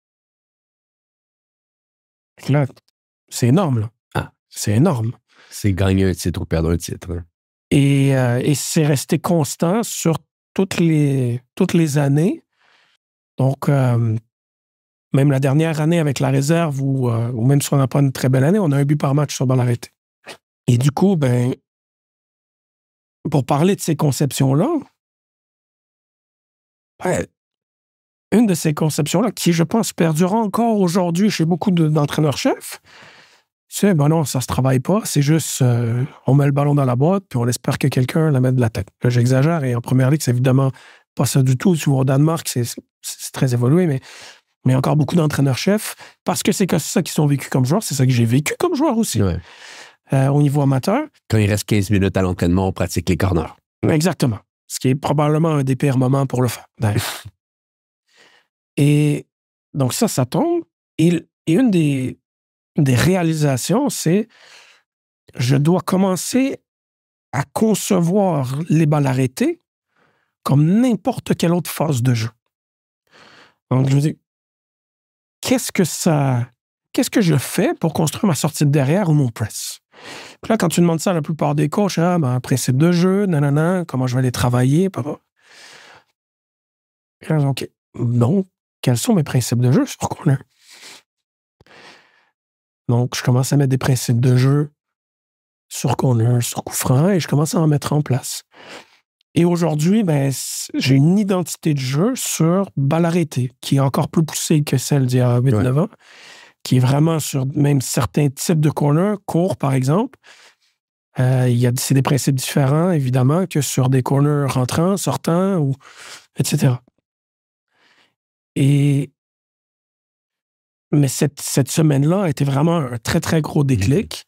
[SPEAKER 1] Là, c'est énorme, là.
[SPEAKER 3] Ah.
[SPEAKER 1] C'est énorme.
[SPEAKER 3] C'est gagner un titre ou perdre un titre. Hein.
[SPEAKER 1] Et c'est resté constant sur toutes les années. Donc, même la dernière année avec la réserve, ou même si on n'a pas une très belle année, on a un but par match sur balle arrêtée. Et du coup, ben, pour parler de ces conceptions-là, ben, une de ces conceptions-là, qui, je pense, perdure encore aujourd'hui chez beaucoup d'entraîneurs-chefs, c'est, ben non, ça se travaille pas, c'est juste, on met le ballon dans la boîte, puis on espère que quelqu'un la mette de la tête. Là, j'exagère, et en première ligue, c'est évidemment pas ça du tout. Tu vois, au Danemark, c'est très évolué, mais encore beaucoup d'entraîneurs-chefs, parce que c'est ça qu'ils sont vécus comme joueurs, c'est ça que j'ai vécu comme joueur aussi, au niveau amateur.
[SPEAKER 3] Quand il reste 15 minutes à l'entraînement, on pratique les corners.
[SPEAKER 1] Exactement. Ce qui est probablement un des pires moments pour le faire. Et donc ça tombe. Et une des réalisations, c'est je dois commencer à concevoir les balles arrêtées comme n'importe quelle autre phase de jeu. Donc, je me dis, qu'est-ce que je fais pour construire ma sortie de derrière ou mon press? Puis là, quand tu demandes ça à la plupart des coachs, principe de jeu, nanana, comment je vais les travailler, papa. Puis là, OK. Donc, quels sont mes principes de jeu sur corner? Donc, je commence à mettre des principes de jeu sur corner, sur coup franc, et je commence à en mettre en place. Et aujourd'hui, ben, j'ai une identité de jeu sur balle arrêtée, qui est encore plus poussée que celle d'il y a 8-9 ans, qui est vraiment sur même certains types de corners, courts par exemple. C'est des principes différents, évidemment, que sur des corners rentrants, sortants, etc. Mais cette semaine-là a été vraiment un très, très gros déclic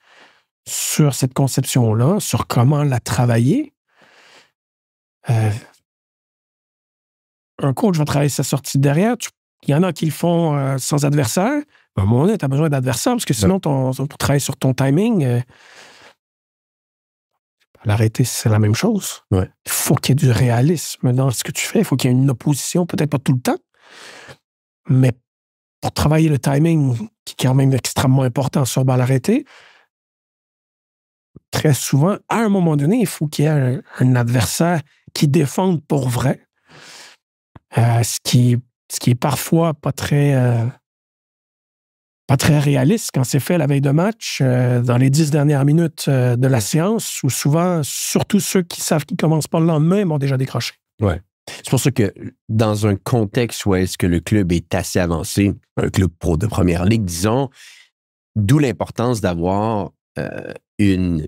[SPEAKER 1] sur cette conception-là, sur comment la travailler. Un coach va travailler sa sortie de derrière. Il y en a qui le font sans adversaire. À un moment donné, tu as besoin d'adversaire parce que sinon, pour travailler sur ton timing, l'arrêter, c'est la même chose.
[SPEAKER 3] Ouais.
[SPEAKER 1] Il faut qu'il y ait du réalisme dans ce que tu fais. Il faut qu'il y ait une opposition, peut-être pas tout le temps, mais pour travailler le timing, qui est quand même extrêmement important sur balle arrêtée, très souvent, à un moment donné, il faut qu'il y ait un adversaire qui défende pour vrai. Ce qui est parfois pas très réaliste quand c'est fait la veille de match, dans les 10 dernières minutes de la séance, où souvent, surtout ceux qui savent qu'ils ne commencent pas le lendemain, m'ont déjà décroché.
[SPEAKER 3] Ouais. C'est pour ça que dans un contexte où est-ce que le club est assez avancé, un club pro de première ligue, disons, d'où l'importance d'avoir une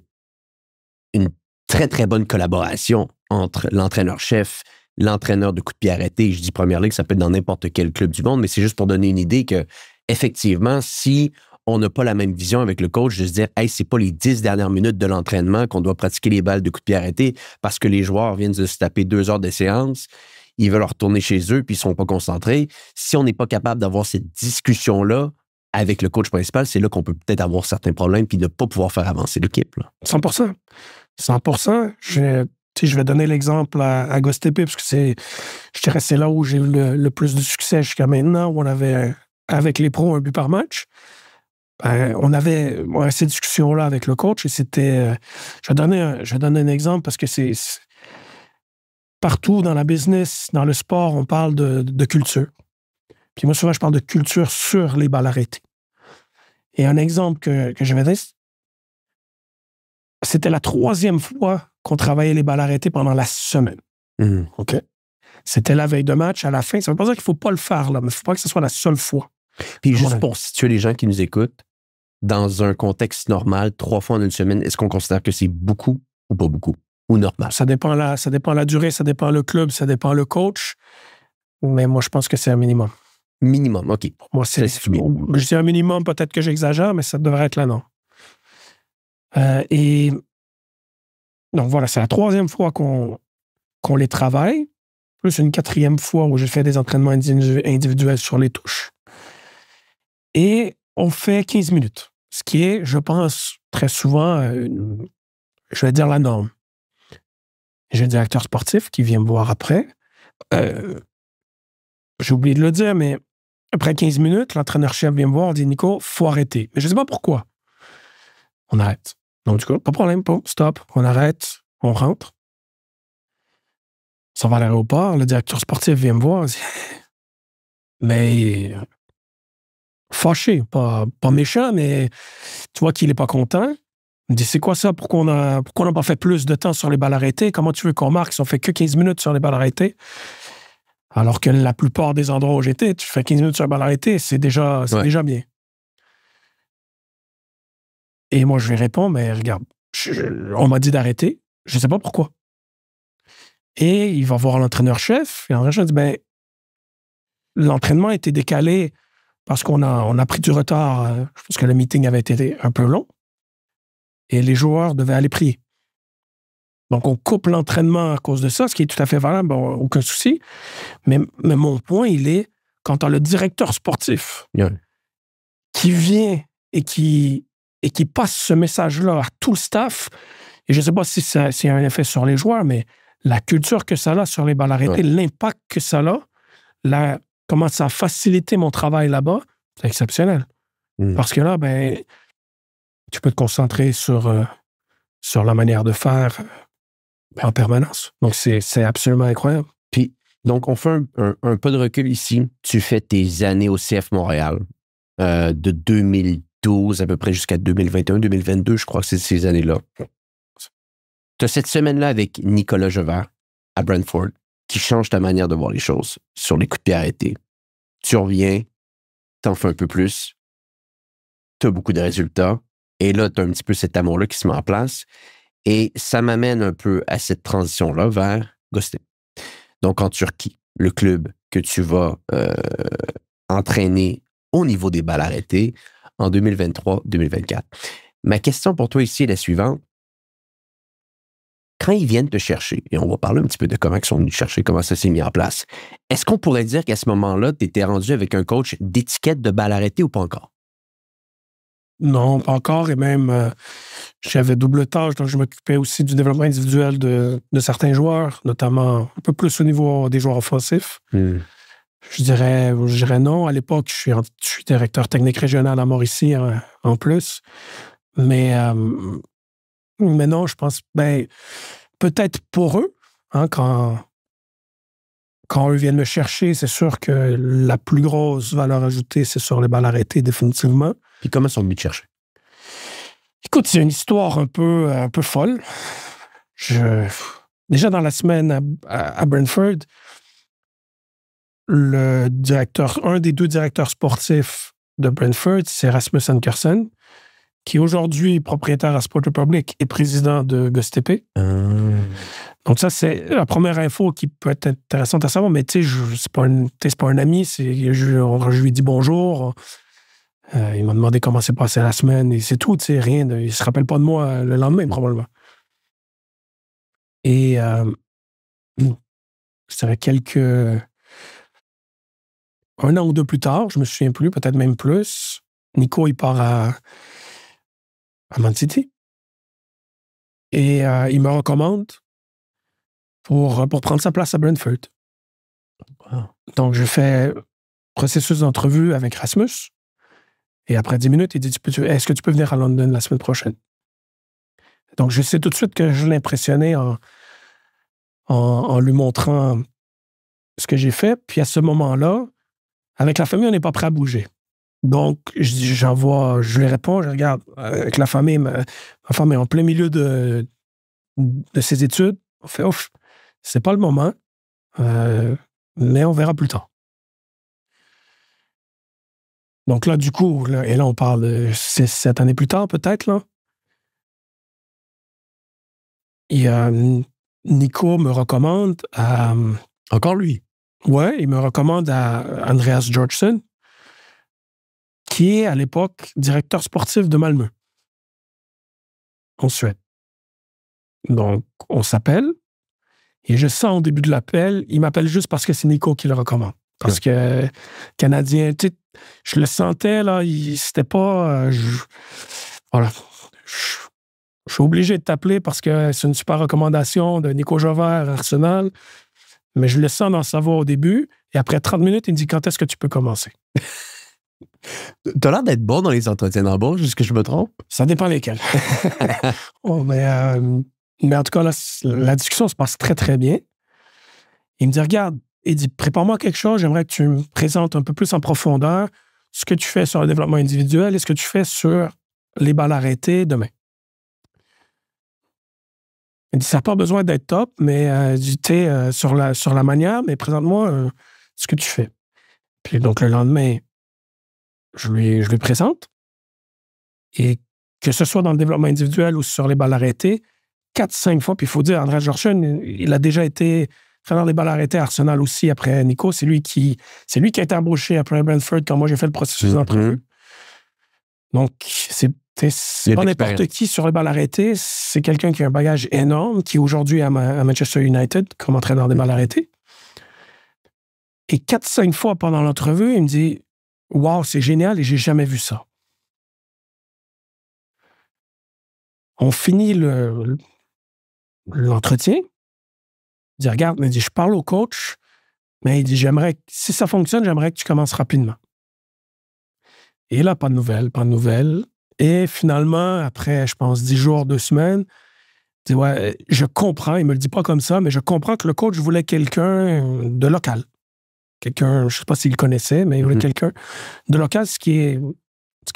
[SPEAKER 3] très, très bonne collaboration entre l'entraîneur-chef, l'entraîneur de coup de pied arrêté. Je dis première ligue, ça peut être dans n'importe quel club du monde, mais c'est juste pour donner une idée que, effectivement, si on n'a pas la même vision avec le coach, de se dire, hey, c'est pas les 10 dernières minutes de l'entraînement qu'on doit pratiquer les balles de coup de pied arrêté parce que les joueurs viennent de se taper 2 heures de séance, ils veulent retourner chez eux puis ils sont pas concentrés. Si on n'est pas capable d'avoir cette discussion-là avec le coach principal, c'est là qu'on peut peut-être avoir certains problèmes puis ne pas pouvoir faire avancer l'équipe. Là.
[SPEAKER 1] 100%. 100%. Je vais donner l'exemple à Gostépi, parce que je dirais c'est là où j'ai eu le plus de succès jusqu'à maintenant, où on avait, avec les pros, un but par match. On avait ces discussions-là avec le coach, et c'était... je vais donner un exemple, parce que c'est partout dans la business, dans le sport, on parle de culture. Puis moi, souvent, je parle de culture sur les balles arrêtées. Et un exemple que je vais donner, c'était la 3e fois qu'on travaillait les balles arrêtées pendant la semaine. OK? C'était la veille de match, à la fin. Ça ne veut pas dire qu'il ne faut pas le faire, là, mais il ne faut pas que ce soit la seule fois.
[SPEAKER 3] Puis juste pour situer les gens qui nous écoutent, dans un contexte normal, 3 fois en une semaine, est-ce qu'on considère que c'est beaucoup ou pas beaucoup? Ou normal?
[SPEAKER 1] Ça dépend la durée, ça dépend le club, ça dépend le coach. Mais moi, je pense que c'est un minimum.
[SPEAKER 3] Minimum, OK.
[SPEAKER 1] Moi, je dis un minimum, peut-être que j'exagère, mais ça devrait être là, non. Et donc voilà, c'est la 3e fois qu'on les travaille, plus une 4e fois où j'ai fait des entraînements individuels sur les touches. Et on fait 15 minutes, ce qui est, je pense, très souvent, je vais dire la norme. J'ai un directeur sportif qui vient me voir après. j'ai oublié de le dire, mais après 15 minutes, l'entraîneur-chef vient me voir et dit « Nico, il faut arrêter. » Mais je ne sais pas pourquoi. On arrête. Donc, du coup, pas de problème, stop. On arrête, on rentre. On s'en va à l'aéroport. Le directeur sportif vient me voir. Dit, mais fâché, pas méchant, mais tu vois qu'il n'est pas content. Il me dit, c'est quoi ça? Pourquoi on n'a pas fait plus de temps sur les balles arrêtées? Comment tu veux qu'on marque si on fait que 15 minutes sur les balles arrêtées? Alors que la plupart des endroits où j'étais, tu fais 15 minutes sur les balles arrêtées, c'est déjà bien. Et moi, je lui réponds, mais regarde, on m'a dit d'arrêter. Je ne sais pas pourquoi. Et il va voir l'entraîneur-chef. Et l'entraîneur-chef dit, ben, l'entraînement a été décalé parce qu'on a pris du retard. Je pense que le meeting avait été un peu long. Et les joueurs devaient aller prier. Donc, on coupe l'entraînement à cause de ça, ce qui est tout à fait valable, bon, aucun souci. Mais mon point, il est, quand tu as le directeur sportif qui vient et qui passe ce message-là à tout le staff, et je ne sais pas si ça a un effet sur les joueurs, mais la culture que ça a sur les balles arrêtées, l'impact que ça a, comment ça a facilité mon travail là-bas, c'est exceptionnel. Parce que là, ben, tu peux te concentrer sur la manière de faire en permanence. Donc, c'est absolument incroyable.
[SPEAKER 3] Puis, donc, on fait un pas de recul ici. Tu fais tes années au CF Montréal de 2012 à peu près jusqu'à 2021, 2022, je crois que c'est ces années-là. Tu as cette semaine-là avec Nicolas Jever à Brentford qui change ta manière de voir les choses sur les coups de pied arrêtés. Tu reviens, t'en fais un peu plus, tu as beaucoup de résultats, et là, tu as un petit peu cet amour-là qui se met en place. Et ça m'amène un peu à cette transition-là vers Göztepe. Donc, en Turquie, le club que tu vas entraîner au niveau des balles arrêtées en 2023-2024. Ma question pour toi ici est la suivante. Quand ils viennent te chercher, et on va parler un petit peu de comment ils sont venus te chercher, comment ça s'est mis en place, est-ce qu'on pourrait dire qu'à ce moment-là, tu étais rendu avec un coach d'étiquette de balles arrêtées ou pas encore?
[SPEAKER 1] Non, pas encore. Et même, j'avais double tâche, donc je m'occupais aussi du développement individuel de certains joueurs, notamment un peu plus au niveau des joueurs offensifs. Je dirais non. À l'époque, je suis directeur technique régional à Mauricie en plus. Mais non, je pense, ben, peut-être pour eux, hein, quand eux viennent me chercher, c'est sûr que la plus grosse valeur ajoutée, c'est sur les balles arrêtées, définitivement.
[SPEAKER 3] Puis comment sont venus te chercher?
[SPEAKER 1] Écoute, c'est une histoire un peu folle. Déjà dans la semaine à Brentford, un des deux directeurs sportifs de Brentford, c'est Rasmus Ankersen, qui aujourd'hui est propriétaire à Sport Republic et président de Göztepe. Donc ça, c'est la première info qui peut être intéressante à savoir, mais tu sais, c'est pas un ami, je lui ai dit bonjour, il m'a demandé comment s'est passée la semaine, et c'est tout, tu sais, rien, il se rappelle pas de moi le lendemain, probablement. Et je dirais un an ou deux plus tard, je me souviens plus, peut-être même plus, Nico, il part à Man City. Et il me recommande pour prendre sa place à Brentford. Wow. Donc, je fais processus d'entrevue avec Rasmus. Et après 10 minutes, il dit, est-ce que tu peux venir à London la semaine prochaine? Donc, je sais tout de suite que je l'ai impressionné en lui montrant ce que j'ai fait. Puis à ce moment-là, avec la famille, on n'est pas prêt à bouger. Donc, je lui réponds, je regarde, avec la famille, ma femme est en plein milieu de ses études. On fait, ouf, c'est pas le moment, mais on verra plus tard. Donc là, du coup, et là, on parle de 6-7 années plus tard, peut-être, là. Et Nico me recommande à...
[SPEAKER 3] Encore lui?
[SPEAKER 1] Ouais, il me recommande à Andreas Georgsson, qui est, à l'époque, directeur sportif de Malmö, en Suède. Donc, on s'appelle, et je sens au début de l'appel, il m'appelle juste parce que c'est Nico qui le recommande. Parce que Canadien, tu sais, je le sentais, là, c'était pas... voilà. Je suis obligé de t'appeler parce que c'est une super recommandation de Nico Jever, Arsenal. Mais je le sens dans sa voix au début. Et après 30 minutes, il me dit, quand est-ce que tu peux commencer?
[SPEAKER 3] T'as l'air d'être bon dans les entretiens d'embauche, est-ce que je me trompe?
[SPEAKER 1] Ça dépend lesquels. Oh, mais en tout cas, là, la discussion se passe très, très bien. Il me dit, regarde, il dit, prépare-moi quelque chose, j'aimerais que tu me présentes un peu plus en profondeur ce que tu fais sur le développement individuel et ce que tu fais sur les balles arrêtées demain. Il dit, ça n'a pas besoin d'être top, mais sur la manière, mais présente-moi ce que tu fais. Puis donc, le lendemain, je lui présente. Et que ce soit dans le développement individuel ou sur les balles arrêtées, 4-5 fois, puis il faut dire, André Georgson, il a déjà été entraîneur des balles arrêtées à Arsenal aussi après Nico. C'est lui qui a été embauché après Brentford quand moi j'ai fait le processus d'entrevue. Donc, c'est pas n'importe qui sur les balles arrêtées. C'est quelqu'un qui a un bagage énorme, qui est aujourd'hui à Manchester United comme entraîneur des balles arrêtées. Et 4-5 fois pendant l'entrevue, il me dit « Wow, c'est génial et j'ai jamais vu ça. » On finit l'entretien. Il dit « Regarde, il dit, je parle au coach, mais il dit, si ça fonctionne, j'aimerais que tu commences rapidement. » Et là, pas de nouvelles. Et finalement, après, je pense, 10 jours, 2 semaines, il dit, ouais, je comprends, il me le dit pas comme ça, mais je comprends que le coach voulait quelqu'un de local. Quelqu'un, je sais pas s'il le connaissait, mais il voulait quelqu'un de local, ce qui est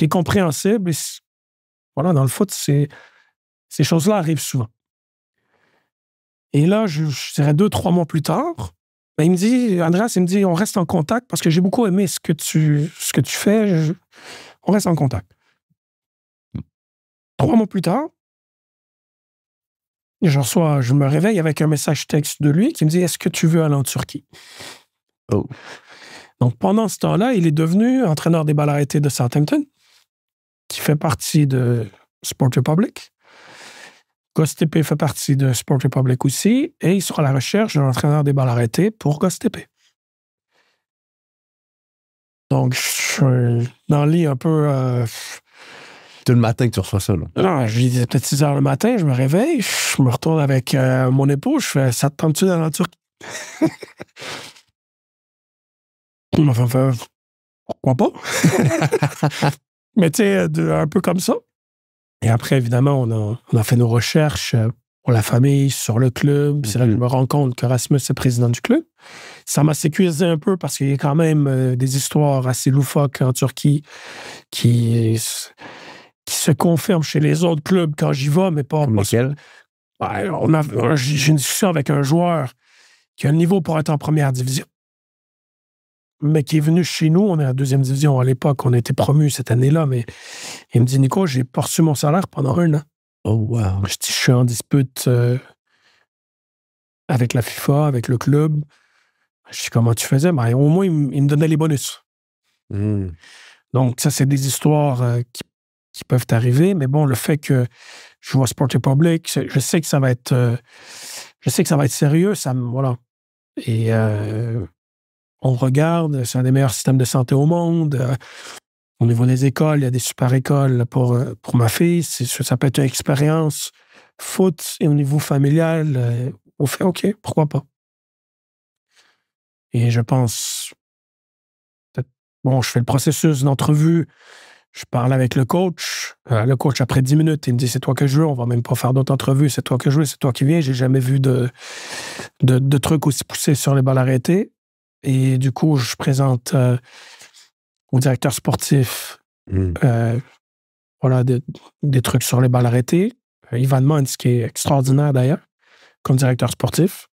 [SPEAKER 1] compréhensible. Et voilà, dans le foot, ces choses-là arrivent souvent. Et là, je dirais 2-3 mois plus tard, ben, il me dit, Andreas, on reste en contact parce que j'ai beaucoup aimé ce que tu fais. On reste en contact. 3 mois plus tard, je me réveille avec un message texte de lui qui me dit, est-ce que tu veux aller en Turquie?
[SPEAKER 3] Oh.
[SPEAKER 1] Donc, pendant ce temps-là, il est devenu entraîneur des balles arrêtées de Southampton, qui fait partie de Sport Republic. GosTP fait partie de Sport Republic aussi, et il sera à la recherche d'un entraîneur des balles arrêtées pour GosTP. Donc, je suis dans le lit un peu...
[SPEAKER 3] C'est le matin que tu reçois ça, là?
[SPEAKER 1] Non, j'ai peut-être 6 heures le matin, je me réveille, je me retourne avec mon épouse, je fais « Ça te tente-tu d'aller en Turquie? » Il m'a fait « Pourquoi pas? » Mais tu sais, un peu comme ça. Et après, évidemment, on a fait nos recherches pour la famille, sur le club. C'est là que je me rends compte que Rasmus est président du club. Ça m'a sécurisé un peu parce qu'il y a quand même des histoires assez loufoques en Turquie qui se confirment chez les autres clubs quand j'y vais, mais pas...
[SPEAKER 3] Lesquels?
[SPEAKER 1] J'ai une discussion avec un joueur qui a le niveau pour être en première division, mais qui est venu chez nous. On est en deuxième division à l'époque. On a été promus cette année-là, mais il me dit, Nico, j'ai pas reçu mon salaire pendant 1 an.
[SPEAKER 3] Oh, wow.
[SPEAKER 1] Je dis, je suis en dispute avec la FIFA, avec le club. Je dis, comment tu faisais? Ben, au moins, il me donnait les bonus. Donc, ça, c'est des histoires qui peuvent arriver. Mais bon, le fait que je joue à Sport Republic, je sais que ça va être sérieux. Voilà. Et on regarde, c'est un des meilleurs systèmes de santé au monde. Au niveau des écoles, il y a des super écoles pour ma fille. Ça peut être une expérience foot et au niveau familial. On fait OK, pourquoi pas? Et je pense, je fais le processus d'entrevue. Je parle avec le coach. Le coach, après 10 minutes, il me dit, c'est toi que je veux. On va même pas faire d'autres entrevues. C'est toi que je veux. C'est toi qui viens. J'ai jamais vu de trucs aussi poussés sur les balles arrêtées. Et du coup, je présente au directeur sportif voilà, des trucs sur les balles arrêtées. Ivan Mons, qui est extraordinaire d'ailleurs, comme directeur sportif.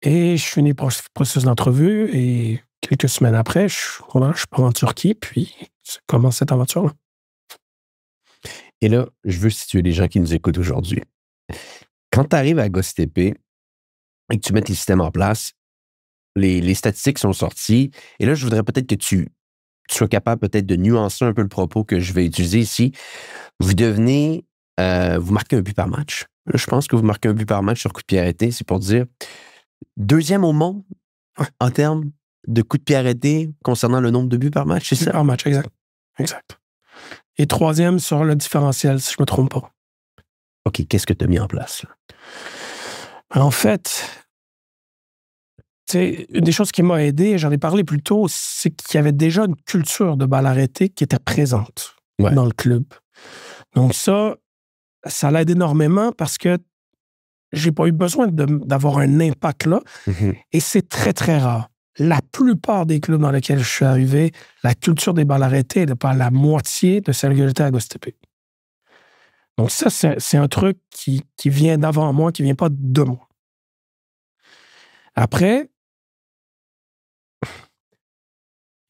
[SPEAKER 1] Et je finis le processus d'entrevue et quelques semaines après, je pars en Turquie, puis ça commence cette aventure-là.
[SPEAKER 3] Et là, je veux situer les gens qui nous écoutent aujourd'hui. Quand tu arrives à GosTP et que tu mets tes systèmes en place, les statistiques sont sorties. Et là, je voudrais peut-être que tu sois capable peut-être de nuancer un peu le propos que je vais utiliser ici. Vous marquez un but par match. Je pense que vous marquez un but par match sur coup de pied arrêté. C'est pour dire 2e au monde en termes de coups de pied arrêté concernant le nombre de buts par match, c'est ça?
[SPEAKER 1] Par match, exact. Et 3e sur le différentiel, si je ne me trompe pas.
[SPEAKER 3] OK, qu'est-ce que tu as mis en place, là?
[SPEAKER 1] En fait, une des choses qui m'a aidé, j'en ai parlé plus tôt, c'est qu'il y avait déjà une culture de balle arrêtée qui était présente dans le club. Donc ça l'aide énormément parce que j'ai pas eu besoin d'avoir un impact là. Et c'est très, très rare. La plupart des clubs dans lesquels je suis arrivé, la culture des balles arrêtées est de par la moitié de celle que j'étais à Gostépe. Donc ça, c'est un truc qui vient d'avant moi, qui vient pas de moi. Après,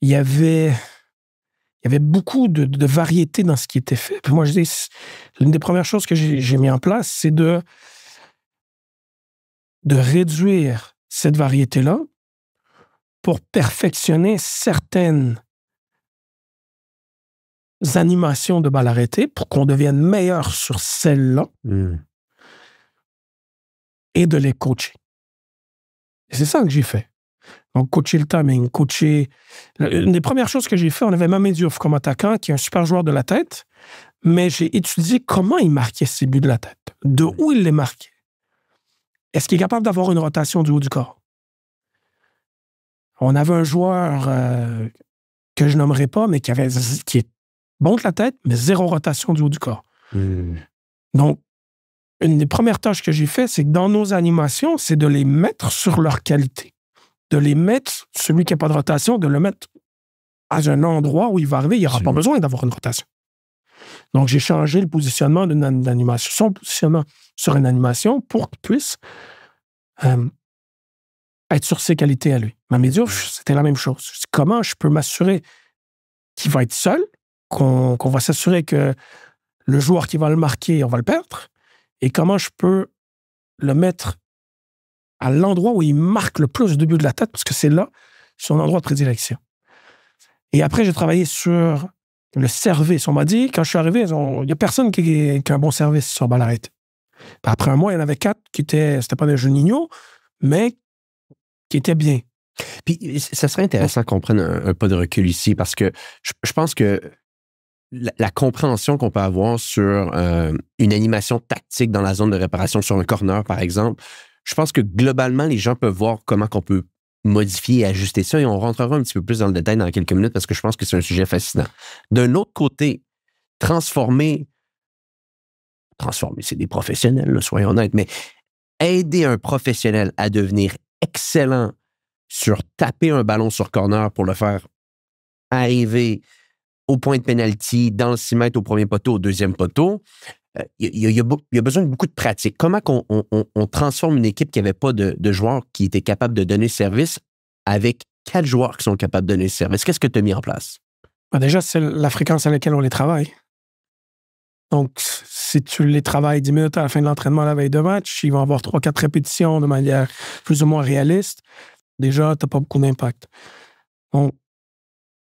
[SPEAKER 1] il y avait beaucoup de variété dans ce qui était fait. Puis moi, je dis, l'une des premières choses que j'ai mis en place, c'est de réduire cette variété-là pour perfectionner certaines animations de balles arrêtées pour qu'on devienne meilleur sur celles-là et de les coacher. Et c'est ça que j'ai fait. Donc, coacher le timing, coacher... Une des premières choses que j'ai fait, on avait Mamé Diouf comme attaquant, qui est un super joueur de la tête, mais j'ai étudié comment il marquait ses buts de la tête, de où il les marquait. Est-ce qu'il est capable d'avoir une rotation du haut du corps? On avait un joueur que je nommerai pas, mais qui est bon de la tête, mais zéro rotation du haut du corps. Donc, une des premières tâches que j'ai fait, c'est que dans nos animations, c'est de les mettre sur leur qualité. De les mettre, celui qui n'a pas de rotation, de le mettre à un endroit où il va arriver, il n'aura pas besoin d'avoir une rotation. Donc, j'ai changé le positionnement d'une animation, son positionnement sur une animation pour qu'il puisse être sur ses qualités à lui. Mamé Diouf, c'était la même chose. Comment je peux m'assurer qu'il va être seul, qu'on va s'assurer que le joueur qui va le marquer, on va le perdre, et comment je peux le mettre à l'endroit où il marque le plus de buts de la tête, parce que c'est là son endroit de prédilection. Et après, j'ai travaillé sur le service. On m'a dit, quand je suis arrivé, il n'y a personne qui a un bon service sur balle arrêtée. Après un mois, il y en avait 4 c'était pas des jeunes mais qui étaient bien.
[SPEAKER 2] Puis, ça serait intéressant qu'on prenne un pas de recul ici, parce que je pense que la compréhension qu'on peut avoir sur une animation tactique dans la zone de réparation sur un corner, par exemple, je pense que globalement, les gens peuvent voir comment on peut modifier et ajuster ça, et on rentrera un petit peu plus dans le détail dans quelques minutes parce que je pense que c'est un sujet fascinant. D'un autre côté, transformer, c'est des professionnels, là, soyons honnêtes, mais aider un professionnel à devenir excellent sur taper un ballon sur corner pour le faire arriver au point de pénalty, dans le 6 mètres au premier poteau, au deuxième poteau, il y a besoin de beaucoup de pratique. Comment on transforme une équipe qui n'avait pas de joueurs qui étaient capables de donner service avec 4 joueurs qui sont capables de donner service? Qu'est-ce que tu as mis en place?
[SPEAKER 1] Déjà, c'est la fréquence à laquelle on les travaille. Donc, si tu les travailles 10 minutes à la fin de l'entraînement la veille de match, ils vont avoir 3-4 répétitions de manière plus ou moins réaliste. Déjà, tu n'as pas beaucoup d'impact. Donc,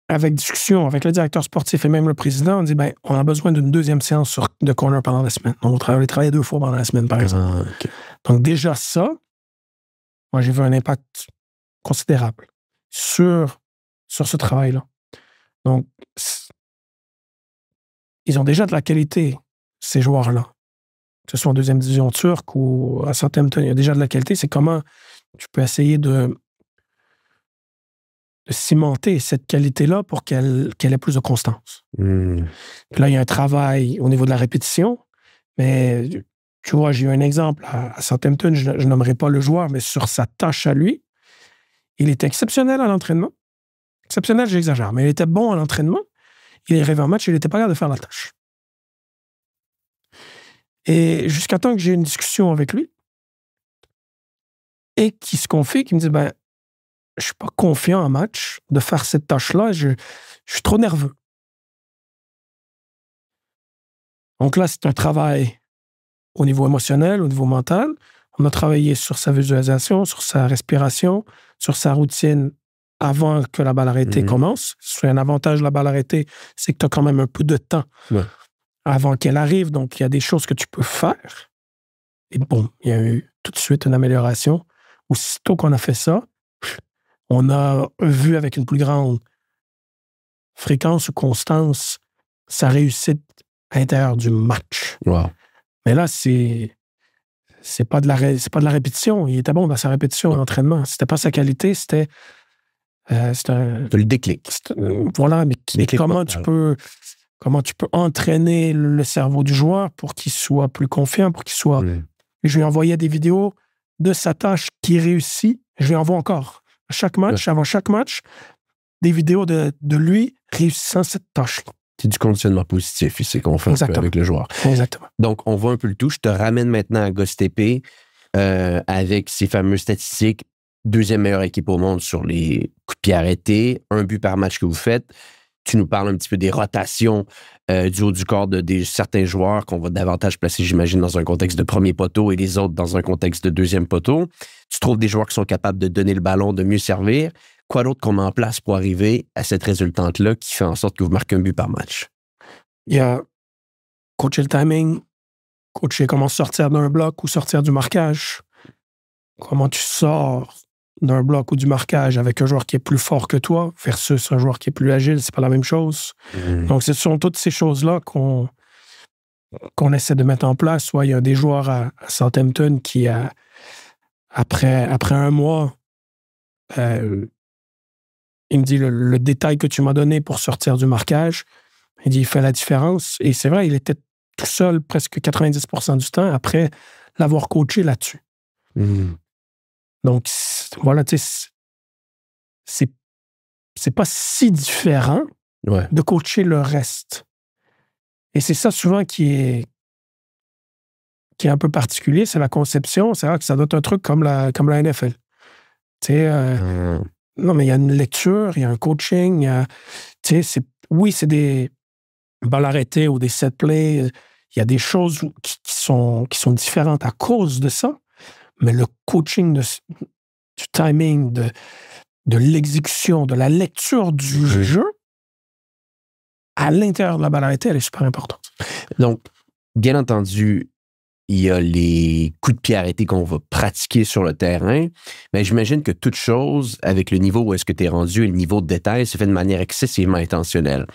[SPEAKER 1] avec discussion avec le directeur sportif et même le président, on dit, on a besoin d'une deuxième séance de corner pendant la semaine. Donc, on les travaille 2 fois pendant la semaine, par exemple.
[SPEAKER 2] Okay.
[SPEAKER 1] Donc, déjà ça, moi, j'ai vu un impact considérable sur ce travail-là. Donc, ils ont déjà de la qualité, ces joueurs-là. Que ce soit en deuxième division turque ou à Southampton, il y a déjà de la qualité. C'est comment tu peux essayer de cimenter cette qualité-là pour qu'elle ait plus de constance. Puis là, il y a un travail au niveau de la répétition, mais tu vois, j'ai eu un exemple à Southampton, je nommerai pas le joueur, mais sur sa tâche à lui, il était exceptionnel à l'entraînement. Exceptionnel, j'exagère, mais il était bon à l'entraînement. Il est arrivé en match, il n'était pas capable de faire la tâche. Et jusqu'à temps que j'ai une discussion avec lui et qu'il se confie, qu'il me dit, je ne suis pas confiant en match de faire cette tâche-là, je suis trop nerveux. Donc là, c'est un travail au niveau émotionnel, au niveau mental. On a travaillé sur sa visualisation, sur sa respiration, sur sa routine avant que la balle arrêtée commence. C'est un avantage de la balle arrêtée, c'est que tu as quand même un peu de temps avant qu'elle arrive. Donc, il y a des choses que tu peux faire. Et bon, il y a eu tout de suite une amélioration. Aussitôt qu'on a fait ça, on a vu avec une plus grande fréquence ou constance sa réussite à l'intérieur du match.
[SPEAKER 2] Wow.
[SPEAKER 1] Mais là, c'est c'est pas de la répétition. Il était bon dans sa répétition d'entraînement. C'était pas sa qualité, c'était
[SPEAKER 3] le déclic.
[SPEAKER 1] Voilà, mais comment tu peux entraîner le cerveau du joueur pour qu'il soit plus confiant, pour qu'il soit... Je lui envoyais des vidéos de sa tâche qui réussit. Je lui envoie encore. Chaque match, avant chaque match, des vidéos de lui réussissant cette tâche-là.
[SPEAKER 3] C'est du conditionnement positif ici qu'on fait un peu avec le joueur.
[SPEAKER 1] Exactement.
[SPEAKER 3] Donc, on voit un peu le tout. Je te ramène maintenant à GhostTP avec ces fameuses statistiques. 2e meilleure équipe au monde sur les coups de pied arrêtés, 1 but par match que vous faites. Tu nous parles un petit peu des rotations du haut du corps de certains joueurs qu'on va davantage placer, j'imagine, dans un contexte de premier poteau et les autres dans un contexte de 2e poteau. Tu trouves des joueurs qui sont capables de donner le ballon, de mieux servir. Quoi d'autre qu'on met en place pour arriver à cette résultante-là qui fait en sorte que vous marquez un but par match?
[SPEAKER 1] Il y a coacher le timing, coacher comment sortir d'un bloc ou sortir du marquage, comment tu sors d'un bloc ou du marquage avec un joueur qui est plus fort que toi versus un joueur qui est plus agile, c'est pas la même chose. Donc, ce sont toutes ces choses-là qu'on essaie de mettre en place. Soit il y a des joueurs à Southampton qui, après 1 mois, il me dit le détail que tu m'as donné pour sortir du marquage, il dit il fait la différence. Et c'est vrai, il était tout seul presque 90% du temps après l'avoir coaché là-dessus. Donc, voilà, tu sais, c'est pas si différent de coacher le reste. Et c'est ça souvent qui est un peu particulier, c'est la conception. C'est vrai que ça doit être un truc comme la NFL. Tu sais, non, mais il y a une lecture, il y a un coaching, tu sais, c'est des balles arrêtées ou des set plays. Il y a des choses qui sont différentes à cause de ça. Mais le coaching du timing, de l'exécution, de la lecture du jeu, à l'intérieur de la balle arrêtée, elle est super importante.
[SPEAKER 3] Donc, bien entendu, il y a les coups de pied arrêtés qu'on va pratiquer sur le terrain, mais j'imagine que toute chose, avec le niveau où est-ce que tu es rendu et le niveau de détail, se fait de manière excessivement intentionnelle.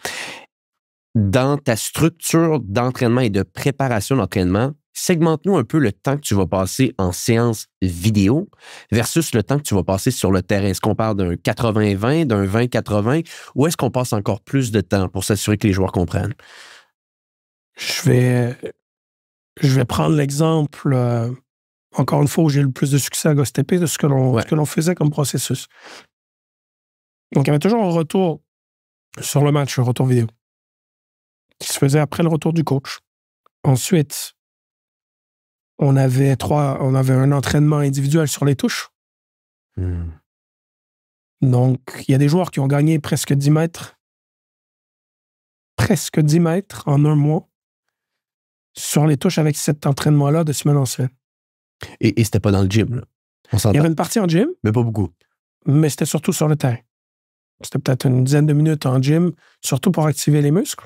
[SPEAKER 3] Dans ta structure d'entraînement et de préparation d'entraînement, segmente-nous un peu le temps que tu vas passer en séance vidéo versus le temps que tu vas passer sur le terrain. Est-ce qu'on parle d'un 80-20, d'un 20-80, ou est-ce qu'on passe encore plus de temps pour s'assurer que les joueurs comprennent?
[SPEAKER 1] Je vais prendre l'exemple, encore une fois, où j'ai le plus de succès à GhostTP de ce que l'on faisait comme processus. Donc, il y avait toujours un retour sur le match, un retour vidéo, qui se faisait après le retour du coach. Ensuite, on avait un entraînement individuel sur les touches. Donc, il y a des joueurs qui ont gagné presque 10 mètres en 1 mois sur les touches avec cet entraînement-là de semaine en semaine.
[SPEAKER 3] Et c'était pas dans le gym, là.
[SPEAKER 1] Il y avait une partie en gym.
[SPEAKER 3] Mais pas beaucoup.
[SPEAKER 1] Mais c'était surtout sur le terrain. C'était peut-être une dizaine de minutes en gym, surtout pour activer les muscles.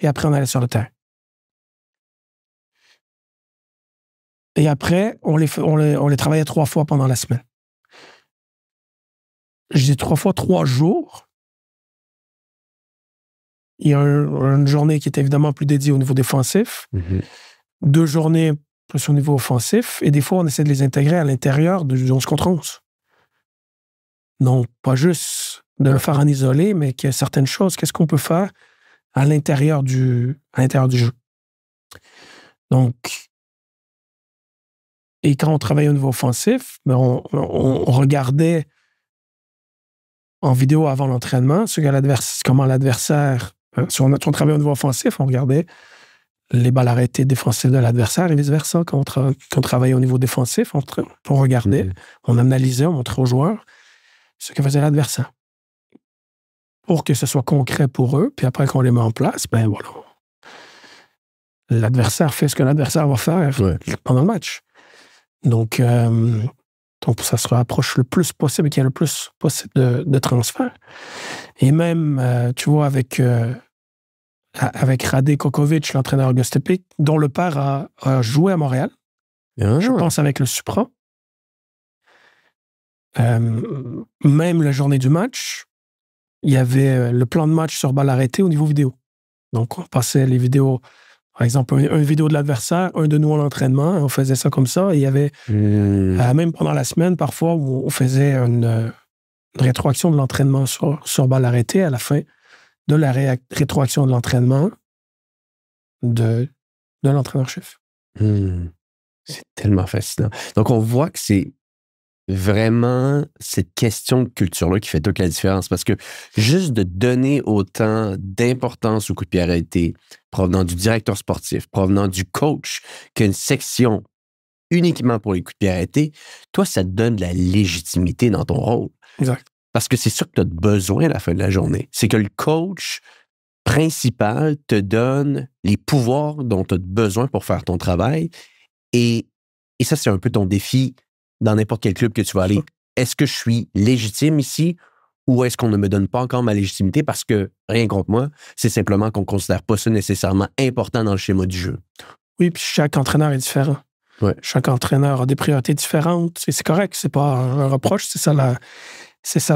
[SPEAKER 1] Et après, on allait sur le terrain. Et après, on les travaillait 3 fois pendant la semaine. Je dis 3 fois, 3 jours. Il y a une journée qui est évidemment plus dédiée au niveau défensif. 2 journées plus au niveau offensif. Et des fois, on essaie de les intégrer à l'intérieur du 11 contre 11. Non, pas juste de le faire en isolé, mais qu'il y a certaines choses, qu'est-ce qu'on peut faire à l'intérieur du jeu. Donc, et quand on travaillait au niveau offensif, on regardait en vidéo avant l'entraînement comment l'adversaire... Si on travaillait au niveau offensif, on regardait les balles arrêtées défensives de l'adversaire et vice-versa. Quand on travaillait au niveau défensif, on regardait, on analysait, on montrait aux joueurs ce que faisait l'adversaire. Pour que ce soit concret pour eux, puis après qu'on les met en place, ben voilà. L'adversaire fait ce que l'adversaire va faire pendant le match. Donc, ça se rapproche le plus possible et qu'il y a le plus possible de transfert. Et même, tu vois, avec Rade Kokovic, l'entraîneur GhostTP, dont le père a joué à Montréal, je pense avec le Supra. Même la journée du match, il y avait le plan de match sur balle arrêtée au niveau vidéo. Donc, on passait les vidéos Par exemple, une vidéo de l'adversaire, un de nous en entraînement, on faisait ça comme ça. Et il y avait, même pendant la semaine, parfois, où on faisait une rétroaction de l'entraînement sur balle arrêtée à la fin de la rétroaction de l'entraînement de l'entraîneur-chef.
[SPEAKER 3] C'est tellement fascinant. Donc, on voit que c'est vraiment cette question de culture-là qui fait toute la différence parce que juste de donner autant d'importance au coup de pied arrêté provenant du directeur sportif, provenant du coach, qu'une section uniquement pour les coups de pied arrêtés, toi, ça te donne de la légitimité dans ton rôle.
[SPEAKER 1] Exact.
[SPEAKER 3] Parce que c'est sûr que tu as besoin à la fin de la journée. C'est que le coach principal te donne les pouvoirs dont tu as besoin pour faire ton travail et ça, c'est un peu ton défi dans n'importe quel club que tu vas aller. Est-ce que je suis légitime ici ou est-ce qu'on ne me donne pas encore ma légitimité parce que, rien contre moi, c'est simplement qu'on ne considère pas ça nécessairement important dans le schéma du jeu?
[SPEAKER 1] Oui, puis chaque entraîneur est différent.
[SPEAKER 3] Ouais.
[SPEAKER 1] Chaque entraîneur a des priorités différentes. C'est correct, c'est pas un reproche, c'est ça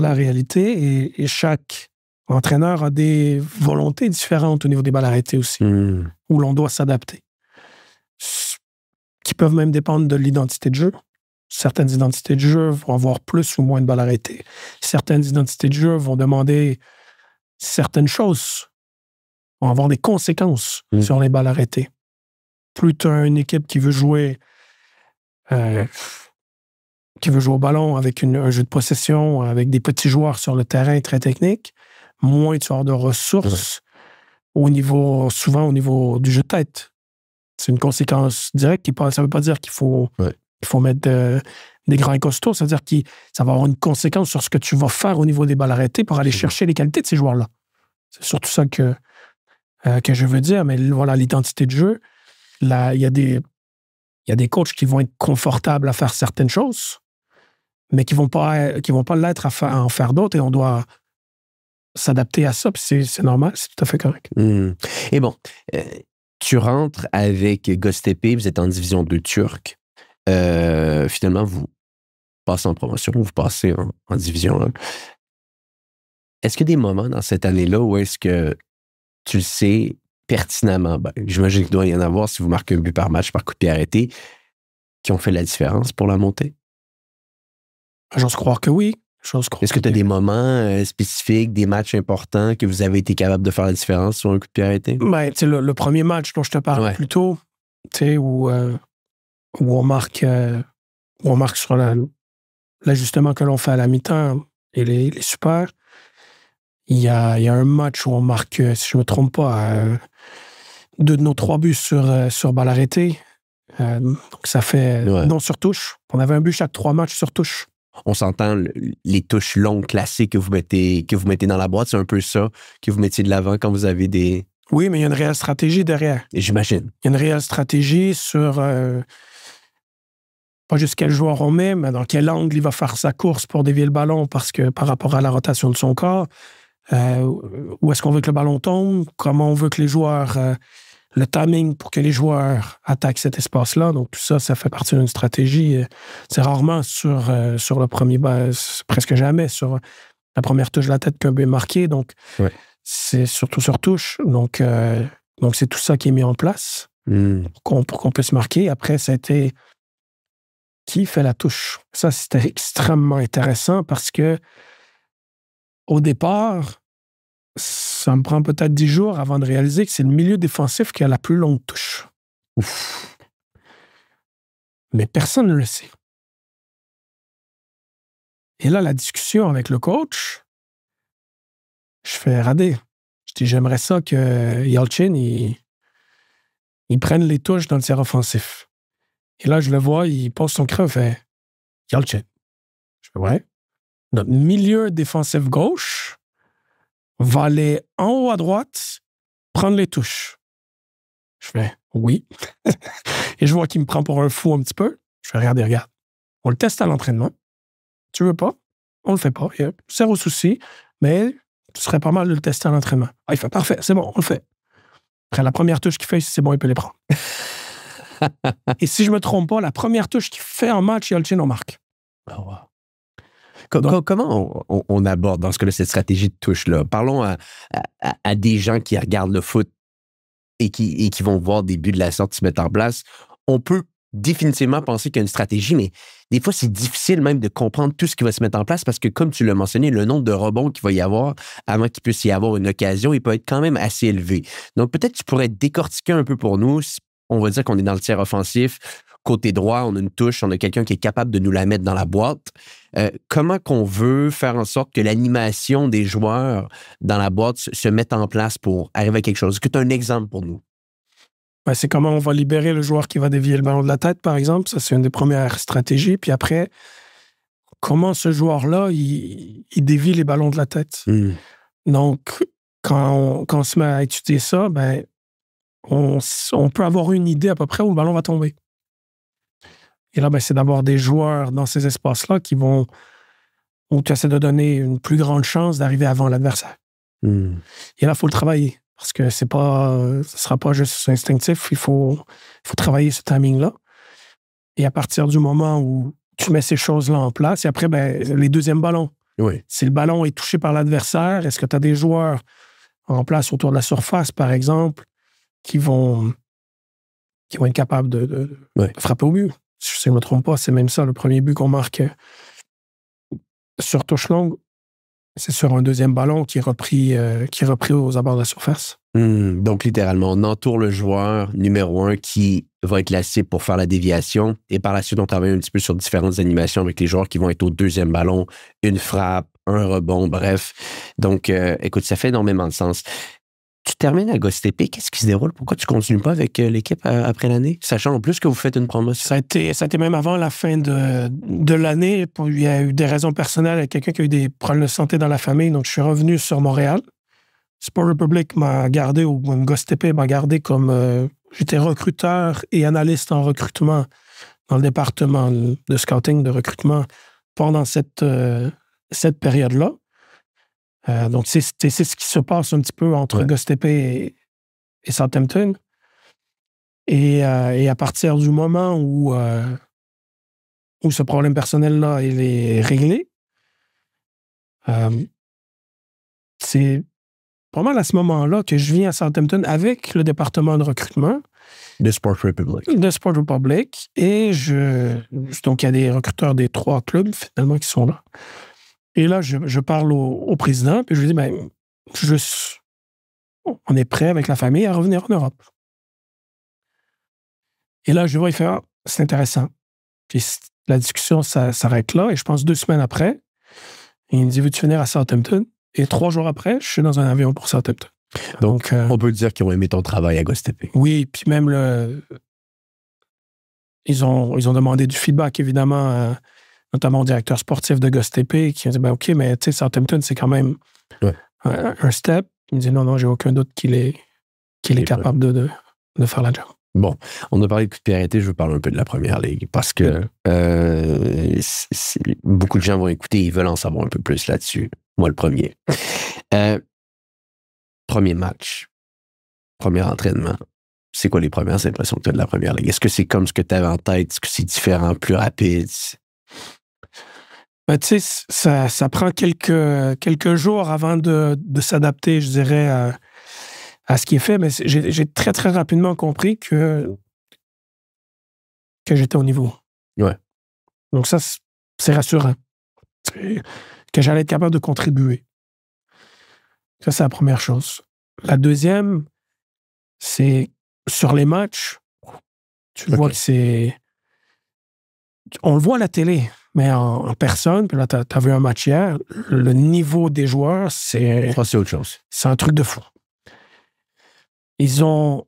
[SPEAKER 1] la réalité. Et chaque entraîneur a des volontés différentes au niveau des balles arrêtées aussi, où l'on doit s'adapter. Qui peuvent même dépendre de l'identité de jeu. Certaines identités de jeu vont avoir plus ou moins de balles arrêtées. Certaines identités de jeu vont demander certaines choses, vont avoir des conséquences sur les balles arrêtées. Plus tu as une équipe qui veut jouer au ballon avec un jeu de possession, avec des petits joueurs sur le terrain très technique, moins tu as de ressources souvent au niveau du jeu de tête. C'est une conséquence directe. Ça ne veut pas dire qu'il faut mettre des grands et costauds. Ça veut dire que ça va avoir une conséquence sur ce que tu vas faire au niveau des balles arrêtées pour aller chercher les qualités de ces joueurs-là. C'est surtout ça que je veux dire. Mais voilà, l'identité de jeu, là, il y a des coachs qui vont être confortables à faire certaines choses, mais qui vont pas l'être à en faire d'autres, et on doit s'adapter à ça, puis c'est normal, c'est tout à fait correct.
[SPEAKER 3] Et bon, tu rentres avec Göztepe, vous êtes en division 2 turque. Finalement, vous passez en promotion, vous passez en division 1. Est-ce qu'il y a des moments dans cette année-là où est-ce que tu le sais pertinemment, j'imagine qu'il doit y en avoir si vous marquez un but par match, par coup de pied arrêté, qui ont fait la différence pour la montée?
[SPEAKER 1] J'ose croire que oui.
[SPEAKER 3] Est-ce que tu as des moments spécifiques, des matchs importants que vous avez été capable de faire la différence sur un coup de pied arrêté?
[SPEAKER 1] Le premier match dont je te parle plus tôt, où on marque sur l'ajustement que l'on fait à la mi-temps, il est super. Il y a un match où on marque, si je ne me trompe pas, 2 de nos 3 buts sur balle arrêtée. Donc ça fait non sur touche. On avait un but chaque 3 matchs sur touche.
[SPEAKER 3] On s'entend, les touches longues classiques que vous mettez dans la boîte, c'est un peu ça que vous mettiez de l'avant quand vous avez des...
[SPEAKER 1] Oui, mais il y a une réelle stratégie derrière.
[SPEAKER 3] Et j'imagine.
[SPEAKER 1] Il y a une réelle stratégie sur pas juste quel joueur on met, mais dans quel angle il va faire sa course pour dévier le ballon parce que par rapport à la rotation de son corps, où est-ce qu'on veut que le ballon tombe, comment on veut que les joueurs... le timing pour que les joueurs attaquent cet espace-là. Donc, tout ça, ça fait partie d'une stratégie. C'est rarement sur le premier, presque jamais sur la première touche de la tête qu'un but est marqué. Donc, c'est surtout sur touche. Donc, c'est tout ça qui est mis en place pour qu'on puisse marquer. Après, ça a été qui fait la touche. Ça, c'était extrêmement intéressant parce que au départ, ça me prend peut-être 10 jours avant de réaliser que c'est le milieu défensif qui a la plus longue touche. Ouf. Mais personne ne le sait. Et là, la discussion avec le coach, je fais rader. Je dis, j'aimerais ça que Yalchin, il prenne les touches dans le tir offensif. Et là, je le vois, il pose son creux, il fait Yalchin. Je fais, ouais. Notre milieu défensif gauche va aller en haut à droite, prendre les touches. Je fais oui. Et je vois qu'il me prend pour un fou un petit peu. Je fais regarde. On le teste à l'entraînement. Tu veux pas? On le fait pas. Il y a zéro souci, mais ce serait pas mal de le tester à l'entraînement. Ah, il fait parfait, c'est bon, on le fait. Après, la première touche qu'il fait, si c'est bon, il peut les prendre. Et si je me trompe pas, la première touche qu'il fait en match, Yalchin, on marque.
[SPEAKER 3] Oh, wow. Comment on aborde dans ce cas-là cette stratégie de touche-là? Parlons à des gens qui regardent le foot
[SPEAKER 2] et qui vont voir des buts de la sorte se mettre en place, on peut définitivement penser qu'il y a une stratégie, mais des fois, c'est difficile même de comprendre tout ce qui va se mettre en place parce que, comme tu l'as mentionné, le nombre de rebonds qu'il va y avoir avant qu'il puisse y avoir une occasion, il peut être quand même assez élevé. Donc, peut-être que tu pourrais décortiquer un peu pour nous. On va dire qu'on est dans le tiers offensif. Côté droit, on a une touche, on a quelqu'un qui est capable de nous la mettre dans la boîte. Comment qu'on veut faire en sorte que l'animation des joueurs dans la boîte se mette en place pour arriver à quelque chose? Est-ce que tu as un exemple pour nous?
[SPEAKER 1] Ben, c'est comment on va libérer le joueur qui va dévier le ballon de la tête, par exemple. Ça, c'est une des premières stratégies. Puis après, comment ce joueur-là, il dévie les ballons de la tête. Donc, quand on se met à étudier ça, ben, on peut avoir une idée à peu près où le ballon va tomber. Et là, ben, c'est d'avoir des joueurs dans ces espaces-là où tu essaies de donner une plus grande chance d'arriver avant l'adversaire. Et là, il faut le travailler. Parce que ce ne sera pas juste instinctif. Il faut travailler ce timing-là. Et à partir du moment où tu mets ces choses-là en place, et après, ben, les deuxièmes ballons.
[SPEAKER 2] Oui.
[SPEAKER 1] Si le ballon est touché par l'adversaire, est-ce que tu as des joueurs en place autour de la surface, par exemple, qui vont être capables de frapper au but? Si je ne me trompe pas, c'est même ça, le premier but qu'on marque sur touche longue. C'est sur un deuxième ballon qui est repris aux abords de la surface.
[SPEAKER 2] Donc, littéralement, on entoure le joueur numéro 1 qui va être la cible pour faire la déviation. Et par la suite, on travaille un petit peu sur différentes animations avec les joueurs qui vont être au deuxième ballon, une frappe, un rebond, bref. Donc, écoute, ça fait énormément de sens. Tu termines à GosTP, qu'est-ce qui se déroule? Pourquoi tu ne continues pas avec l'équipe après l'année? Sachant en plus que vous faites une promotion.
[SPEAKER 1] Ça a été même avant la fin de l'année. Il y a eu des raisons personnelles. Il y a quelqu'un qui a eu des problèmes de santé dans la famille. Donc, je suis revenu sur Montréal. Sport Republic m'a gardé, ou GosTP m'a gardé comme... j'étais recruteur et analyste en recrutement dans le département de scouting, de recrutement pendant cette période-là. Donc, c'est ce qui se passe un petit peu entre GosTP et Southampton. Et à partir du moment où ce problème personnel-là il est réglé, c'est pas mal à ce moment-là que je viens à Southampton avec le département de recrutement.
[SPEAKER 2] De Sport Republic.
[SPEAKER 1] De Sport Republic. Et donc, il y a des recruteurs des 3 clubs, finalement, qui sont là. Et là, je parle au président, puis je lui dis, ben, on est prêt avec la famille à revenir en Europe. Et là, je vois, il fait, c'est intéressant. Puis la discussion, ça s'arrête là, et je pense 2 semaines après, il me dit, veux-tu venir à Southampton? Et 3 jours après, je suis dans un avion pour Southampton.
[SPEAKER 2] Donc on peut dire qu'ils ont aimé ton travail à GosTP.
[SPEAKER 1] Oui, puis même ils ont demandé du feedback, évidemment, notamment au directeur sportif de GosTP, qui a dit, ben OK, mais tu sais, Southampton, c'est quand même un step. Il me dit, non, j'ai aucun doute qu'il est capable de faire la job.
[SPEAKER 2] Bon, on a parlé de coup de pied arrêté, je veux parler un peu de la première ligue, parce que beaucoup de gens vont écouter, ils veulent en savoir un peu plus là-dessus. Moi, le premier. Premier match, premier entraînement. C'est quoi les premières impressions que tu as de la première ligue? Est-ce que c'est comme ce que tu avais en tête? Est-ce que c'est différent, plus rapide?
[SPEAKER 1] Ben, tu sais, ça prend quelques jours avant de s'adapter, je dirais, à ce qui est fait, mais j'ai très, très rapidement compris que j'étais au niveau.
[SPEAKER 2] Ouais.
[SPEAKER 1] Donc ça, c'est rassurant. Que j'allais être capable de contribuer. Ça, c'est la première chose. La deuxième, c'est sur les matchs, tu vois que c'est... On le voit à la télé, mais en personne, puis là, t'as vu un match hier, le niveau des joueurs, c'est
[SPEAKER 2] autre chose.
[SPEAKER 1] C'est un truc de fou. Ils ont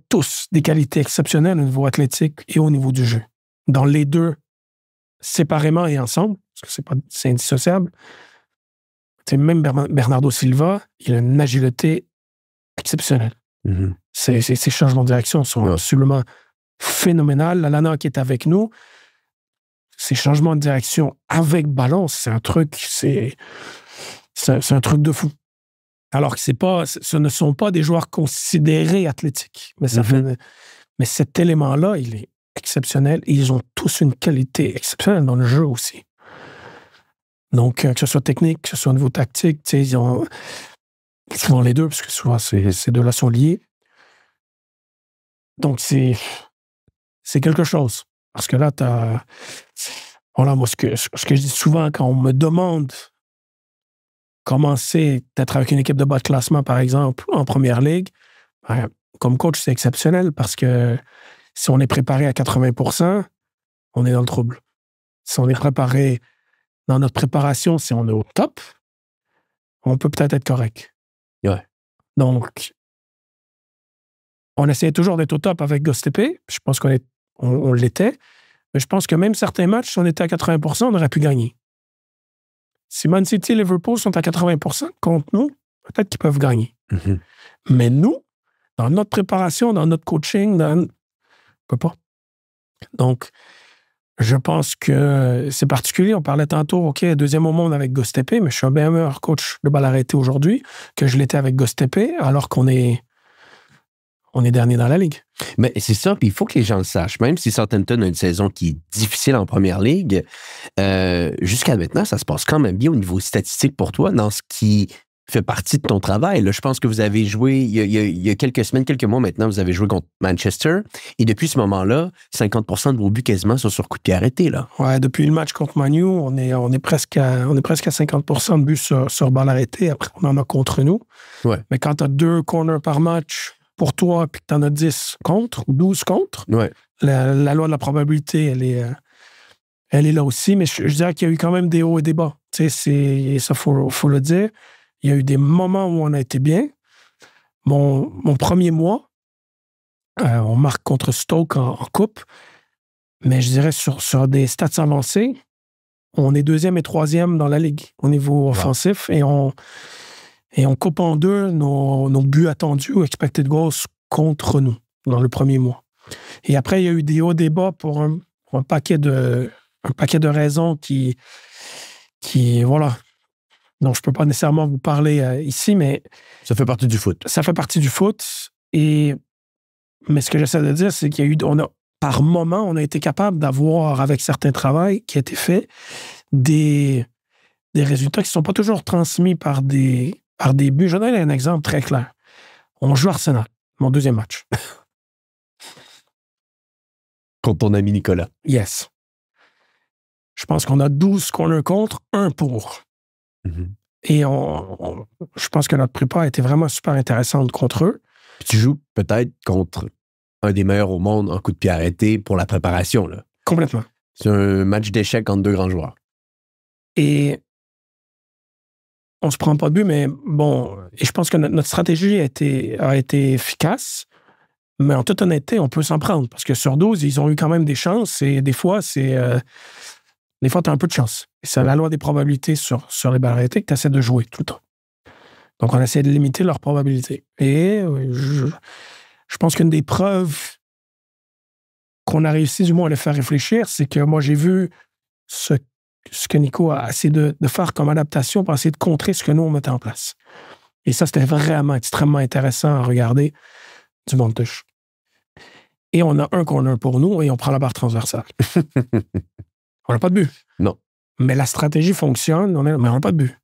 [SPEAKER 1] tous des qualités exceptionnelles au niveau athlétique et au niveau du jeu. Dans les deux, séparément et ensemble, parce que c'est indissociable. T'sais, même Bernardo Silva, il a une agilité exceptionnelle.
[SPEAKER 2] Mm-hmm.
[SPEAKER 1] Ces changements de direction sont absolument phénoménal. Lallana qui est avec nous, ces changements de direction avec ballon, c'est un truc de fou. Alors que ce ne sont pas des joueurs considérés athlétiques. Mais, mais cet élément-là, il est exceptionnel. Et ils ont tous une qualité exceptionnelle dans le jeu aussi. Donc, que ce soit technique, que ce soit au niveau tactique, ils ont souvent les deux, parce que souvent ces deux-là sont liés. Donc, c'est quelque chose. Parce que là, voilà, moi, ce que je dis souvent quand on me demande comment c'est d'être avec une équipe de bas de classement, par exemple, en première ligue, ben, comme coach, c'est exceptionnel parce que si on est préparé à 80%, on est dans le trouble. Si on est préparé dans notre préparation, si on est au top, on peut peut-être être correct.
[SPEAKER 3] Ouais.
[SPEAKER 1] Donc, on essayait toujours d'être au top avec Gostépé. Je pense on l'était. Mais je pense que même certains matchs, si on était à 80%, on aurait pu gagner. Si Man City et Liverpool sont à 80% contre nous, peut-être qu'ils peuvent gagner.
[SPEAKER 3] Mm-hmm.
[SPEAKER 1] Mais nous, dans notre préparation, dans notre coaching, on ne peut pas. Donc, je pense que c'est particulier. On parlait tantôt, OK, deuxième au monde avec Gostépé, mais je suis un bien meilleur coach de balle arrêtée aujourd'hui que je l'étais avec Gostépé, alors qu'on est dernier dans la ligue.
[SPEAKER 3] Mais c'est ça, puis il faut que les gens le sachent. Même si Southampton a une saison qui est difficile en première ligue, jusqu'à maintenant, ça se passe quand même bien au niveau statistique pour toi, dans ce qui fait partie de ton travail. Là, je pense que vous avez joué, il y a quelques semaines, quelques mois maintenant, vous avez joué contre Manchester, et depuis ce moment-là, 50% de vos buts quasiment sont sur coup de pied arrêté. Là.
[SPEAKER 1] Ouais, depuis le match contre Man U, on est presque à 50% de buts sur balle arrêtée. Après, on en a contre nous.
[SPEAKER 3] Ouais.
[SPEAKER 1] Mais quand tu as 2 corners par match pour toi, puis que tu en as 10 contre ou 12 contre,
[SPEAKER 3] ouais.
[SPEAKER 1] la loi de la probabilité, elle est là aussi. Mais je dirais qu'il y a eu quand même des hauts et des bas. Tu sais, ça, faut le dire. Il y a eu des moments où on a été bien. Mon premier mois, on marque contre Stoke en coupe. Mais je dirais sur des stats avancés, on est 2e et 3e dans la ligue au niveau offensif. Et on coupe en 2 nos buts attendus ou expected goals contre nous dans le premier mois. Et après, il y a eu des hauts, des bas pour un paquet de raisons qui voilà. Donc, je ne peux pas nécessairement vous parler ici, mais...
[SPEAKER 3] Ça fait partie du foot.
[SPEAKER 1] Ça fait partie du foot. Mais ce que j'essaie de dire, c'est par moment, on a été capable d'avoir, avec certains travaux qui a été fait, des résultats qui ne sont pas toujours transmis par des buts. Je vais donner un exemple très clair. On joue Arsenal, mon deuxième match.
[SPEAKER 3] Contre ton ami Nicolas.
[SPEAKER 1] Yes. Je pense qu'on a 12 corners contre, 1 pour.
[SPEAKER 3] Mm-hmm.
[SPEAKER 1] Et je pense que notre prépa a été vraiment super intéressante contre eux.
[SPEAKER 3] Puis tu joues peut-être contre un des meilleurs au monde en coup de pied arrêté pour la préparation. Là.
[SPEAKER 1] Complètement.
[SPEAKER 3] C'est un match d'échecs entre 2 grands joueurs.
[SPEAKER 1] Et on se prend pas de but, mais bon, et je pense que notre stratégie a été efficace, mais en toute honnêteté, on peut s'en prendre, parce que sur 12, ils ont eu quand même des chances, et des fois, des fois, tu as un peu de chance. Et c'est la loi des probabilités sur les balles arrêtées que tu essaies de jouer tout le temps. Donc, on essaie de limiter leurs probabilités. Et je pense qu'une des preuves qu'on a réussi, du moins, à les faire réfléchir, c'est que moi, j'ai vu ce que Nico a essayé de faire comme adaptation pour essayer de contrer ce que nous, on mettait en place. Et ça, c'était vraiment extrêmement intéressant à regarder du monde touche. Et on a un corner pour nous et on prend la barre transversale. On n'a pas de but.
[SPEAKER 3] Non.
[SPEAKER 1] Mais la stratégie fonctionne, mais on n'a pas de but.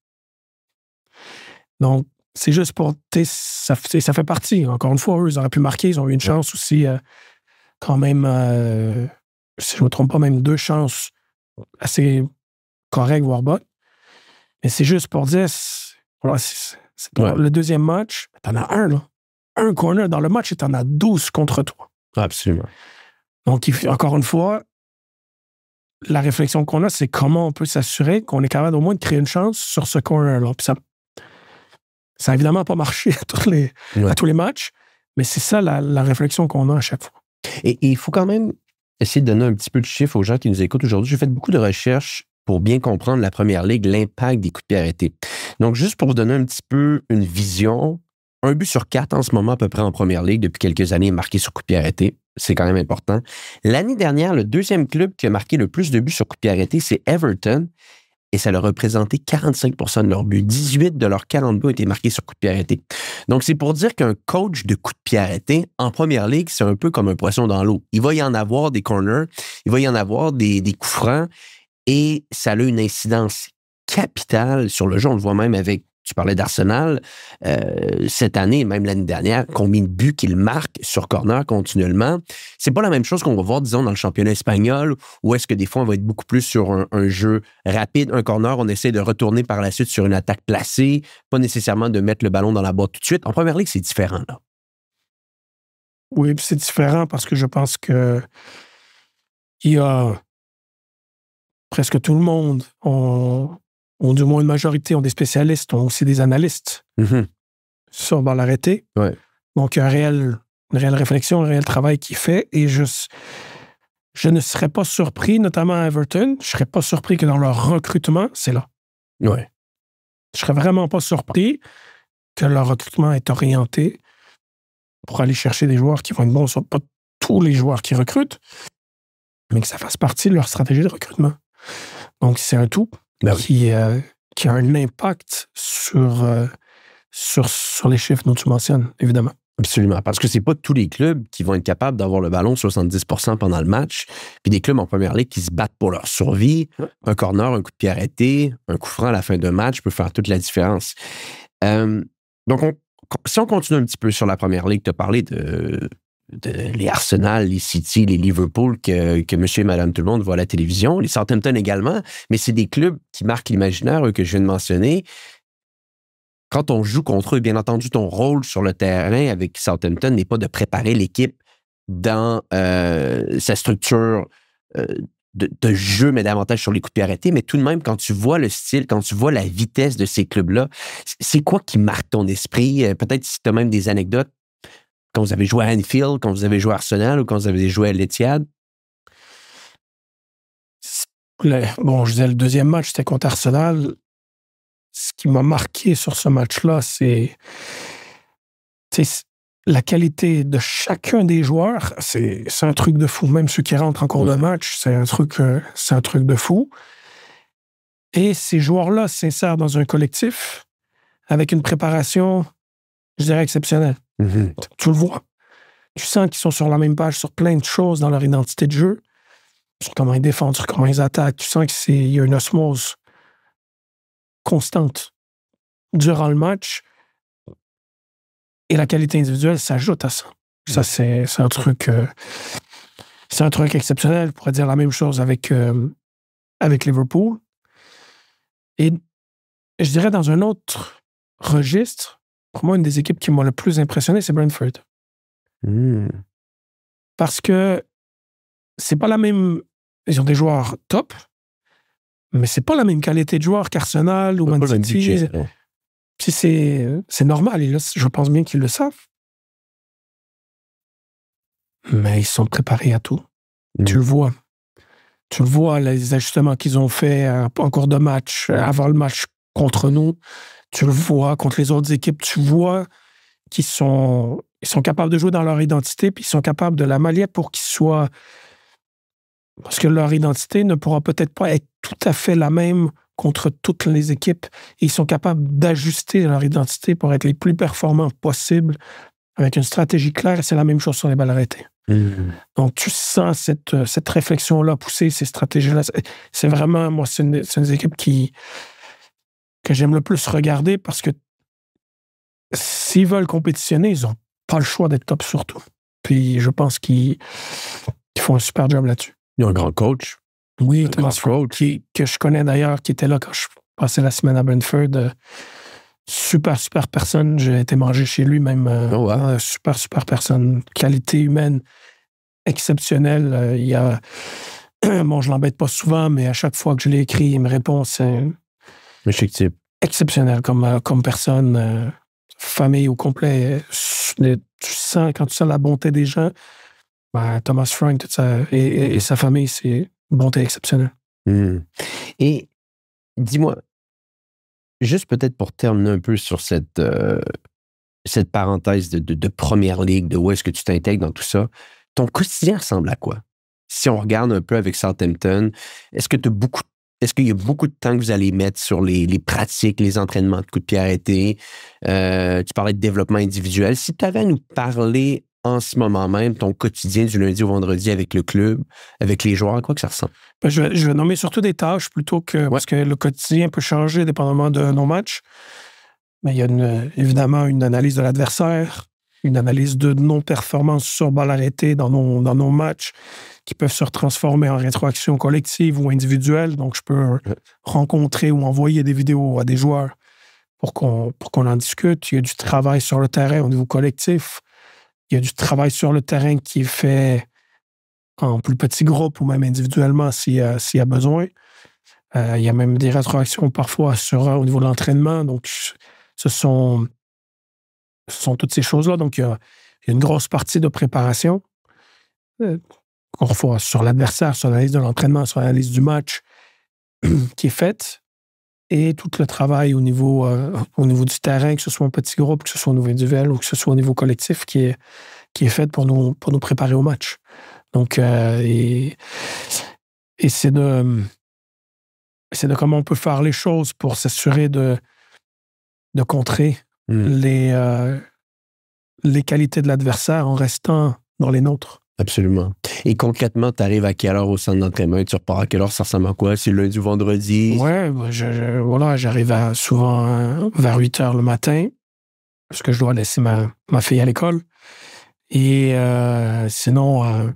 [SPEAKER 1] Donc, c'est juste pour... Ça fait partie. Encore une fois, eux, ils auraient pu marquer. Ils ont eu une chance aussi, quand même, si je ne me trompe pas, même 2 chances assez correctes, voire bonnes. Mais c'est juste pour dire... Voilà, c'est pour le deuxième match, t'en as un, là. Un corner dans le match et t'en as 12 contre toi.
[SPEAKER 3] Absolument. Donc,
[SPEAKER 1] encore une fois, la réflexion qu'on a, c'est comment on peut s'assurer qu'on est capable au moins de créer une chance sur ce corner-là. Puis ça n'a évidemment pas marché à tous les matchs, mais c'est ça la réflexion qu'on a à chaque fois.
[SPEAKER 3] Et il faut quand même essayer de donner un petit peu de chiffres aux gens qui nous écoutent aujourd'hui. J'ai fait beaucoup de recherches pour bien comprendre la première ligue, l'impact des coups de pied arrêtés. Donc, juste pour vous donner un petit peu une vision, 1 but sur 4 en ce moment à peu près en première ligue depuis quelques années marqué sur coup de pied arrêté. C'est quand même important. L'année dernière, le 2e club qui a marqué le plus de buts sur coup de pied arrêté, c'est Everton. Et ça leur a représenté 45% de leurs buts. 18 de leurs 40 buts ont été marqués sur coup de pied arrêté. Donc, c'est pour dire qu'un coach de coup de pied arrêté, en première ligue, c'est un peu comme un poisson dans l'eau. Il va y en avoir des corners, il va y en avoir des coups francs, et ça a une incidence capitale sur le jeu. On le voit même avec tu parlais d'Arsenal, cette année, même l'année dernière, combien de buts qu'il marque sur corner continuellement. C'est pas la même chose qu'on va voir, disons, dans le championnat espagnol, où est-ce que des fois, on va être beaucoup plus sur un jeu rapide, un corner, on essaie de retourner par la suite sur une attaque placée, pas nécessairement de mettre le ballon dans la boîte tout de suite. En première ligue, c'est différent, là.
[SPEAKER 1] Oui, c'est différent parce que je pense que il y a presque tout le monde, ou du moins une majorité, ont des spécialistes, ont aussi des analystes sur balle arrêtée.
[SPEAKER 3] Ouais.
[SPEAKER 1] Donc, il y a une réelle réflexion, un réel travail qui est fait. Et je ne serais pas surpris, notamment à Everton, je ne serais pas surpris que dans leur recrutement, c'est là.
[SPEAKER 3] Ouais.
[SPEAKER 1] Je ne serais vraiment pas surpris que leur recrutement est orienté pour aller chercher des joueurs qui vont être bons. Ce ne sont pas tous les joueurs qui recrutent, mais que ça fasse partie de leur stratégie de recrutement. Donc, c'est un tout qui a un impact sur les chiffres dont tu mentionnes, évidemment.
[SPEAKER 3] Absolument, parce que c'est pas tous les clubs qui vont être capables d'avoir le ballon 70% pendant le match, puis des clubs en première ligue qui se battent pour leur survie. Un corner, un coup de pied arrêté, un coup franc à la fin d'un match peut faire toute la différence. Donc, si on continue un petit peu sur la première ligue, tu as parlé de les Arsenal, les City, les Liverpool que monsieur et madame tout le monde voit à la télévision, les Southampton également, mais c'est des clubs qui marquent l'imaginaire, eux, que je viens de mentionner. Quand on joue contre eux, bien entendu, ton rôle sur le terrain avec Southampton n'est pas de préparer l'équipe dans sa structure de jeu, mais davantage sur les coups de pied arrêtés. Mais tout de même, quand tu vois le style, quand tu vois la vitesse de ces clubs-là, c'est quoi qui marque ton esprit? Peut-être si tu as même des anecdotes quand vous avez joué à Anfield, quand vous avez joué à Arsenal ou quand vous avez joué à l'Etihad?
[SPEAKER 1] Bon, je disais, le deuxième match, c'était contre Arsenal. Ce qui m'a marqué sur ce match-là, c'est la qualité de chacun des joueurs. C'est un truc de fou. Même ceux qui rentrent en cours de match, c'est un truc de fou. Et ces joueurs-là s'insèrent dans un collectif avec une préparation, je dirais, exceptionnelle. Tu le vois. Tu sens qu'ils sont sur la même page sur plein de choses dans leur identité de jeu, sur comment ils défendent, sur comment ils attaquent. Tu sens qu'il y a une osmose constante durant le match, et la qualité individuelle s'ajoute à ça. Ça, c'est un truc exceptionnel. On pourrait dire la même chose avec Liverpool. Et je dirais dans un autre registre, pour moi, une des équipes qui m'a le plus impressionné, c'est Brentford. Parce que c'est pas la même... Ils ont des joueurs top, mais c'est pas la même qualité de joueur qu'Arsenal ou Man City. Puis c'est normal, et là, je pense bien qu'ils le savent. Mais ils sont préparés à tout. Tu le vois. Tu le vois, les ajustements qu'ils ont faits en cours de match, avant le match contre nous. Tu le vois contre les autres équipes. Tu vois qu'ils sont capables de jouer dans leur identité, puis ils sont capables de la manier pour qu'ils soient... Parce que leur identité ne pourra peut-être pas être tout à fait la même contre toutes les équipes. Et ils sont capables d'ajuster leur identité pour être les plus performants possibles avec une stratégie claire, et c'est la même chose sur les balles arrêtées. Donc, tu sens cette réflexion-là pousser, ces stratégies-là. C'est vraiment, moi, c'est une des équipes que j'aime le plus regarder, parce que s'ils veulent compétitionner, ils n'ont pas le choix d'être top surtout. Puis je pense qu'ils font un super job là-dessus.
[SPEAKER 3] Ils ont un grand coach.
[SPEAKER 1] Oui, Thomas Frank, que je connais d'ailleurs, qui était là quand je passais la semaine à Brentford. Super personne. J'ai été manger chez lui même. Super personne. Qualité humaine exceptionnelle. Il y a... Bon, je l'embête pas souvent, mais à chaque fois que je l'ai écrit, il me répond. C'est exceptionnel comme personne. Famille au complet. Quand tu sens la bonté des gens, Thomas Frank, tout ça, et sa famille, c'est une bonté exceptionnelle.
[SPEAKER 3] Et dis-moi, juste peut-être pour terminer un peu sur cette parenthèse de première ligue, de où est-ce que tu t'intègres dans tout ça, ton quotidien ressemble à quoi? Si on regarde un peu avec Southampton, est-ce qu'il y a beaucoup de temps que vous allez mettre sur les pratiques, les entraînements de coups de pied arrêtés? Tu parlais de développement individuel. Si tu avais à nous parler en ce moment même, ton quotidien du lundi au vendredi avec le club, avec les joueurs, à quoi que ça ressemble?
[SPEAKER 1] Je vais nommer surtout des tâches plutôt que... Parce que le quotidien peut changer dépendamment de nos matchs. Mais il y a évidemment une analyse de l'adversaire, une analyse de non-performance sur balle arrêtée dans nos matchs qui peuvent se transformer en rétroaction collective ou individuelle. Donc, je peux rencontrer ou envoyer des vidéos à des joueurs pour qu'on en discute. Il y a du travail sur le terrain au niveau collectif. Il y a du travail sur le terrain qui est fait en plus petits groupes ou même individuellement s'il y a besoin. Il y a même des rétroactions parfois au niveau de l'entraînement. Donc, ce sont toutes ces choses-là. Donc, il y a une grosse partie de préparation. Encore une fois, sur l'adversaire, sur l'analyse de l'entraînement, sur l'analyse du match qui est faite. Et tout le travail au niveau du terrain, que ce soit en petit groupe, que ce soit au niveau individuel ou que ce soit au niveau collectif, qui est fait pour nous préparer au match. Donc, et c'est de comment on peut faire les choses pour s'assurer de contrer les qualités de l'adversaire en restant dans les nôtres.
[SPEAKER 3] Absolument. Et concrètement, tu arrives à quelle heure au centre d'entraînement et tu repars à quelle heure? Ça ressemble à quoi? C'est lundi ou vendredi?
[SPEAKER 1] Oui, j'arrive souvent vers 8 heures le matin parce que je dois laisser ma fille à l'école. Et sinon,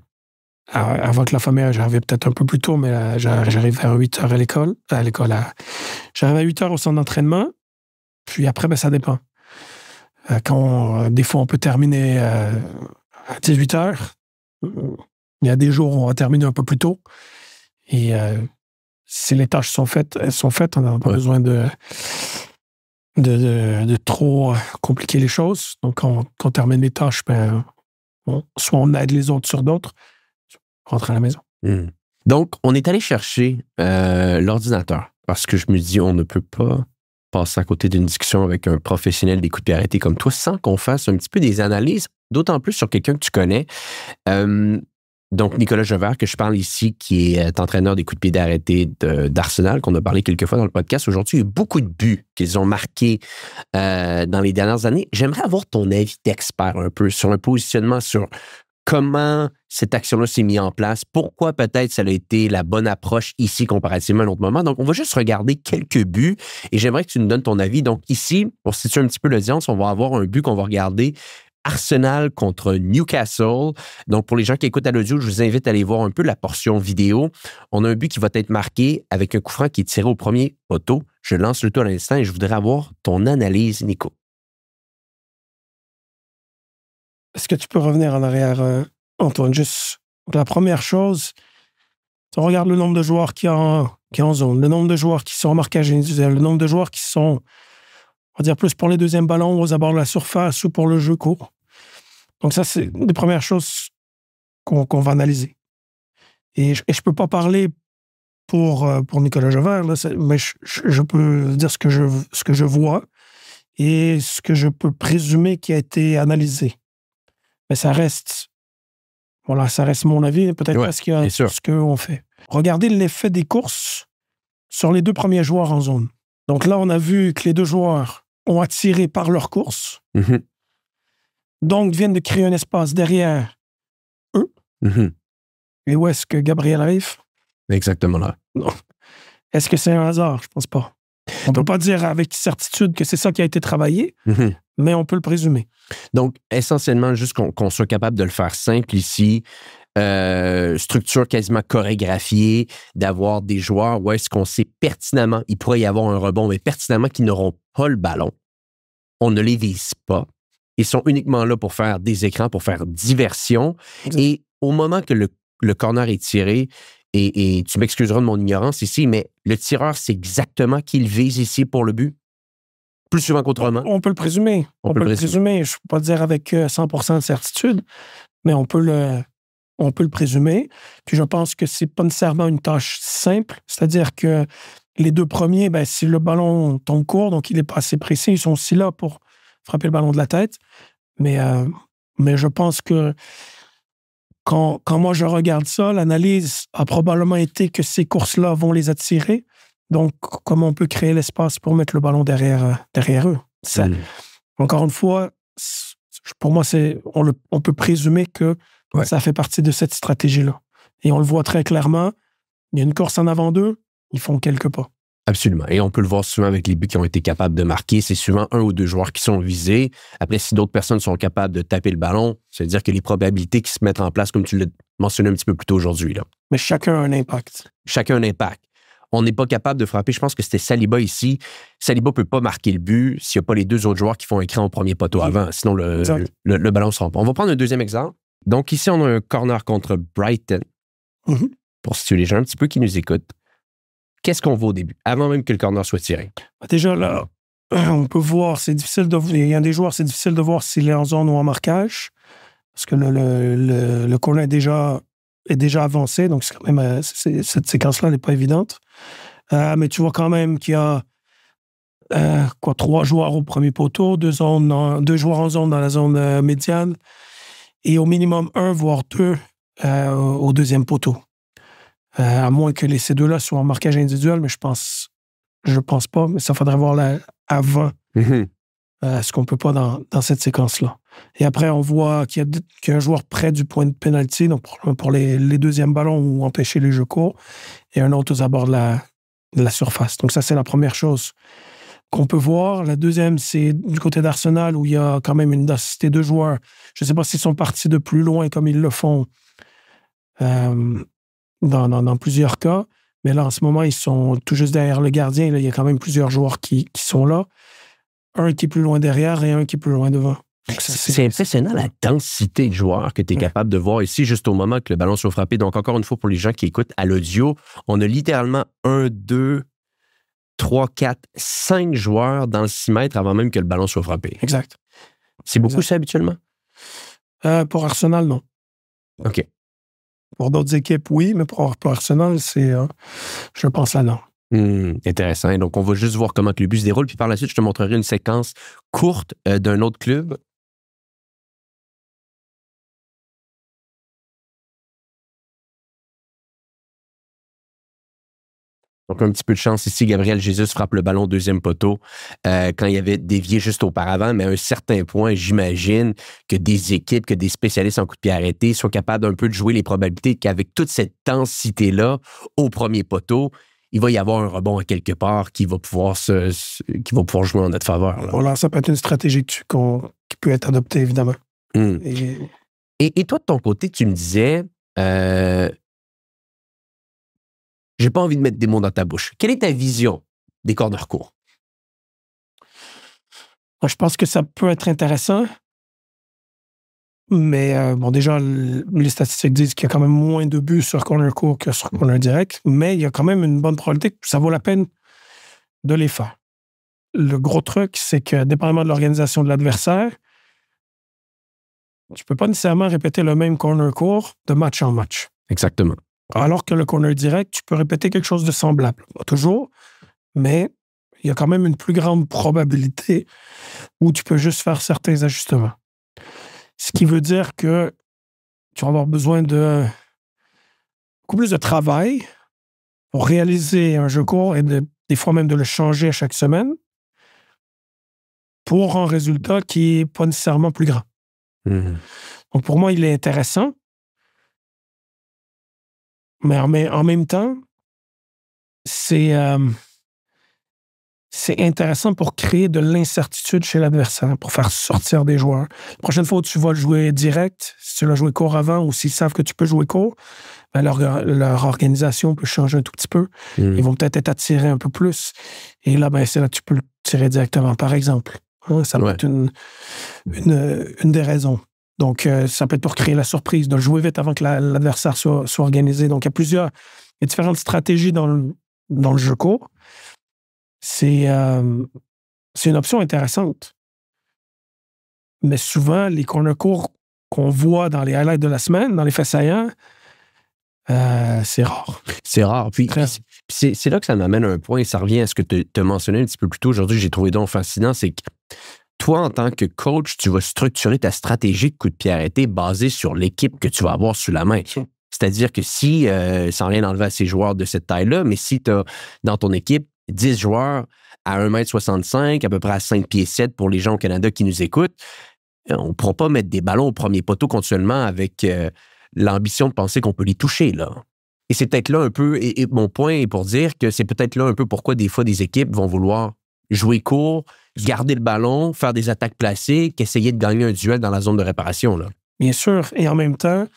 [SPEAKER 1] avant que la famille, j'arrive peut-être un peu plus tôt, mais j'arrive vers 8 heures à l'école. J'arrive à 8 heures au centre d'entraînement. Puis après, ça dépend. Des fois, on peut terminer à 18 heures. Il y a des jours où on va terminer un peu plus tôt. Et si les tâches sont faites, elles sont faites. On n'a pas besoin de trop compliquer les choses. Donc, quand on termine les tâches, soit on aide les autres sur d'autres, on rentre à la maison.
[SPEAKER 3] Donc, on est allé chercher l'ordinateur parce que je me dis, on ne peut pas passer à côté d'une discussion avec un professionnel des coups de pied arrêtés comme toi sans qu'on fasse un petit peu des analyses, d'autant plus sur quelqu'un que tu connais. Donc, Nicolas Jeuvert, que je parle ici, qui est entraîneur des coups de pied arrêtés d'Arsenal, qu'on a parlé quelques fois dans le podcast. Aujourd'hui, il y a eu beaucoup de buts qu'ils ont marqués dans les dernières années. J'aimerais avoir ton avis d'expert un peu sur le positionnement, sur comment cette action-là s'est mise en place, pourquoi peut-être ça a été la bonne approche ici comparativement à un autre moment. Donc, on va juste regarder quelques buts et j'aimerais que tu nous donnes ton avis. Donc, ici, pour situer un petit peu l'audience, on va avoir un but qu'on va regarder. Arsenal contre Newcastle. Donc, pour les gens qui écoutent à l'audio, je vous invite à aller voir un peu la portion vidéo. On a un but qui va être marqué avec un coup franc qui est tiré au premier poteau. Je lance le tout à l'instant et je voudrais avoir ton analyse, Nico.
[SPEAKER 1] Est-ce que tu peux revenir en arrière, Antoine? Juste la première chose, on regarde le nombre de joueurs qui est en zone, le nombre de joueurs qui sont en marquage individuel, le nombre de joueurs qui sont, on va dire, plus pour les deuxièmes ballons aux abords de la surface ou pour le jeu court. Donc ça, c'est des premières choses qu'on va analyser. Et je ne peux pas parler pour Nicolas Jeuvert, là, mais je peux dire ce que je vois et ce que je peux présumer qui a été analysé. Mais ça reste mon avis, peut-être pas ce qu'on fait. Regardez l'effet des courses sur les deux premiers joueurs en zone. Donc là, on a vu que les deux joueurs ont attiré par leur course. Donc, viennent de créer un espace derrière eux. Et où est-ce que Gabriel arrive?
[SPEAKER 3] Exactement là.
[SPEAKER 1] Non. Est-ce que c'est un hasard? Je pense pas. On ne peut pas dire avec certitude que c'est ça qui a été travaillé, mais on peut le présumer.
[SPEAKER 3] Donc, essentiellement, juste qu'on soit capable de le faire simple ici, structure quasiment chorégraphiée, d'avoir des joueurs où est-ce qu'on sait pertinemment, il pourrait y avoir un rebond, mais pertinemment qu'ils n'auront pas le ballon. On ne les vise pas. Ils sont uniquement là pour faire des écrans, pour faire diversion. Et au moment que le corner est tiré, et tu m'excuseras de mon ignorance ici, mais le tireur sait exactement qui il vise ici pour le but? Plus souvent qu'autrement?
[SPEAKER 1] On peut le présumer. On peut le présumer. Je ne peux pas dire avec 100% de certitude, mais on peut le présumer. Puis je pense que c'est pas nécessairement une tâche simple. C'est-à-dire que les deux premiers, si le ballon tombe court, donc il n'est pas assez précis, ils sont aussi là pour frapper le ballon de la tête. Mais je pense que quand moi je regarde ça, l'analyse a probablement été que ces courses-là vont les attirer. Donc, comment on peut créer l'espace pour mettre le ballon derrière eux? Ça, encore une fois, pour moi, on peut présumer que ça fait partie de cette stratégie-là. Et on le voit très clairement. Il y a une course en avant d'eux, ils font quelques pas.
[SPEAKER 3] Absolument. Et on peut le voir souvent avec les buts qui ont été capables de marquer. C'est souvent 1 ou 2 joueurs qui sont visés. Après, si d'autres personnes sont capables de taper le ballon, c'est-à-dire que les probabilités qui se mettent en place, comme tu l'as mentionné un petit peu plus tôt aujourd'hui. Là.
[SPEAKER 1] Mais chacun a un impact.
[SPEAKER 3] Chacun a un impact. On n'est pas capable de frapper. Je pense que c'était Saliba ici. Saliba ne peut pas marquer le but s'il n'y a pas les 2 autres joueurs qui font un cran au premier poteau avant. Sinon, le ballon ne se rend pas. On va prendre un deuxième exemple. Donc, ici, on a un corner contre Brighton. Pour situer les gens un petit peu qui nous écoutent. Qu'est-ce qu'on voit au début, avant même que le corner soit tiré?
[SPEAKER 1] Déjà, là, on peut voir, c'est difficile de voir. Il y a des joueurs, c'est difficile de voir s'il est en zone ou en marquage. Parce que le corner est déjà avancé. Donc, c'est quand même, cette séquence-là n'est pas évidente. Mais tu vois quand même qu'il y a 3 joueurs au premier poteau, 2 joueurs en zone dans la zone médiane et au minimum 1, voire 2 au deuxième poteau. À moins que ces 2-là soient en marquage individuel, mais je pense pas, mais ça faudrait voir là avant ce qu'on peut pas dans cette séquence-là. Et après, on voit qu'il y a un joueur près du point de pénalty, donc pour les deuxièmes ballons ou empêcher les jeux courts, et un autre aux abords de la surface. Donc ça, c'est la première chose qu'on peut voir. La deuxième, c'est du côté d'Arsenal, où il y a quand même une densité de joueurs. Je ne sais pas s'ils sont partis de plus loin comme ils le font dans plusieurs cas, mais là, en ce moment, ils sont tout juste derrière le gardien. Là, il y a quand même plusieurs joueurs qui sont là. Un qui est plus loin derrière et un qui est plus loin devant.
[SPEAKER 3] C'est impressionnant la densité de joueurs que tu es capable de voir ici, juste au moment que le ballon soit frappé. Donc, encore une fois, pour les gens qui écoutent à l'audio, on a littéralement 1, 2, 3, 4, 5 joueurs dans le 6 mètres avant même que le ballon soit frappé.
[SPEAKER 1] Exact.
[SPEAKER 3] C'est beaucoup ça habituellement?
[SPEAKER 1] Pour Arsenal, non.
[SPEAKER 3] OK.
[SPEAKER 1] Pour d'autres équipes, oui, mais pour Arsenal, c'est, je pense, là, non.
[SPEAKER 3] Intéressant. Et donc, on va juste voir comment que le but se déroule. Puis par la suite, je te montrerai une séquence courte d'un autre club. Donc, un petit peu de chance ici. Gabriel Jesus frappe le ballon au deuxième poteau quand il avait dévié juste auparavant. Mais à un certain point, j'imagine que des équipes, que des spécialistes en coup de pied arrêté soient capables un peu de jouer les probabilités qu'avec toute cette densité-là, au premier poteau, il va y avoir un rebond à quelque part qui va pouvoir jouer en notre faveur. Là.
[SPEAKER 1] Voilà, ça peut être une stratégie qui peut être adoptée, évidemment.
[SPEAKER 3] Et toi, de ton côté, tu me disais... j'ai pas envie de mettre des mots dans ta bouche. Quelle est ta vision des corners courts?
[SPEAKER 1] Je pense que ça peut être intéressant. Mais bon, déjà, les statistiques disent qu'il y a quand même moins de buts sur corner court que sur corner direct. Mais il y a quand même une bonne probabilité que ça vaut la peine de les faire. Le gros truc, c'est que, dépendamment de l'organisation de l'adversaire, tu peux pas nécessairement répéter le même corner court de match en match.
[SPEAKER 3] Exactement.
[SPEAKER 1] Alors que le corner direct, tu peux répéter quelque chose de semblable. Pas toujours, mais il y a quand même une plus grande probabilité où tu peux juste faire certains ajustements. Ce qui veut dire que tu vas avoir besoin de beaucoup plus de travail pour réaliser un jeu court et des fois même de le changer à chaque semaine pour un résultat qui n'est pas nécessairement plus grand. Donc pour moi, il est intéressant. Mais en même temps, c'est intéressant pour créer de l'incertitude chez l'adversaire, pour faire sortir des joueurs. La prochaine fois où tu vas jouer direct, si tu l'as joué court avant ou s'ils savent que tu peux jouer court, ben leur organisation peut changer un tout petit peu. Ils vont peut-être être attirés un peu plus. Et là, ben, c'est là que tu peux le tirer directement, par exemple. Ça peut être une des raisons. Donc, ça peut être pour créer la surprise, de le jouer vite avant que l'adversaire soit organisé. Donc, il y a différentes stratégies dans le jeu court. C'est une option intéressante. Mais souvent, les corners courts qu'on voit dans les highlights de la semaine, dans les faits saillants, c'est rare.
[SPEAKER 3] C'est rare. Puis c'est là que ça m'amène à un point, et ça revient à ce que tu as mentionné un petit peu plus tôt aujourd'hui, j'ai trouvé donc fascinant, c'est que toi, en tant que coach, tu vas structurer ta stratégie de coup de pied arrêté basée sur l'équipe que tu vas avoir sous la main. C'est-à-dire que si, sans rien enlever à ces joueurs de cette taille-là, mais si tu as dans ton équipe 10 joueurs à 1,65 m, à peu près à 5 pieds 7 pour les gens au Canada qui nous écoutent, on ne pourra pas mettre des ballons au premier poteau continuellement avec l'ambition de penser qu'on peut les toucher, là. Et c'est peut-être là un peu, et mon point est pour dire que c'est peut-être là un peu pourquoi des fois des équipes vont vouloir jouer court, garder le ballon, faire des attaques placées, qu'essayer de gagner un duel dans la zone de réparation. Là.
[SPEAKER 1] Bien sûr. Et en même temps,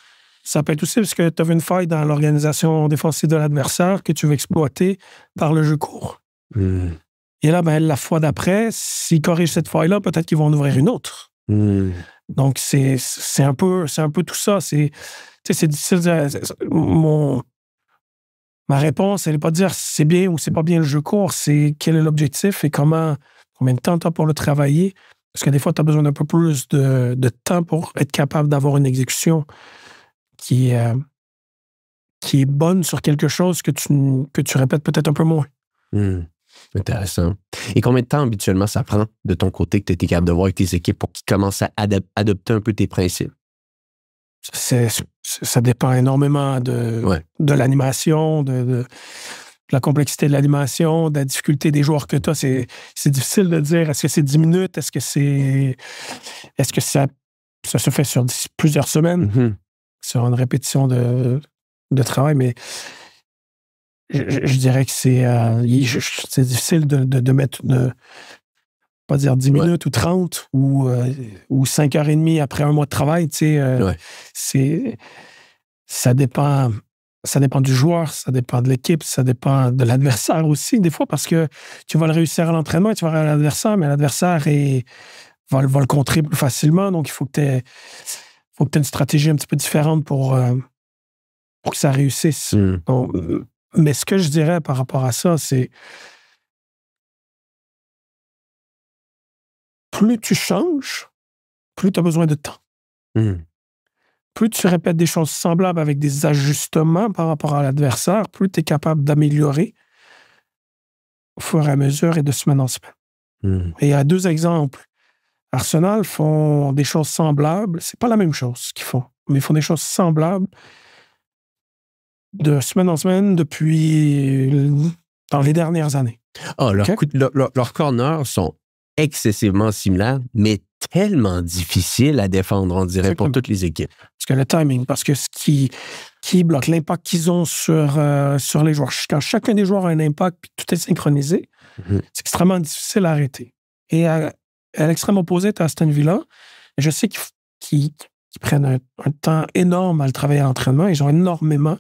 [SPEAKER 1] ça peut être aussi parce que tu as vu une faille dans l'organisation défensive de l'adversaire que tu veux exploiter par le jeu court. Et là, ben, la fois d'après, s'ils corrigent cette faille-là, peut-être qu'ils vont en ouvrir une autre. Donc, c'est un peu tout ça. C'est difficile de... Ma réponse, elle n'est pas de dire c'est bien ou c'est pas bien le jeu court, c'est quel est l'objectif et combien de temps tu as pour le travailler. Parce que des fois, tu as besoin d'un peu plus de temps pour être capable d'avoir une exécution qui est bonne sur quelque chose que tu répètes peut-être un peu moins.
[SPEAKER 3] Intéressant. Et combien de temps habituellement ça prend de ton côté que tu es capable de voir avec tes équipes pour qu'ils commencent à adopter un peu tes principes?
[SPEAKER 1] Ça dépend énormément de l'animation, de la complexité de l'animation, de la difficulté des joueurs que tu as. C'est difficile de dire, est-ce que c'est 10 minutes? Est-ce que ça se fait sur plusieurs semaines? Sur une répétition de travail, mais je dirais que c'est difficile de mettre... pas dire 10 minutes ou 30 ou 5h30 après un mois de travail, tu sais, ça dépend du joueur, ça dépend de l'équipe, ça dépend de l'adversaire aussi, des fois, parce que tu vas le réussir à l'entraînement et tu vas aller à l'adversaire, mais l'adversaire va le contrer plus facilement, donc il faut que tu aies une stratégie un petit peu différente pour que ça réussisse. Donc, mais ce que je dirais par rapport à ça, c'est plus tu changes, plus tu as besoin de temps. Plus tu répètes des choses semblables avec des ajustements par rapport à l'adversaire, plus tu es capable d'améliorer au fur et à mesure et de semaine en semaine. Et il y a 2 exemples. Arsenal font des choses semblables. C'est pas la même chose qu'ils font, mais ils font des choses semblables de semaine en semaine dans les dernières années.
[SPEAKER 3] Leurs corners sont excessivement similaires, mais tellement difficiles à défendre, on dirait, pour toutes les équipes.
[SPEAKER 1] Parce que le timing, parce que ce qui bloque l'impact qu'ils ont sur les joueurs. Quand chacun des joueurs a un impact puis tout est synchronisé, c'est extrêmement difficile à arrêter. Et à l'extrême opposé, tu as Aston Villa. Je sais qu'ils prennent un temps énorme à le travailler à l'entraînement. Ils ont énormément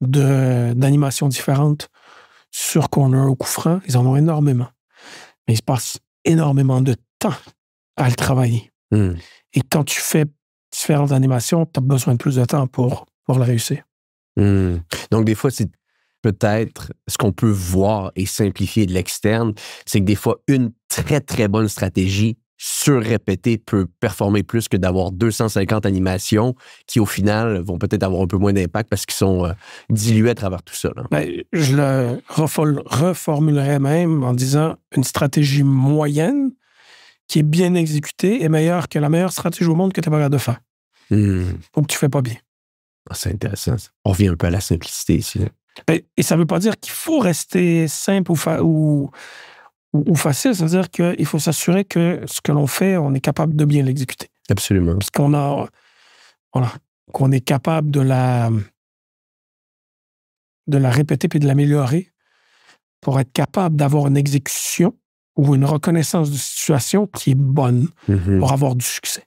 [SPEAKER 1] d'animations différentes sur corner ou coup franc. Ils en ont énormément. Mais il se passe énormément de temps à le travailler. Et quand tu fais différentes animations, tu as besoin de plus de temps pour le réussir.
[SPEAKER 3] Donc, des fois, c'est peut-être ce qu'on peut voir et simplifier de l'externe, c'est que des fois, une très, très bonne stratégie surrépétée peut performer plus que d'avoir 250 animations qui, au final, vont peut-être avoir un peu moins d'impact parce qu'ils sont dilués à travers tout ça. Là.
[SPEAKER 1] Je le reformulerais même en disant une stratégie moyenne qui est bien exécutée est meilleure que la meilleure stratégie au monde que tu n'es pas capable de faire. Ou que tu ne fais pas bien.
[SPEAKER 3] C'est intéressant. Ça. On revient un peu à la simplicité ici. Là.
[SPEAKER 1] Et ça ne veut pas dire qu'il faut rester simple ou facile. Ça veut dire qu'il faut s'assurer que ce que l'on fait, on est capable de bien l'exécuter.
[SPEAKER 3] Absolument.
[SPEAKER 1] Parce qu'on est capable de la répéter puis de l'améliorer pour être capable d'avoir une exécution ou une reconnaissance de situation qui est bonne pour avoir du succès.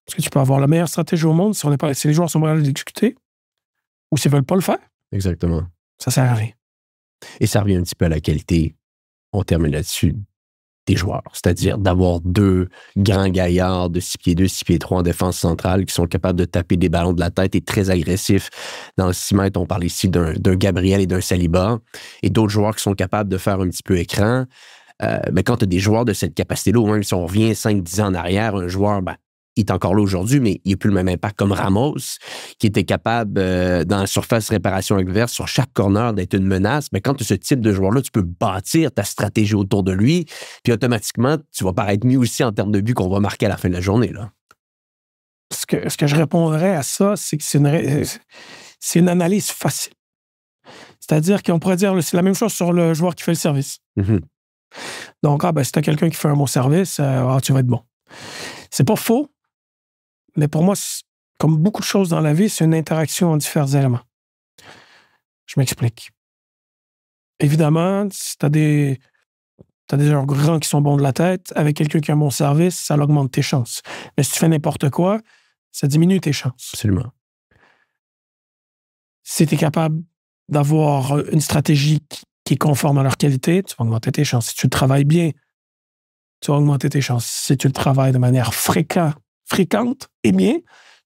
[SPEAKER 1] Parce que tu peux avoir la meilleure stratégie au monde si les joueurs sont prêts à l'exécuter ou s'ils ne veulent pas le faire.
[SPEAKER 3] Exactement.
[SPEAKER 1] Ça sert à rien.
[SPEAKER 3] Et ça revient un petit peu à la qualité, on termine là-dessus, des joueurs. C'est-à-dire d'avoir 2 grands gaillards de 6 pieds 2, 6 pieds 3 en défense centrale qui sont capables de taper des ballons de la tête et très agressifs. Dans le 6 mètres, on parle ici d'un Gabriel et d'un Saliba. Et d'autres joueurs qui sont capables de faire un petit peu écran. Mais quand tu as des joueurs de cette capacité-là, ou même si on revient 5-10 ans en arrière, un joueur, il est encore là aujourd'hui, mais il n'a plus le même impact comme Ramos, qui était capable, dans la surface réparation adverse, sur chaque corner, d'être une menace. Mais quand tu as ce type de joueur-là, tu peux bâtir ta stratégie autour de lui, puis automatiquement, tu vas paraître mieux aussi en termes de buts qu'on va marquer à la fin de la journée. Là.
[SPEAKER 1] Ce que je répondrais à ça, c'est que c'est une analyse facile. C'est-à-dire qu'on pourrait dire c'est la même chose sur le joueur qui fait le service. Donc, si tu as quelqu'un qui fait un bon service, tu vas être bon. C'est pas faux, mais pour moi, comme beaucoup de choses dans la vie, c'est une interaction en différents éléments. Je m'explique. Évidemment, si t'as des joueurs grands qui sont bons de la tête, avec quelqu'un qui a un bon service, ça augmente tes chances. Mais si tu fais n'importe quoi, ça diminue tes chances.
[SPEAKER 3] Absolument.
[SPEAKER 1] Si tu es capable d'avoir une stratégie qui est conforme à leur qualité, tu vas augmenter tes chances. Si tu travailles bien, tu vas augmenter tes chances. Si tu le travailles de manière fréquente et bien,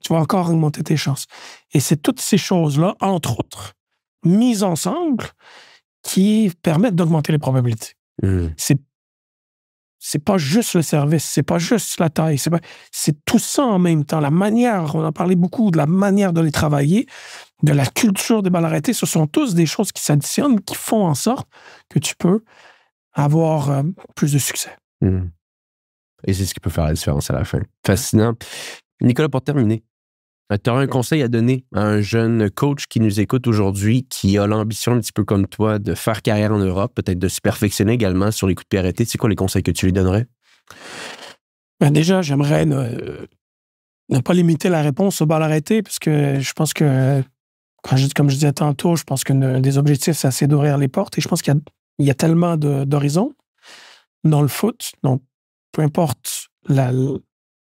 [SPEAKER 1] tu vas encore augmenter tes chances. Et c'est toutes ces choses-là, entre autres, mises ensemble, qui permettent d'augmenter les probabilités. C'est pas juste le service, c'est pas juste la taille, c'est tout ça en même temps. La manière, on en parlait beaucoup de la manière de les travailler, de la culture des balles arrêtées, ce sont tous des choses qui s'additionnent, qui font en sorte que tu peux avoir plus de succès.
[SPEAKER 3] Et c'est ce qui peut faire la différence à la fin. Fascinant. Nicolas, pour terminer, tu aurais un conseil à donner à un jeune coach qui nous écoute aujourd'hui, qui a l'ambition un petit peu comme toi de faire carrière en Europe, peut-être de se perfectionner également sur les coups de pied arrêtés. C'est quoi les conseils que tu lui donnerais?
[SPEAKER 1] Ben déjà, j'aimerais ne pas limiter la réponse aux balles arrêtées, parce que je pense que, comme je disais tantôt, je pense qu'un des objectifs, c'est assez d'ouvrir les portes. Et je pense qu'il y a tellement d'horizons dans le foot. Donc, peu importe la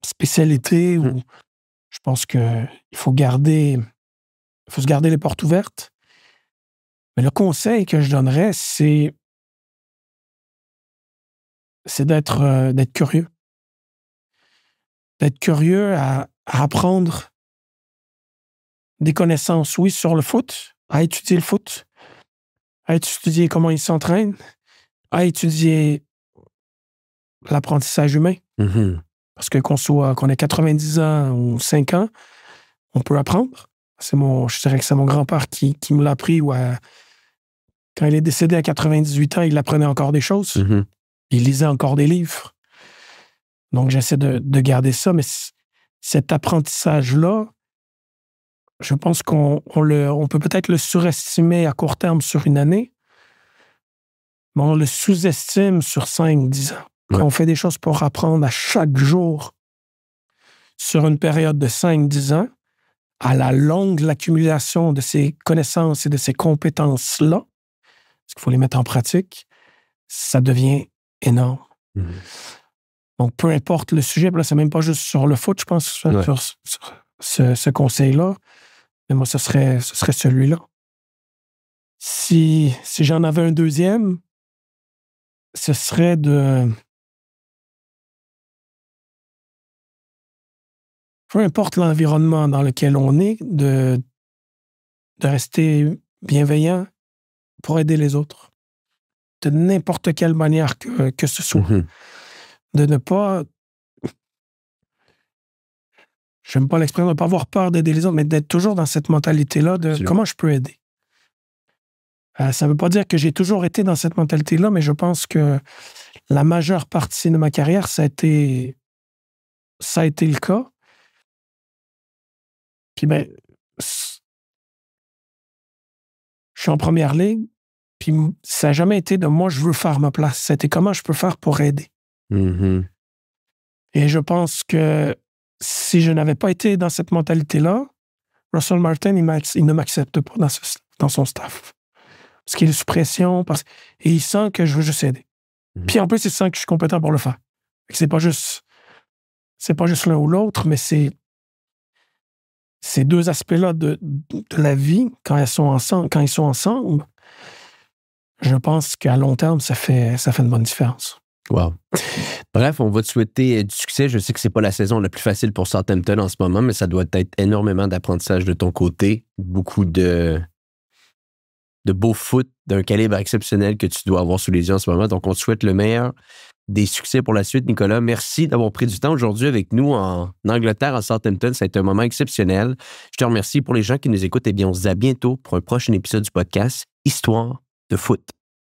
[SPEAKER 1] spécialité ou... Je pense qu'il faut se garder les portes ouvertes. Mais le conseil que je donnerais, c'est d'être curieux. D'être curieux à apprendre des connaissances, oui, sur le foot, à étudier le foot, à étudier comment il s'entraîne, à étudier l'apprentissage humain. Parce que qu'on ait 90 ans ou 5 ans, on peut apprendre. Je dirais que c'est mon grand-père qui me l'a appris. Quand il est décédé à 98 ans, il apprenait encore des choses. Il lisait encore des livres. Donc, j'essaie de garder ça. Mais cet apprentissage-là, je pense qu'on peut peut-être le surestimer à court terme sur une année, mais on le sous-estime sur 5-10 ans. Quand on fait des choses pour apprendre à chaque jour sur une période de 5-10 ans, à la longue, l'accumulation de ces connaissances et de ces compétences-là, parce qu'il faut les mettre en pratique, ça devient énorme. Donc, peu importe le sujet, là, c'est même pas juste sur le foot, je pense, sur ce conseil-là, mais moi, ce serait celui-là. Si j'en avais un deuxième, ce serait de... Peu importe l'environnement dans lequel on est, de rester bienveillant pour aider les autres. De n'importe quelle manière que ce soit. De ne pas... J'aime pas l'expression de ne pas avoir peur d'aider les autres, mais d'être toujours dans cette mentalité-là de comment je peux aider. Ça ne veut pas dire que j'ai toujours été dans cette mentalité-là, mais je pense que la majeure partie de ma carrière, ça a été le cas. Puis je suis en première ligue, puis ça n'a jamais été de moi, je veux faire ma place. C'était comment je peux faire pour aider. Et je pense que si je n'avais pas été dans cette mentalité-là, Russell Martin, il ne m'accepte pas dans son staff. Parce qu'il est sous pression, et il sent que je veux juste aider. Puis en plus, il sent que je suis compétent pour le faire. C'est pas juste l'un ou l'autre, mais c'est ces deux aspects-là de la vie, quand ils sont ensemble, je pense qu'à long terme, ça fait une bonne différence.
[SPEAKER 3] Wow. Bref, on va te souhaiter du succès. Je sais que c'est pas la saison la plus facile pour Southampton en ce moment, mais ça doit être énormément d'apprentissage de ton côté. Beaucoup de beau foot d'un calibre exceptionnel que tu dois avoir sous les yeux en ce moment. Donc, on te souhaite le meilleur des succès pour la suite, Nicolas. Merci d'avoir pris du temps aujourd'hui avec nous en Angleterre, à Southampton. Ça a été un moment exceptionnel. Je te remercie. Pour les gens qui nous écoutent, eh bien, on se dit à bientôt pour un prochain épisode du podcast Histoire de foot.